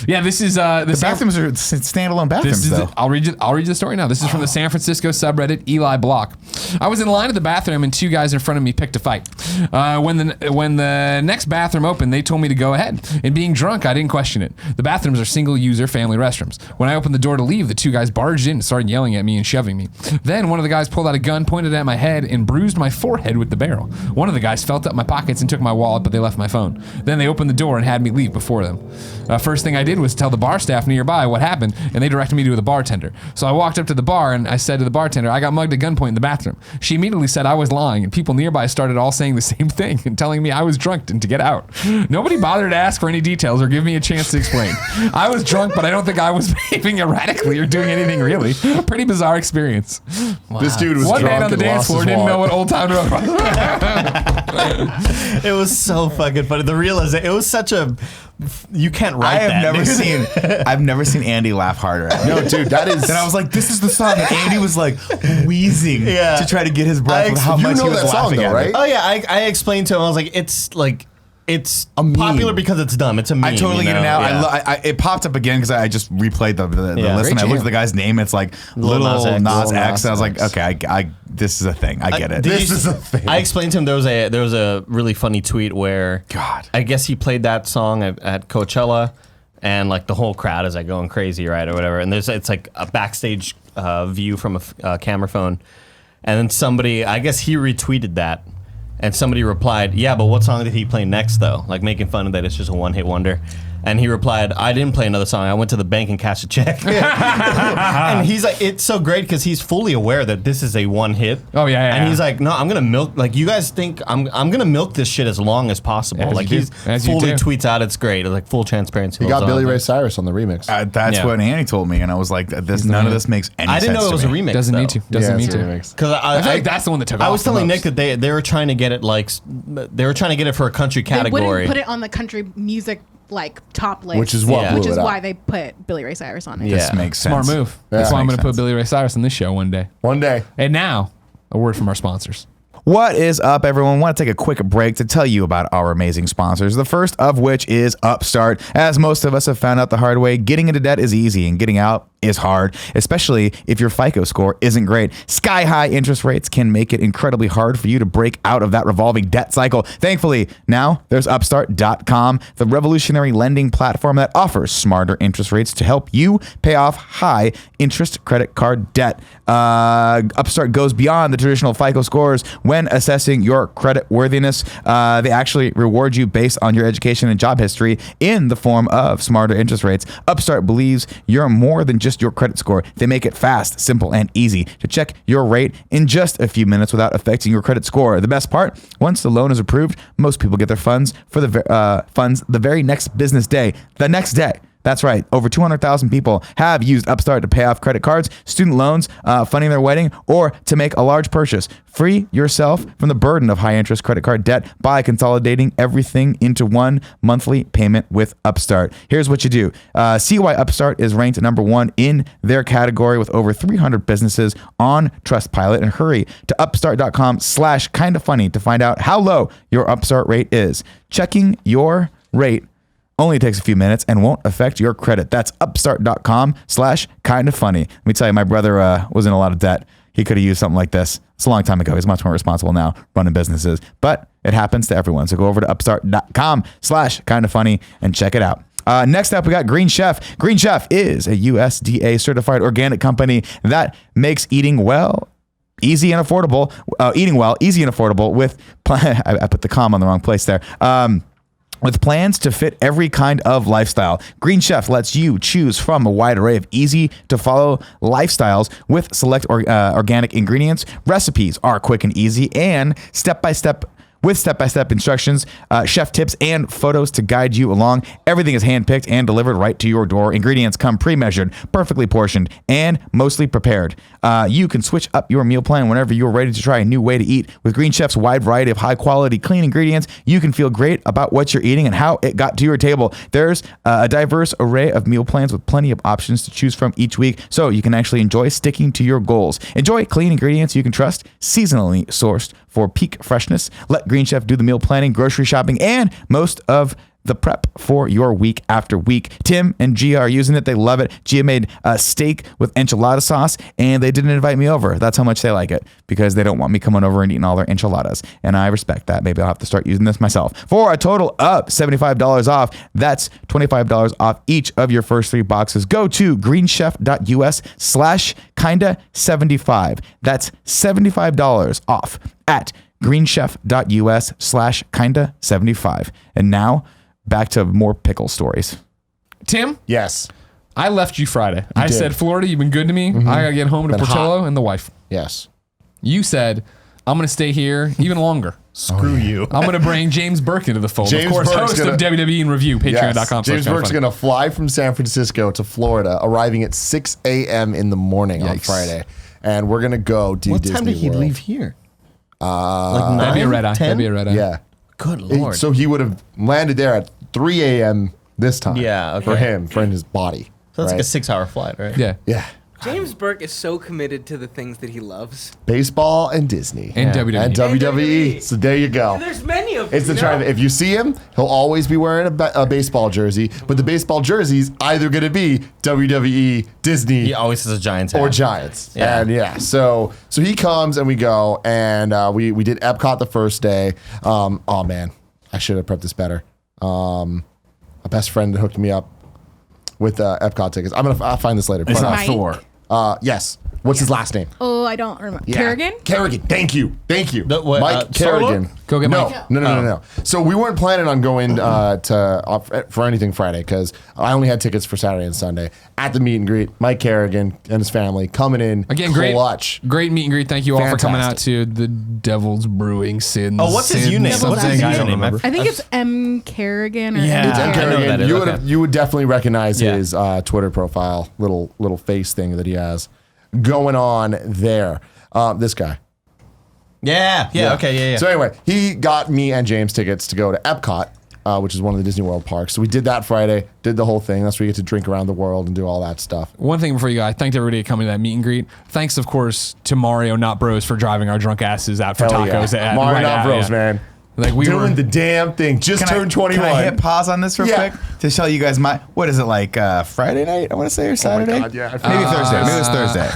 Yeah, this is The bathrooms are standalone bathrooms, This is though. I'll read you the story now. This is from the San Francisco subreddit Eli Block. I was in line at the bathroom and 2 guys in front of me picked a fight. When the next bathroom opened, they told me to go ahead. And being drunk, I didn't question it. The bathrooms are single-user family restrooms. When I opened the door to leave, the 2 guys barged in and started yelling at me and shoving me. Then one of the guys pulled out a gun, pointed at my head, and bruised my forehead with the barrel. One of the guys felt up my pockets and took my wallet, but they left my phone. Then they opened the door and had me leave before them. First thing I did was tell the bar staff nearby what happened, and they directed me to the bartender. So I walked up to the bar and I said to the bartender, I got mugged at gunpoint in the bathroom. She immediately said I was lying, and people nearby started all saying the same thing and telling me I was drunk and to get out. Nobody bothered to ask for any details or give me a chance to explain. I was drunk, but I don't think I was behaving erratically or doing anything really. Pretty bizarre experience. This dude was One drunk man on the and dance lost floor his didn't know wallet. what Old Town Road was. It was so fucking funny. The realization, it was such a, you can't write I have that. never dude. I've never seen Andy laugh harder at me. No, dude, that is. Then I was like, this is the song. And Andy was like wheezing Yeah. to try to get his breath with how you much know he was that song, laughing though, at right? me. Oh yeah, I explained to him. I was like, it's meme. popular because it's dumb. It's a meme. I totally you get it know? now. Yeah. It popped up again because I just replayed the Yeah. list, and I Great looked at jam. the guy's name. It's like Lil Little Nas X. Nas Lil X. Nas And I was like, X. okay, this is a thing. I get it. Did This you- is a thing. I explained to him there was a really funny tweet where God. I guess he played that song at Coachella, and like the whole crowd is like going crazy, right, or whatever. And it's like a backstage view from a camera phone, and then somebody, I guess he retweeted that, and somebody replied, "Yeah, but what song did he play next though?" Like making fun of that it's just a one-hit wonder. And he replied, I didn't play another song. I went to the bank and cashed a check. And he's like, it's so great because he's fully aware that this is a one hit. Oh, yeah. And he's like, no, I'm gonna milk. Like you guys think I'm gonna milk this shit as long as possible. As like you he's do. As you fully do. tweets out, it's great. Like full transparency. He got goes Billy on. Ray Cyrus on the remix. That's Yeah. what Andy told me, and I was like, none of this makes any sense. I didn't know it was to a me. remix. Doesn't though. need to. Doesn't need it's a to. remix. Because I feel like that's the one that took I off was the telling most. Nick that they were trying to get it like they were trying to get it for a country They category. wouldn't put it on the country music like top list, Which is what Yeah. blew which is it up. why they put Billy Ray Cyrus on it. Yeah. This makes sense. Smart move. Yeah. That's why I'm Makes going to put sense. Billy Ray Cyrus on this show one day. One day. And now, a word from our sponsors. What is up, everyone? Want to take a quick break to tell you about our amazing sponsors, the first of which is Upstart. As most of us have found out the hard way, getting into debt is easy and getting out is hard, especially if your FICO score isn't great. Sky-high interest rates can make it incredibly hard for you to break out of that revolving debt cycle. Thankfully, now there's Upstart.com, the revolutionary lending platform that offers smarter interest rates to help you pay off high interest credit card debt. Upstart goes beyond the traditional FICO scores when assessing your credit worthiness. They actually reward you based on your education and job history in the form of smarter interest rates. Upstart believes you're more than just your credit score. They make it fast, simple, and easy to check your rate in just a few minutes without affecting your credit score. The best part, once the loan is approved, most people get their funds the very next business day, the next day. That's right. Over 200,000 people have used Upstart to pay off credit cards, student loans, funding their wedding, or to make a large purchase. Free yourself from the burden of high-interest credit card debt by consolidating everything into one monthly payment with Upstart. Here's what you do. See why Upstart is ranked number 1 in their category with over 300 businesses on Trustpilot, and hurry to upstart.com/kindafunny to find out how low your Upstart rate is. Checking your rate only takes a few minutes and won't affect your credit. That's upstart.com/kindafunny. Let me tell you, my brother was in a lot of debt. He could have used something like this. It's a long time ago. He's much more responsible now running businesses, but it happens to everyone. So go over to upstart.com/kindafunny and check it out. Next up, we got Green Chef. Green Chef is a USDA certified organic company that makes eating well easy and affordable. Eating well, easy and affordable with, I put the comma on the wrong place there. With plans to fit every kind of lifestyle. Green Chef lets you choose from a wide array of easy-to-follow lifestyles with select organic ingredients. Recipes are quick and easy and step-by-step instructions, chef tips, and photos to guide you along. Everything is handpicked and delivered right to your door. Ingredients come pre-measured, perfectly portioned, and mostly prepared. You can switch up your meal plan whenever you're ready to try a new way to eat. With Green Chef's wide variety of high-quality, clean ingredients, you can feel great about what you're eating and how it got to your table. There's a diverse array of meal plans with plenty of options to choose from each week, so you can actually enjoy sticking to your goals. Enjoy clean ingredients you can trust, seasonally sourced for peak freshness. Let Green Chef do the meal planning, grocery shopping, and most of the prep for your week after week. Tim and Gia are using it. They love it. Gia made a steak with enchilada sauce, and they didn't invite me over. That's how much they like it, because they don't want me coming over and eating all their enchiladas. And I respect that. Maybe I'll have to start using this myself. For a total of $75 off, that's $25 off each of your first 3 boxes. Go to greenchef.us/kinda75. That's $75 off at greenchef.us/kinda75. And now, back to more pickle stories. Tim, Yes. I left you Friday. I did. said, Florida, you've been good to me. I got to get home to Been Portillo and the wife. Yes. You said, I'm going to stay here even longer. Screw you. I'm going to bring James Burke into the fold. James of course, Burke's host of WWE in Review, Yes. patreon.com. James Burke's going to fly from San Francisco to Florida, arriving at 6 a.m. in the morning on Yikes. Friday. And we're going to go do What Disney time did he World. leave here? Like That'd be a 9, red eye. 10? That'd be a red eye. Yeah. Good lord. So he would have landed there at 3 a.m. this time. Yeah, okay. For him, for his body. So that's like right? a 6-hour flight, right? Yeah. Yeah. James Burke is so committed to the things that he loves. Baseball and Disney. And Yeah. WWE. And WWE. So there you go. And there's many of them. It's the trend. If you see him, he'll always be wearing a baseball jersey. But the baseball jersey's either going to be WWE, Disney, He always has a Giants hat. or Giants. Yeah. And yeah, so he comes and we go, and we did Epcot the first day. Oh man, I should have prepped this better. A best friend hooked me up with Epcot tickets. I'll find this later. It's But, not Mike. Thor. yes. What's his last name? Oh, I don't remember. Yeah. Kerrigan? Kerrigan. Thank you. The- what, Mike Solo? Kerrigan. Go get no, Mike. No. So we weren't planning on going for anything Friday because I only had tickets for Saturday and Sunday. At the meet and greet, Mike Kerrigan and his family coming in. Again, great clutch. meet and greet. Thank you all for coming out Fantastic. to the Devil's Brewing Sins. Oh, what's his Sins username? What's his Devil's something. Username? I don't remember. I think it's M. Kerrigan or Yeah. M. It's M. Kerrigan. I know that is, You okay. would definitely recognize Yeah. his Twitter profile, little face thing that he has going on there. This guy. Yeah. Okay. Yeah. So anyway, he got me and James tickets to go to Epcot, which is one of the Disney World parks. So we did that Friday, did the whole thing. That's where you get to drink around the world and do all that stuff. One thing before you go, I thanked everybody coming to that meet and greet. Thanks, of course, to Mario Not Bros for driving our drunk asses out for Hell tacos. yeah. At, Mario right Not out, Bros, yeah. man. Like we Doing were the damn thing. Just turned 21. Can I hit pause on this real Yeah. quick to show you guys what is it like Friday night? I want to say or Saturday. God, yeah. Maybe Thursday. Maybe it was Thursday.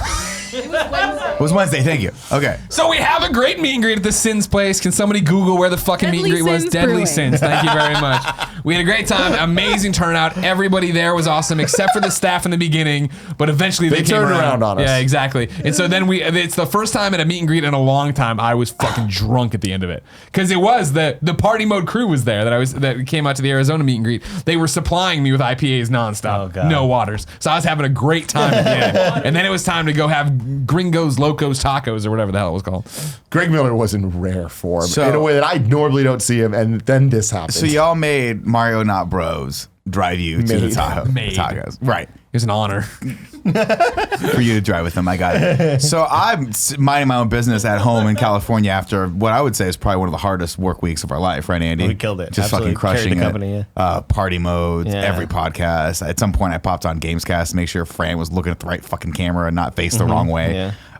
It was Wednesday. Thank you. Okay. So we have a great meet and greet at the Sins place. Can somebody Google where the fucking meet and Deadly greet was? Sins Deadly Brewing. Sins. Thank you very much. We had a great time. Amazing turnout. Everybody there was awesome, except for the staff in the beginning. But eventually they came turned around on us. Yeah, exactly. And so then it's the first time at a meet and greet in a long time I was fucking drunk at the end of it, because it was the party mode crew was there that came out to the Arizona meet and greet. They were supplying me with IPAs nonstop. Oh, God. No waters. So I was having a great time at the end. And then it was time to go have Gringos Locos Tacos or whatever the hell it was called. Greg Miller was in rare form So- in a way that I normally don't see him, and then this happened. So y'all made Mario Not Bros drive you to the Tahoe. Made. Tacos. Right. It's an honor. For you to drive with them. I got it. So I'm minding my own business at home in California after what I would say is probably one of the hardest work weeks of our life, right, Andy? We killed it. Just Absolutely. fucking crushing Carried the it. company, yeah. Party modes, Yeah. every podcast. At some point, I popped on Gamescast to make sure Fran was looking at the right fucking camera and not face the wrong way.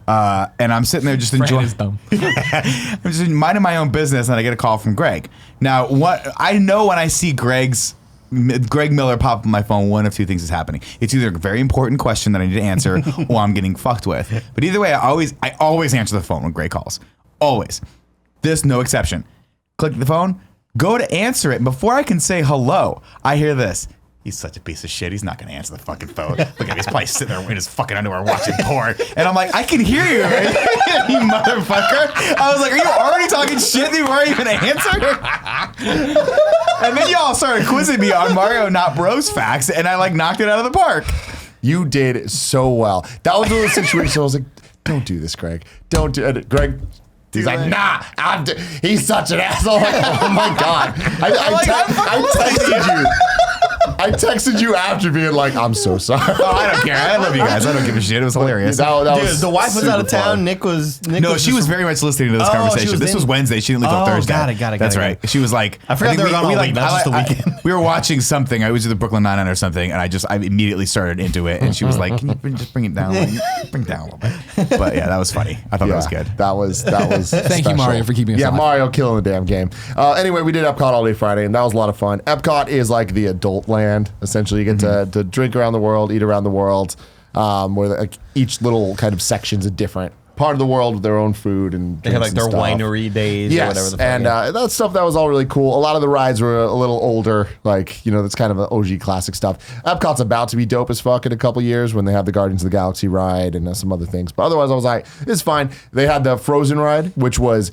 Yeah. And I'm sitting there just Fran enjoying. is dumb. I'm just minding my own business, and I get a call from Greg. Now, what I know when I see Greg Miller pop up on my phone, one of two things is happening. It's either a very important question that I need to answer, or I'm getting fucked with. But either way, I always answer the phone when Greg calls. Always. There's no exception. Click the phone, go to answer it, and before I can say hello, I hear this. He's such a piece of shit. He's not going to answer the fucking phone. Look at him. He's probably sitting there in his fucking underwear watching porn. And I'm like, I can hear you, right? You motherfucker. I was like, are you already talking shit before I even answer? And then y'all started quizzing me on Mario Not Bros facts, and I like knocked it out of the park. You did so well. That was one of those situations I was like, don't do this, Greg. Don't do it. Greg, he's like, nah, he's such an asshole. Like, oh my God. I texted you. I texted you after being like, I'm so sorry. Oh, I don't care. I love you guys. I don't give a shit. It was hilarious. That Dude, was the wife was super out of town. fun. Nick was She was very much listening to this Oh, she conversation. was This in- was Wednesday. She didn't leave till Oh, Thursday. got it. That's right. She was like, I forgot think they were gone all week, not just the weekend. We were watching something. I was at the Brooklyn Nine-Nine or something, and I immediately started into it. And she was like, can you just bring it down? Bring it down a little bit. But yeah, that was funny. I thought that was good. That was Thank you, Mario, for keeping us Yeah, alive. Mario killing the damn game. Anyway, we did Epcot all day Friday, and that was a lot of fun. Epcot is like the adult land. Essentially, you get to drink around the world, eat around the world, where each little kind of section's a different part of the world with their own food and They had like drinks their and stuff. winery days or whatever Yes, the fuck. and that stuff that was all really cool. A lot of the rides were a little older, like that's kind of an OG classic stuff. Epcot's about to be dope as fuck in a couple years when they have the Guardians of the Galaxy ride and some other things. But otherwise, I was like, it's fine. They had the Frozen ride, which was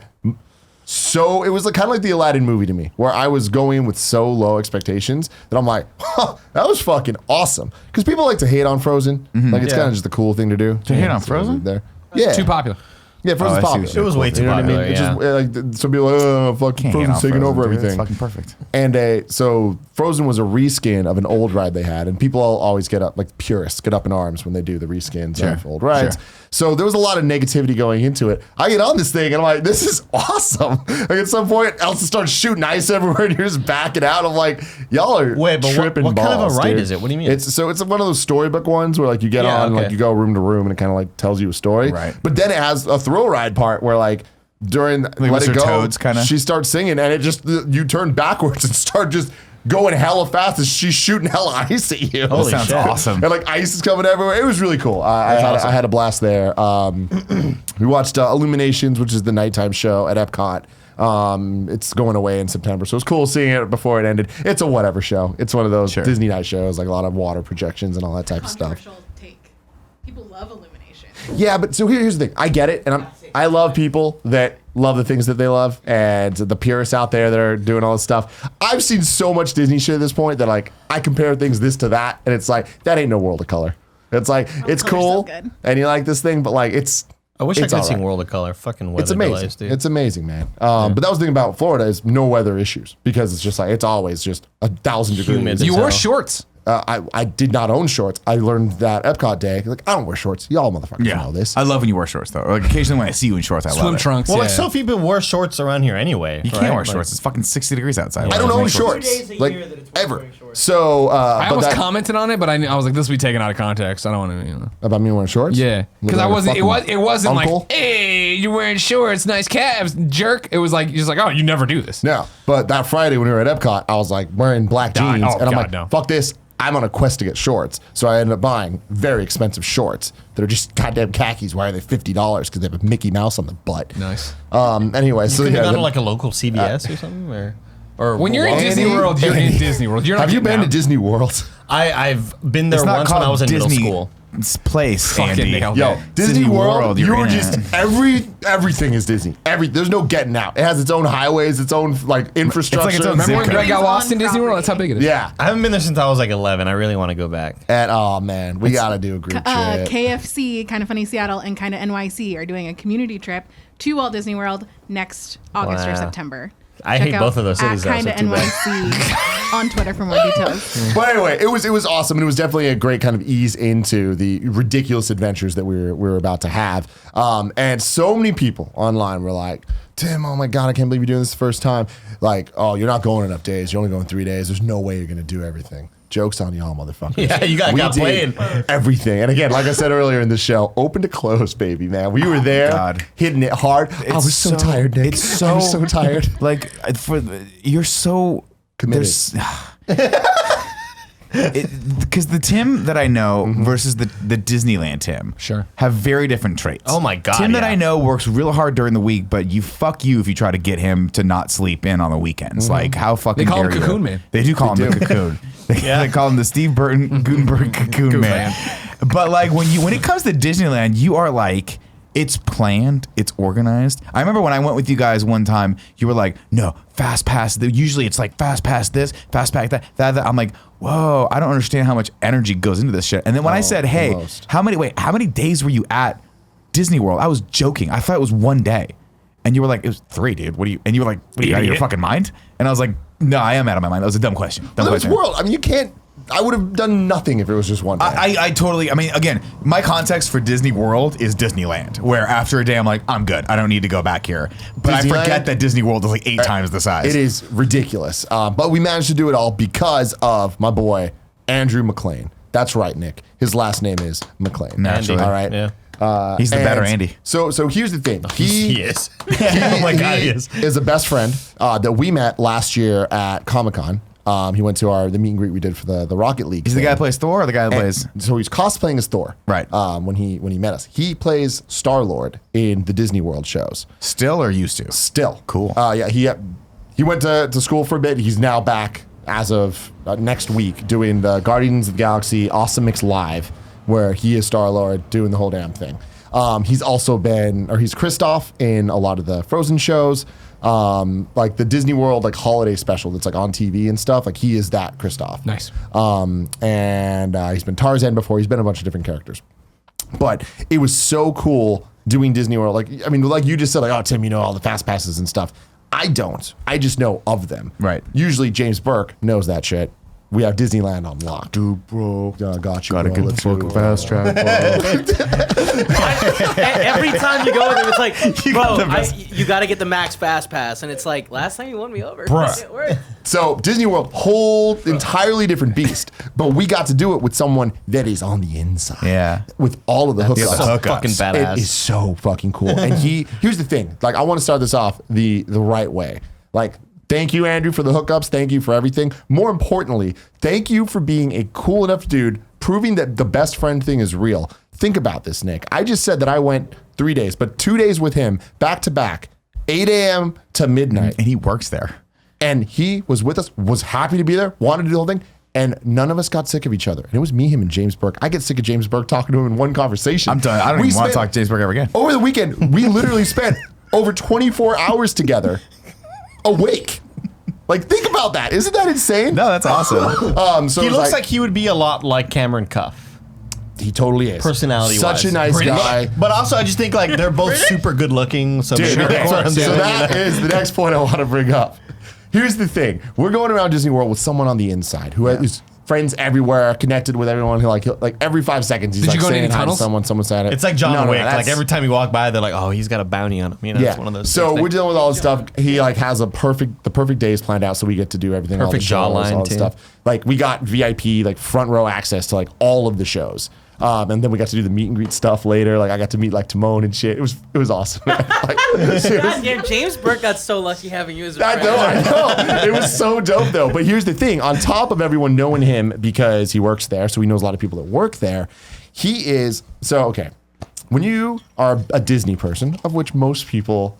so it was kind of like the Aladdin movie to me, where I was going with so low expectations that I'm like, huh, that was fucking awesome. Because people like to hate on Frozen, like it's Yeah. kind of just a cool thing to do. To hate on Frozen? There, yeah, Too popular. yeah, Frozen's I see what popular. you're It was way too You know what I mean? popular, It's yeah. just like some people are like, oh, fucking Can't hate on Frozen's taking Frozen, over dude. everything. It's fucking perfect. And so Frozen was a reskin of an old ride they had, and people always get up, like purists, get up in arms when they do the reskins of old rides. Sure. So there was a lot of negativity going into it. I get on this thing and I'm like, this is awesome. Like at some point, Elsa starts shooting ice everywhere, and you're just backing out. I'm like, y'all are Wait, but tripping what kind of a balls, ride dude. is it? What do you mean? It's one of those storybook ones where like you get Yeah, on, okay. like you go room to room, and it kind of like tells you a story. Right. But then it has a thrill ride part where like during Let Mr. It Go, Toad's kinda? she starts singing, and it just you turn backwards and start just going hella fast as she's shooting hella ice at you. Holy Sounds shit. awesome. And like ice is coming everywhere. It was really cool. I had a blast there. We watched Illuminations, which is the nighttime show at Epcot. It's going away in September, so it's cool seeing it before it ended. It's a whatever show. It's one of those Sure. Disney night shows, like a lot of water projections and all that type of stuff. Controversial take. People love Illumination. Yeah, but so here's the thing. I get it, and I love people that love the things that they love, and the purists out there that are doing all this stuff. I've seen so much Disney shit at this point that like I compare things this to that, and it's like that ain't no World of Color. It's like it's Color's cool, so good. and you like this thing, but like I wish I it's could have seen alright. World of Color. Fucking weather It's amazing. delays, dude. It's amazing, man. But that was the thing about Florida is no weather issues because it's just like it's always just 1,000 degrees. Humid. You So- wore shorts. I did not own shorts. I learned that Epcot day. Like I don't wear shorts. Y'all motherfuckers know this. I love when you wear shorts though. Like occasionally when I see you in shorts, I love Swim it. trunks. well, yeah. like so few people wear shorts around here anyway. You can't wear shorts. It's fucking 60 degrees outside. I don't Why own make shorts days a like year that it's worth ever. wearing shorts. So I but almost that- commented on it, but I was like, this will be taken out of context. I don't want to, about me wearing shorts. Yeah, because I wasn't. It wasn't uncle? like, hey, you're wearing shorts, nice calves, jerk. It was like, you're just like, oh, you never do this. No, but that Friday when we were at Epcot, I was like wearing black God, jeans, oh, and I'm God, like, no. fuck this. I'm on a quest to get shorts, so I ended up buying very expensive shorts that are just goddamn khakis. Why are they $50? Because they have a Mickey Mouse on the butt. Nice. Anyway, so Couldn't yeah. have gone to then- like a local CVS or something, or When you're in Andy, Disney World, you're in Disney World. You're not have you getting been to out. Disney World? I've been there It's not once when I called was in Disney middle school. place, Fucking Andy. nailed Yo, it. Disney World, you you're were in. just everything is Disney. There's no getting out. It has its own highways, its own like infrastructure. its own Remember when zip Greg got code. lost in Disney World? That's how big it is. Yeah. I haven't been there since I was like 11. I really want to go back. And oh man, we gotta do a group trip. KFC, Kind of Funny Seattle, and Kind of NYC are doing a community trip to Walt Disney World next August or Wow. September. I Check hate out both of those cities. At Kinda too bad. NYC on Twitter for more details. But anyway, it was awesome, and it was definitely a great kind of ease into the ridiculous adventures that we were about to have. And so many people online were like, "Tim, oh my God, I can't believe you're doing this the first time. Like, oh, you're not going enough days. You're only going 3 days. There's no way you're gonna do everything." Joke's on y'all, motherfuckers. Yeah, you got did playing. everything. And again, like I said earlier in the show, open to close, baby, man. We were there, God. hitting it hard. I was so tired, Nick. It's so I was so tired. Like you're so Committed. Because the Tim that I know versus the Disneyland Tim Sure. have very different traits. Oh my God, Tim that yeah. I know works real hard during the week, but fuck you if you try to get him to not sleep in on the weekends. Like how fucking They call him dare you? Cocoon Man. They do call him the Cocoon. They call him the Steve Burton Gutenberg Cocoon Man. But like when it comes to Disneyland, you are like, it's planned, it's organized. I remember when I went with you guys one time, you were like, no, fast pass. Usually it's like fast pass this, fast pass that. I'm like, whoa, I don't understand how much energy goes into this shit. And then when I said, hey, most. how many days were you at Disney World? I was joking. I thought it was 1 day. And you were like, it was 3, dude. And you were like, what are you out of your fucking mind? And I was like, no, I am out of my mind. That was a dumb question. But it was world. I mean, you can't. I would have done nothing if it was just 1 day. I totally, I mean, again, my context for Disney World is Disneyland, where after a day I'm like, I'm good. I don't need to go back here. But I Disneyland? forget that Disney World is like 8 times the size. It is ridiculous. But we managed to do it all because of my boy, Andrew McLean. That's right, Nick. His last name is McLean. Naturally. All right. Yeah. He's the better And Andy. So here's the thing. He is. Oh my God, he is. Is a best friend that we met last year at Comic-Con. He went to the meet and greet we did for the Rocket League. He's the guy that plays Thor or the guy that plays? So he's cosplaying as Thor. Right. When he met us. He plays Star-Lord in the Disney World shows. Still or used to? Still. Cool. Yeah, he went to school for a bit. He's now back as of next week doing the Guardians of the Galaxy Awesome Mix Live, where he is Star-Lord doing the whole damn thing. He's also he's Kristoff in a lot of the Frozen shows, like the Disney World like holiday special that's like on TV and stuff. Like he is that Kristoff. Nice. And he's been Tarzan before. He's been a bunch of different characters. But it was so cool doing Disney World. Like, I mean, like you just said, like, oh, Tim, you know all the fast passes and stuff. I don't. I just know of them. Right. Usually James Burke knows that shit. We have Disneyland on lock. Dude, bro. Got you, Gotta bro. get Let's the fucking do it. fast track. Every time you go with him, it's like, bro, you got to get the max fast pass, and it's like, last time you won me over. Bruh. It worked. So Disney World, whole entirely different beast. But we got to do it with someone that is on the inside. Yeah. With all of the hookups. the hookups. Fucking badass. It is so fucking cool. And here's the thing. Like, I want to start this off the right way. Like, thank you, Andrew, for the hookups. Thank you for everything. More importantly, thank you for being a cool enough dude, proving that the best friend thing is real. Think about this, Nick. I just said that I went 3 days, but 2 days with him, back to back, 8 a.m. to midnight. And he works there. And he was with us, was happy to be there, wanted to do the whole thing. And none of us got sick of each other. And it was me, him, and James Burke. I get sick of James Burke talking to him in one conversation. I'm done. I don't even want to talk to James Burke ever again. Over the weekend, we literally spent over 24 hours together awake. Like, think about that. Isn't that insane? No, that's awesome. So He it was looks like he would be a lot like Cameron Cuff. he totally is. Personality-wise. Such a nice guy. But also, I just think like they're both super good looking. So Dude, maybe that's what I'm so doing. that is the next point I want to bring up. Here's the thing. We're going around Disney World with someone on the inside who is friends everywhere, connected with everyone. Who like every 5 seconds he's Did like you go in saying any hi to tunnels? someone saying it. It's like John No, Wick. that's- Like every time you walk by, they're like, "Oh, he's got a bounty on him." You know, it's one of those. So things. we're dealing with all this stuff. He like has the perfect days planned out, so we get to do everything. Perfect all the shows, jawline, all the too. stuff. Like we got VIP, like front row access to like all of the shows. And then we got to do the meet and greet stuff later. Like I got to meet like Timon and shit. It was awesome. Like, God damn, James Burke got so lucky having you as a friend. I know. It was so dope though. But here's the thing: on top of everyone knowing him because he works there, so he knows a lot of people that work there. He is so okay. When you are a Disney person, of which most people,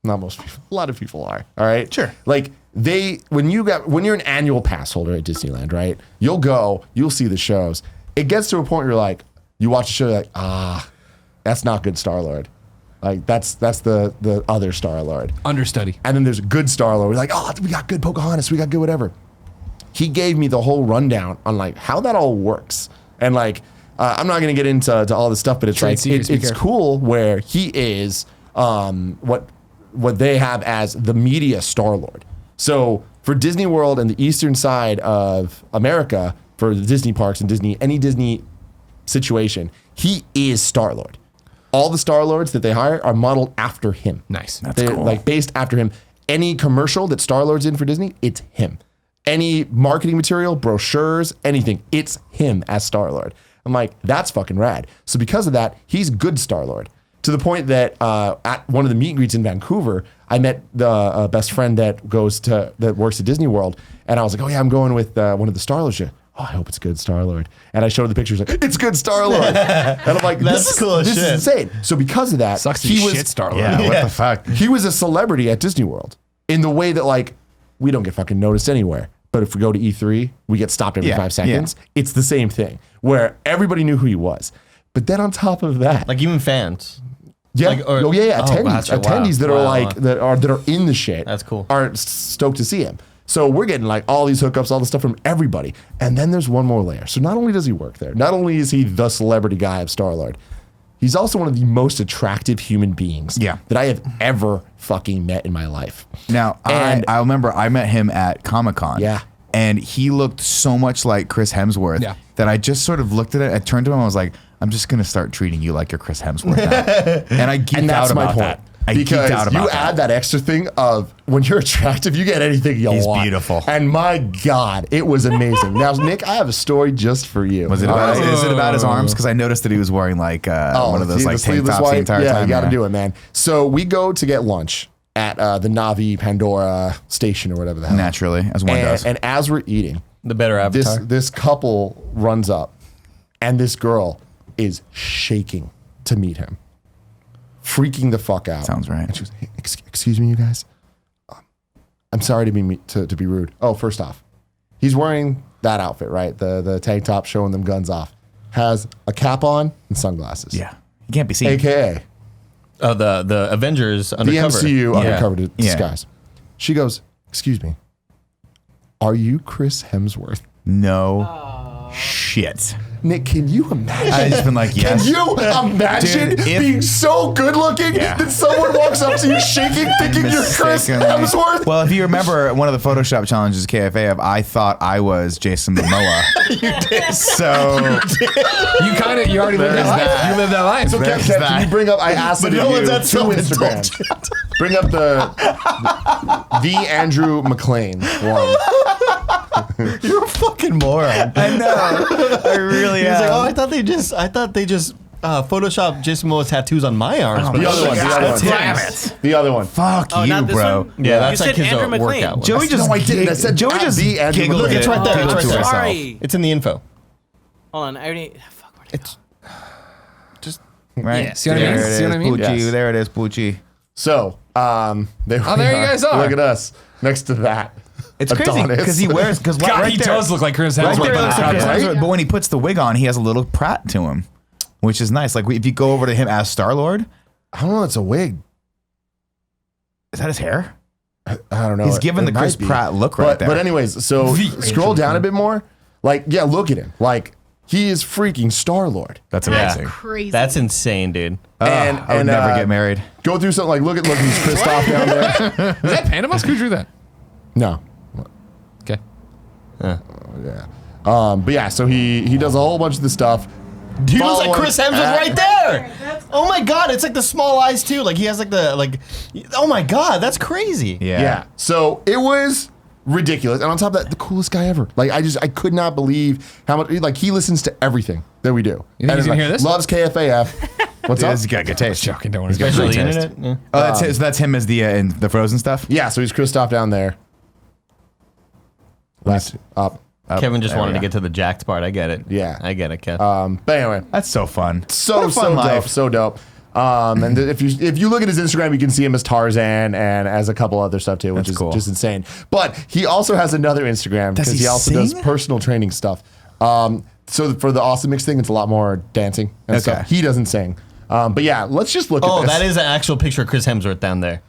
not most people, a lot of people are. All right, Sure. Like when you're an annual pass holder at Disneyland, right? You'll go, you'll see the shows. It gets to a point where you're like, you watch the show, you're like, that's not good Star-Lord. Like that's the other Star-Lord. Understudy. And then there's a good Star-Lord. We're like, oh, we got good Pocahontas. We got good whatever. He gave me the whole rundown on like how that all works. And like, I'm not going to get into all this stuff, but it's Trade like, secrets, be it's careful. cool where he is what what they have as the media Star-Lord. So for Disney World and the eastern side of America, for the Disney parks and any Disney situation, he is Star-Lord. All the Star-Lords that they hire are modeled after him. Nice. They're like based after him. Any commercial that Star-Lord's in for Disney, it's him. Any marketing material, brochures, anything, it's him as Star-Lord. I'm like, that's fucking rad. So because of that, he's good Star-Lord. To the point that at one of the meet and greets in Vancouver, I met the best friend that works at Disney World, and I was like, oh yeah, I'm going with one of the Star-Lords. Oh, I hope it's good Star-Lord. And I showed her the pictures, like, it's good Star-Lord. And I'm like, this is insane. So because of that, Sucks to be shit Star-Lord. Yeah, what the fuck? he was a celebrity at Disney World in the way that, like, we don't get fucking noticed anywhere. But if we go to E3, we get stopped every 5 seconds. It's the same thing where everybody knew who he was. But then on top of that, Like even fans. yeah, like, or- attendees, gotcha. Wow. attendees that Wow. are like that are in the shit. That's cool. Are stoked to see him. So we're getting like all these hookups, all the stuff from everybody. And then there's one more layer. So not only does he work there, not only is he the celebrity guy of Star-Lord, he's also one of the most attractive human beings that I have ever fucking met in my life. Now, And- I remember I met him at Comic-Con. Yeah. And he looked so much like Chris Hemsworth that I just sort of looked at it, I turned to him, and I was like, I'm just going to start treating you like you're Chris Hemsworth now. And I geeked out about that. I because geeked out about you add that extra thing of when you're attractive, you get anything you He's want. beautiful. And my God, it was amazing. Now, Nick, I have a story just for you. Was it about, is it about his arms? Because I noticed that he was wearing like one of those like tank tops the entire time. You got to do it, man. So we go to get lunch at the Navi Pandora station or whatever the hell. Naturally, as one does. And as we're eating, The better avatar. this couple runs up, and this girl is shaking to meet him, freaking the fuck out. Sounds right. And she goes, hey, excuse me, you guys. I'm sorry to be rude. Oh, first off, he's wearing that outfit, right? The tank top showing them guns off. Has a cap on and sunglasses. Yeah. He can't be seen. AKA Oh, the Avengers the undercover. MCU undercover Yeah. disguise. She goes, excuse me, are you Chris Hemsworth? No shit. Nick, can you imagine? I just been like, yes. Can you imagine Dude, if- being so good looking that someone walks up to you shaking, thinking you're Chris Mistakenly. Hemsworth? Well, if you remember one of the Photoshop challenges KFA of, I thought I was Jason Momoa. You did. So You already lived that life. You lived that life. So Kev, can you bring up? I asked But it no of one's you at two something Instagrams. Bring up the Andrew McLean one. You're a fucking moron. I know. I really He's am. like, oh, I thought they just Photoshop Jason Momoa's tattoos on my arms. but The other one. Damn it. The other one. Fuck Oh, you, not this bro. one? Yeah, that's You like said his Andrew McLean. workout one. Joey just No, I didn't. I said Joey at just the Andrew giggled. McLean. Look, it's right there. It's Oh, right there. sorry. It's in the info. Hold on, I already. Fuck, where'd it go? Right? Yeah, see what I mean? There it See what I is, mean? Poochie. Yes. There it is, Poochie. So, there there you guys are. Look at us next to that. It's crazy Adonis. because he wears God, right he there, does look like Chris right Hemsworth. there looks like Chris Right? Hemsworth, but when he puts the wig on, he has a little Pratt to him, which is nice. Like if you go over to him as Star-Lord, I don't know. It's a wig. is that his hair? I don't know. He's given It the Chris might be. Pratt look right there. But anyways, so scroll down a bit more. Like, yeah, look at him. Like, he is freaking Star-Lord. That's Yeah. amazing. Crazy. That's insane, dude. And- I would and, never get married. Go through something like, look, he's Kristoff down there. Is that Panama? Who drew that? No. Okay. Yeah. But yeah, so he does a whole bunch of the stuff. He looks Following- like Chris Hemsworth right there. Oh my god, it's like the small eyes too. Like he has like the like. Oh my god, that's crazy. Yeah. So it was ridiculous. And on top of that, the coolest guy ever. Like, I could not believe how much, like, he listens to everything that we do. You think And he's gonna like, hear this? Loves KFAF. What's Dude, up? he's got good taste. Joking, don't worry. Especially the Great taste. internet. Yeah. Oh, that's his, so that's him as the in the Frozen stuff. Yeah, so he's Kristoff down there. Left, up. Kevin just There we wanted to go. get to the jacked part. I get it. Yeah. I get it, Kev. But anyway, That's so fun. so What a fun life. dope, so dope. And if you look at his Instagram, you can see him as Tarzan and as a couple other stuff too, which That's is cool. just insane. But he also has another Instagram Does because he he also does sing? personal training stuff. So for the Awesome Mix thing, it's a lot more dancing and Okay. stuff. He doesn't sing. But yeah, let's just look Oh, at this. that is an actual picture of Chris Hemsworth down there.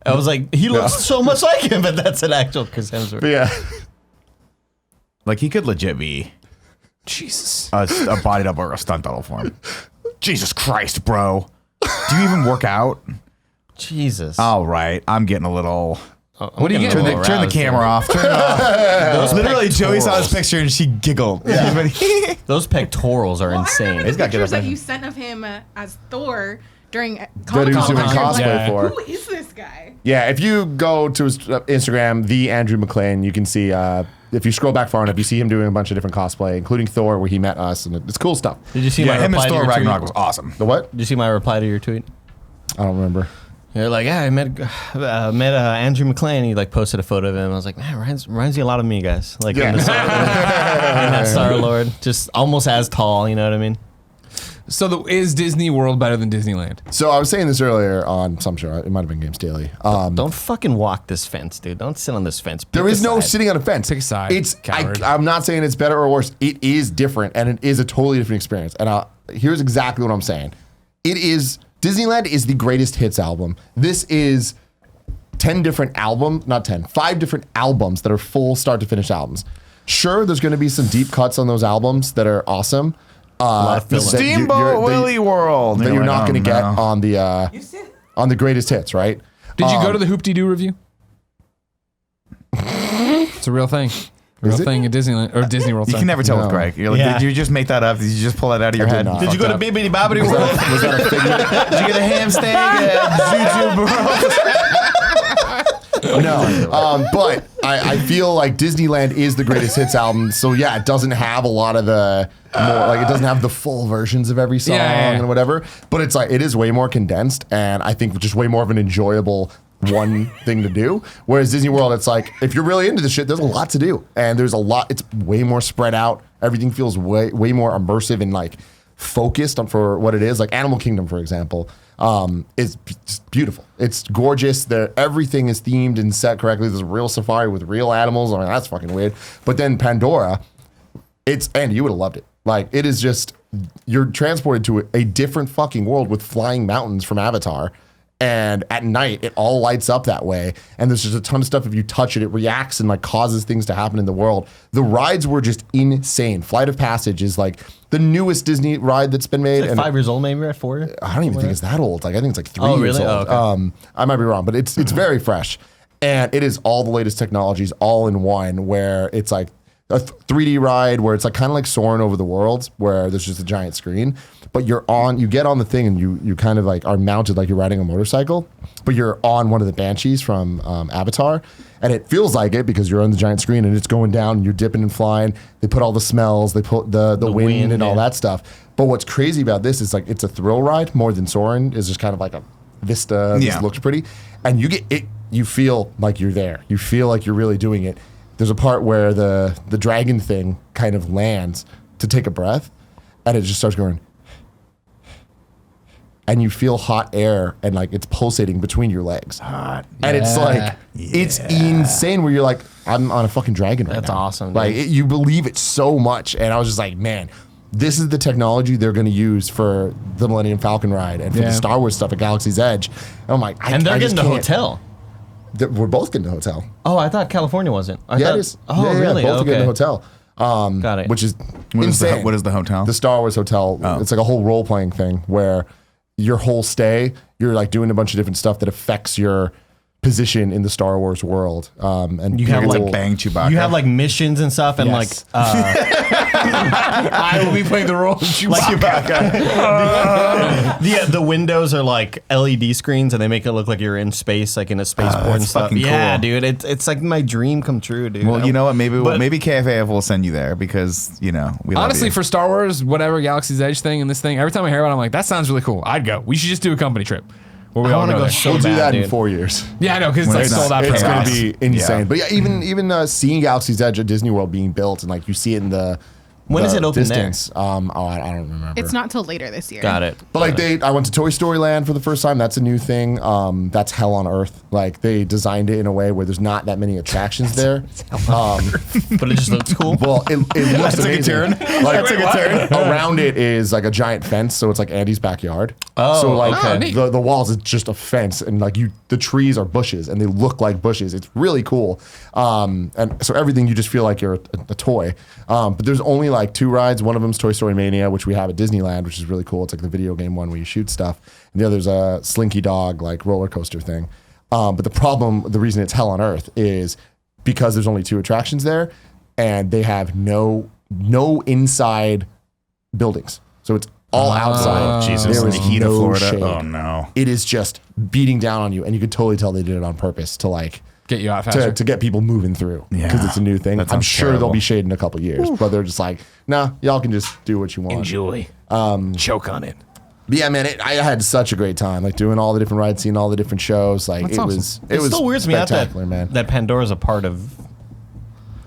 I was like, he looks so much like him, but that's an actual Chris Hemsworth. But yeah. Like he could legit be Jesus. a bodied up or a stunt double for him. Jesus Christ, bro. Do you even work out? Jesus. All right, I'm getting a little. What are you Turn getting? the camera off. Turn it off. Literally, Joey saw this picture and she giggled. Those pectorals are Well, I insane. remember He's the got good pictures that definition. you sent of him as Thor during That he Comic was Con. doing cosplay Yeah. for. Who is this guy? Yeah, if you go to his Instagram, the Andrew McLean, you can see. If you scroll back far enough, you see him doing a bunch of different cosplay, including Thor, where he met us, and it's cool stuff. Did you see Yeah, my him and reply to Thor your Ragnarok was tweet? awesome. The what? Did you see my reply to your tweet? I don't remember. You're like, yeah, I met Andrew McLean. He like posted a photo of him. I was like, man, reminds you a lot of me, guys. Like in that Star Lord, just almost as tall. You know what I mean? So is Disney World better than Disneyland? So I was saying this earlier on some show. It might have been Games Daily. Don't fucking walk this fence, dude. Don't sit on this fence. Pick There is a no side. sitting on a fence. Pick a side, It's coward. I'm not saying it's better or worse. It is different, and it is a totally different experience. And here's exactly what I'm saying. Disneyland is the greatest hits album. This is 5 different albums that are full start to finish albums. Sure, there's going to be some deep cuts on those albums that are awesome. of filler. that you- Steamboat you're- Willie World. that you're not going to get on. on the greatest hits, right? Did you go to the Hoop-Dee-Doo review? It's a real thing. Real Is it? thing at Disneyland or Disney World. You sorry. can never tell No. with Greg. You're like, Yeah. did you just make that up? Did you just pull that out of your I did head? not. Did you go to Bibbidi Bobbidi World? Was that a figure? Did you get a ham steak at Juju Bro? No, but I feel like Disneyland is the greatest hits album. So yeah, it doesn't have a lot of the more like it doesn't have the full versions of every song Yeah. and whatever. But it's like it is way more condensed, and I think just way more of an enjoyable one thing to do. Whereas Disney World, it's like if you're really into the shit, there's a lot to do, and there's a lot. It's way more spread out. Everything feels way more immersive and like focused on for what it is. Like Animal Kingdom, for example. It's just beautiful. It's gorgeous. Everything is themed and set correctly. There's a real safari with real animals. I mean, that's fucking weird. But then Pandora, and you would have loved it. Like, it is just, you're transported to a different fucking world with flying mountains from Avatar. And at night, it all lights up that way. And there's just a ton of stuff. If you touch it, it reacts and like causes things to happen in the world. The rides were just insane. Flight of Passage is like the newest Disney ride that's been made. Like 5 years old, maybe, at 4? I don't even think it's that old. Like I think it's like 3 Oh, years really? old. Oh, okay. I might be wrong, but it's very fresh, and it is all the latest technologies all in one. Where it's like a 3D ride, where it's like kind of like soaring over the world, where there's just a giant screen, but you get on the thing and you kind of like are mounted like you're riding a motorcycle, but you're on one of the Banshees from Avatar. And it feels like it because you're on the giant screen and it's going down and you're dipping and flying. They put all the smells, they put the wind and all that stuff. But what's crazy about this is like it's a thrill ride more than soaring. It's just kind of like a vista. Yeah. Just looks pretty. And you get it. You feel like you're there. You feel like you're really doing it. There's a part where the dragon thing kind of lands to take a breath, and it just starts going. And you feel hot air and like it's pulsating between your legs. Hot. And it's like, it's insane where you're like, I'm on a fucking dragon right now. That's awesome, dude. Like, you believe it so much. And I was just like, man, this is the technology they're going to use for the Millennium Falcon ride and for the Star Wars stuff at Galaxy's Edge. And I'm like, And they're I just getting the can't. hotel. We're both getting the hotel. Oh, I thought California wasn't. I Yeah, thought, it is. Oh, Yeah, really? Both are Okay. getting the hotel. Got it. Which is What is insane. what is the hotel? The Star Wars hotel. Oh. It's like a whole role playing thing where your whole stay, you're like doing a bunch of different stuff that affects your position in the Star Wars world. And You have It's like like Bang Chewbacca. You have like missions and stuff, and Yes. I will be playing the role of Chewbacca. the windows are like LED screens, and they make it look like you're in space, like in a spaceport and that's stuff. fucking Yeah, cool. dude, it's like my dream come true, dude. Well, you know what? Maybe But- maybe KFAF will send you there because we love Honestly, you. for Star Wars, whatever Galaxy's Edge thing and this thing, every time I hear about it, I'm like, that sounds really cool. I'd go. We should just do a company trip. Where we I all wanna go go there. so we'll do bad, that in dude. 4 years. Yeah, I know, because it's When like it's sold out. It's for going us. to be insane. Yeah. But yeah, even seeing Galaxy's Edge at Disney World being built and like you see it in the When is it open there? distance. I don't remember. It's not till later this year. Got it. But like I went to Toy Story Land for the first time. That's a new thing. That's hell on earth. Like they designed it in a way where there's not that many attractions there. But it just looks cool. Well, it looks took a amazing. turn. Like, That took a turn. around it is like a giant fence, so it's like Andy's backyard. Oh, so like okay. Neat. the walls is just a fence, and like the trees are bushes, and they look like bushes. It's really cool. And so everything you just feel like you're a toy. But there's only like 2 rides. One of them's Toy Story Mania, which we have at Disneyland, which is really cool. It's like the video game one where you shoot stuff. And the other's a Slinky Dog like roller coaster thing. But the reason it's hell on earth is because there's only 2 attractions there, and they have no inside buildings. So it's all outside. Jesus, There in is the heat of no Florida. shade. Oh no. It is just beating down on you, and you could totally tell they did it on purpose to like Get you out faster. to get people moving through because Yeah. it's a new thing. That I'm sounds sure terrible. they'll be shade in a couple years, but they're just like, nah, y'all can just do what you want. Enjoy. Choke on it. But yeah, man, I had such a great time, like doing all the different rides, seeing all the different shows. Like That's it awesome. was Still weirds me out spectacular, man. that Pandora's a part of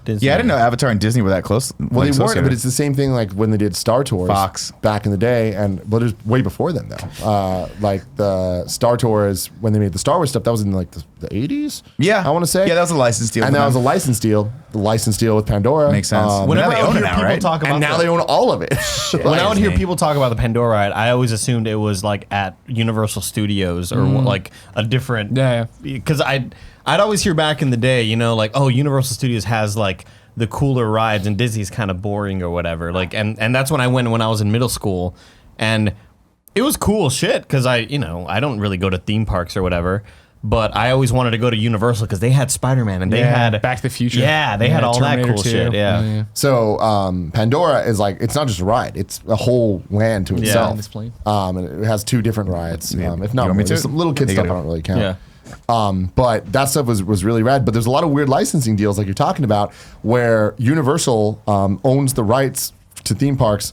Disney. Yeah, I didn't know Avatar and Disney were that close. Well, they weren't, but it's the same thing like when they did Star Tours Fox. back in the day, but it was way before then though. Like the Star Tours when they made the Star Wars stuff, that was in like the 80s. Yeah, I want to say. Yeah, that was a license deal. And for that was a them. license deal. The license deal with Pandora Makes sense. Whenever Now they I own would it hear now, people right? talk about and now the- they own all of it. when I would hear Disney. people talk about the Pandora ride, I always assumed it was like at Universal Studios or like a different. Yeah. Because I'd always hear back in the day, you know, like, oh, Universal Studios has like the cooler rides and Disney's kind of boring or whatever. Like, and that's when I went when I was in middle school, and it was cool shit because I don't really go to theme parks or whatever. But I always wanted to go to Universal because they had Spider-Man and they had Back to the Future. Yeah, they had all Terminator that cool 2. shit. Yeah. So Pandora is like it's not just a ride; it's a whole land to itself. This plane. And it has 2 different rides. Yeah. If You not, want me more. to? There's some little kid You stuff I gotta- don't really count. Yeah. But that stuff was really rad. But there's a lot of weird licensing deals like you're talking about where Universal owns the rights to theme parks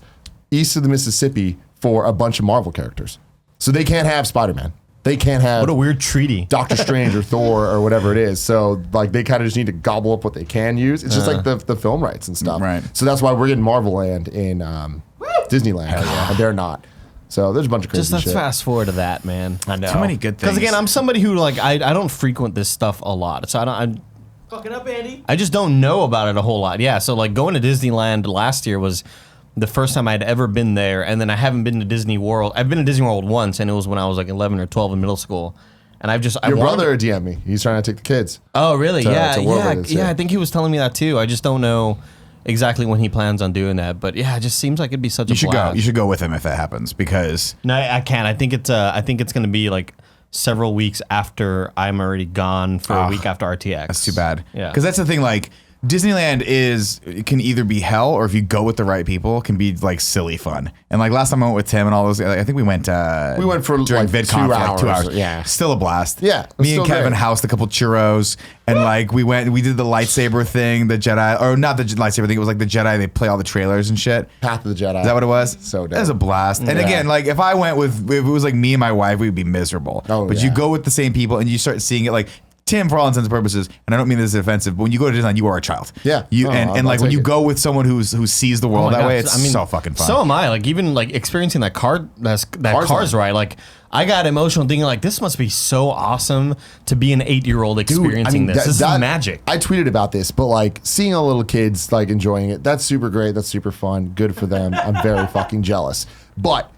east of the Mississippi for a bunch of Marvel characters. So they can't have Spider-Man. They can't have What a weird treaty. Doctor Strange or Thor or whatever it is. So like they kind of just need to gobble up what they can use. It's just like the film rights and stuff. Right. So that's why we're getting Marvel Land in Disneyland. And they're not. So there's a bunch of crazy Just let's shit. fast forward to that, man. I know. Too many good Because things. again, I'm somebody who like I don't frequent this stuff a lot, so Fucking up, Andy. I just don't know about it a whole lot. Yeah, so like going to Disneyland last year was the first time I'd ever been there, and then I haven't been to Disney World. I've been to Disney World once, and it was when I was like 11 or 12 in middle school. And Your brother DM'd me. He's trying to take the kids. Oh, really? to Yeah, World yeah, with us, yeah. yeah. I think he was telling me that too. I just don't know exactly when he plans on doing that. But yeah, it just seems like it'd be such You a should blast. go. You should go with him if that happens because No, I can't. I think it's going to be like several weeks after I'm already gone for a week after RTX. that's too bad. Yeah. Because that's the thing. Like Disneyland it can either be hell or if you go with the right people, can be like silly fun. And like last time I went with Tim and all those, like, I think we went for, during like, VidCon 2 for like 2 hours, hours. yeah. Still a blast. Yeah, it was Me and still Kevin great. housed a couple churros and like we did the lightsaber thing, the Jedi, or not the lightsaber thing. It was like the Jedi. They play all the trailers and shit. Path of the Jedi. Is that what it was? So dope. That was a blast. And Yeah. again, like if it was like me and my wife, we'd be miserable. Oh, but yeah. you go with the same people and you start seeing it like Tim, for all intents and purposes, and I don't mean this is offensive, but when you go to Disneyland, you are a child. Yeah. You Oh, and I'll like when take you it. go with someone who sees the Oh world my that God. way, it's so fucking fun. So am I. Like even like experiencing that Cars ride. Like I got emotional thinking like this must be so awesome to be an 8-year-old experiencing this. This is magic. I tweeted about this, but like seeing all little kids like enjoying it, that's super great. That's super fun. Good for them. I'm very fucking jealous. But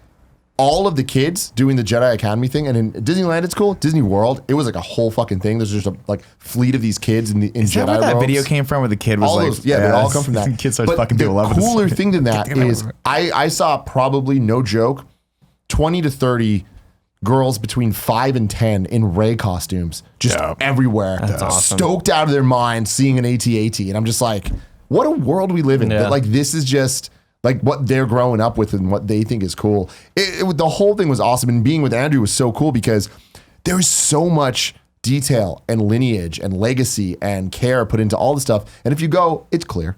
all of the kids doing the Jedi Academy thing, and in Disneyland it's cool. Disney World, it was like a whole fucking thing. There's just a like fleet of these kids in is Jedi that where that robes. video came from where the kid was All like, those, yeah, they all come from that. Kids started But fucking the people loving cooler this. thing than that is I saw probably, no joke, 20 to 30 girls between 5 and 10 in Rey costumes just Dope. everywhere. That's awesome. Stoked out of their mind seeing an AT-AT. And I'm just like, what a world we live in. Yeah. That, like, this is just like what they're growing up with and what they think is cool. The whole thing was awesome. And being with Andrew was so cool because there was so much detail and lineage and legacy and care put into all the stuff. And if you go, it's clear.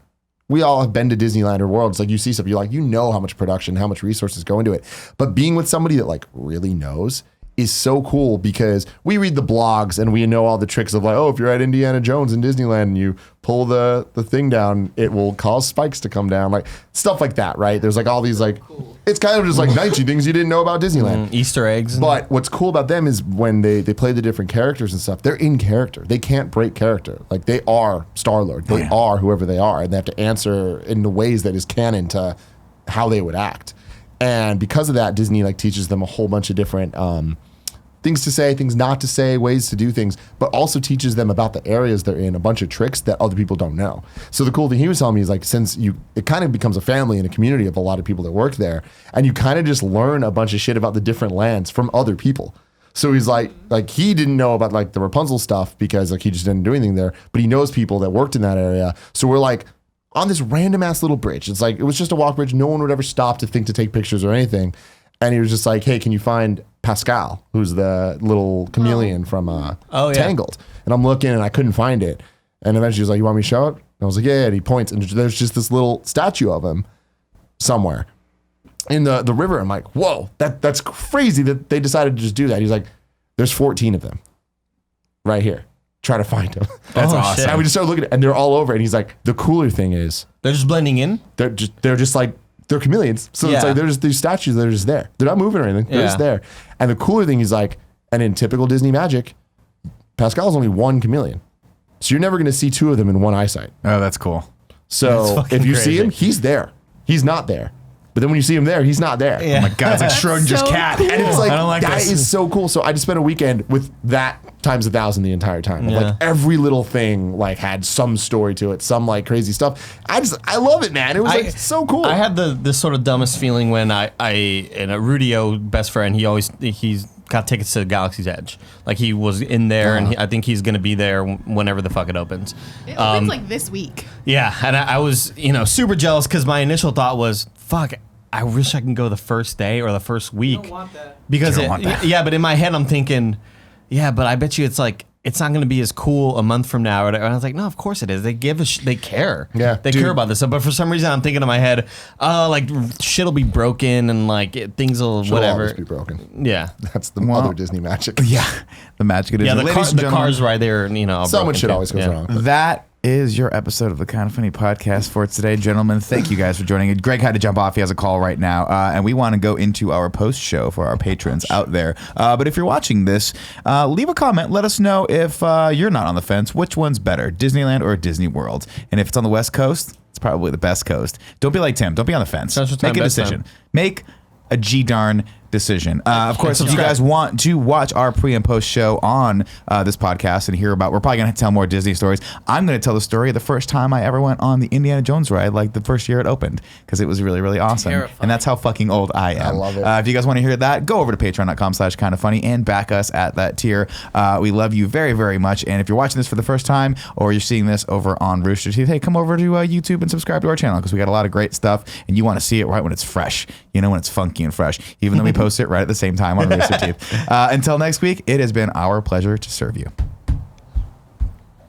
We all have been to Disneyland or World. It's like you see stuff, you're like, you know how much production, how much resources go into it. But being with somebody that like really knows is so cool because we read the blogs and we know all the tricks of like, oh, if you're at Indiana Jones in Disneyland and you pull the thing down, it will cause spikes to come down. Like stuff like that, right? There's like all these like, it's kind of just like 90 things you didn't know about Disneyland. Easter eggs. But what's cool about them is when they play the different characters and stuff, they're in character. They can't break character. Like they are Star-Lord. They are whoever they are. And they have to answer in the ways that is canon to how they would act. And because of that, Disney like teaches them a whole bunch of different things to say, things not to say, ways to do things, but also teaches them about the areas they're in, a bunch of tricks that other people don't know. So the cool thing he was telling me is like, it kind of becomes a family and a community of a lot of people that work there, and you kind of just learn a bunch of shit about the different lands from other people. So he's like he didn't know about like the Rapunzel stuff because like he just didn't do anything there, but he knows people that worked in that area. So we're like on this random ass little bridge. It's like, it was just a walk bridge. No one would ever stop to think to take pictures or anything. And he was just like, hey, can you find Pascal, who's the little chameleon from Tangled? And I'm looking and I couldn't find it. And eventually he was like, you want me to show it? And I was like, yeah. And he points and there's just this little statue of him somewhere in the river. I'm like, whoa, that's crazy that they decided to just do that. He's like, there's 14 of them right here. Try to find him. That's awesome. Shit. And we just started looking at it and they're all over. And he's like, the cooler thing is They're just blending in? they're just like, they're chameleons. So it's Yeah. like, they're just these statues that are just there. They're not moving or anything. They're just there. And the cooler thing is like, and in typical Disney magic, Pascal's only one chameleon. So you're never going to see two of them in one eyesight. Oh, that's cool. So fucking if you see crazy. him, he's there. He's not there. But then when you see him there, he's not there. Yeah. Oh my God, it's like Schrodinger's so cat. cool. And it's like, I don't like that this. is so cool. So I just spent a weekend with that times 1,000 the entire time. Yeah. Like every little thing like had some story to it, some like crazy stuff. I love it, man. It was like so cool. I had this sort of dumbest feeling when Rudio, best friend, he's got tickets to Galaxy's Edge. Like he was in there, and I think he's gonna be there whenever the fuck it opens. It opens like this week. Yeah, and I was super jealous because my initial thought was, fuck, I wish I can go the first day or the first week. I don't want that. Because You don't want that. yeah, but in my head I'm thinking, yeah, but I bet you it's not going to be as cool a month from now. And I was like, no, of course it is. They they care. Yeah, they care about this stuff. But for some reason, I'm thinking in my head, like shit'll be broken and like things will She'll whatever. always be broken. Yeah, That's the other Disney magic. Yeah, the magic it is. yeah. Ladies and The gentlemen, cars right there, all So broken much shit too. always goes Yeah. wrong. That is your episode of the Kind of Funny podcast for today, gentlemen. Thank you guys for joining. Greg had to jump off. He has a call right now. And we want to go into our post show for our patrons out there. But if you're watching this, leave a comment. Let us know if you're not on the fence. Which one's better, Disneyland or Disney World? And if it's on the West Coast, it's probably the best coast. Don't be like Tim. Don't be on the fence. Central Make time, a best decision. time. Make a G-darn decision. Of course, if you guys want to watch our pre and post show on this podcast and hear about, we're probably going to tell more Disney stories. I'm going to tell the story of the first time I ever went on the Indiana Jones ride, like the first year it opened, because it was really, really awesome. Terrifying. And that's how fucking old I am. I love it. If you guys want to hear that, go over to patreon.com/kindoffunny and back us at that tier. We love you very, very much. And if you're watching this for the first time or you're seeing this over on Rooster Teeth, hey, come over to YouTube and subscribe to our channel, because we got a lot of great stuff and you want to see it right when it's fresh, when it's funky and fresh, even though we post it right at the same time on Rooster Teeth. Until next week, it has been our pleasure to serve you.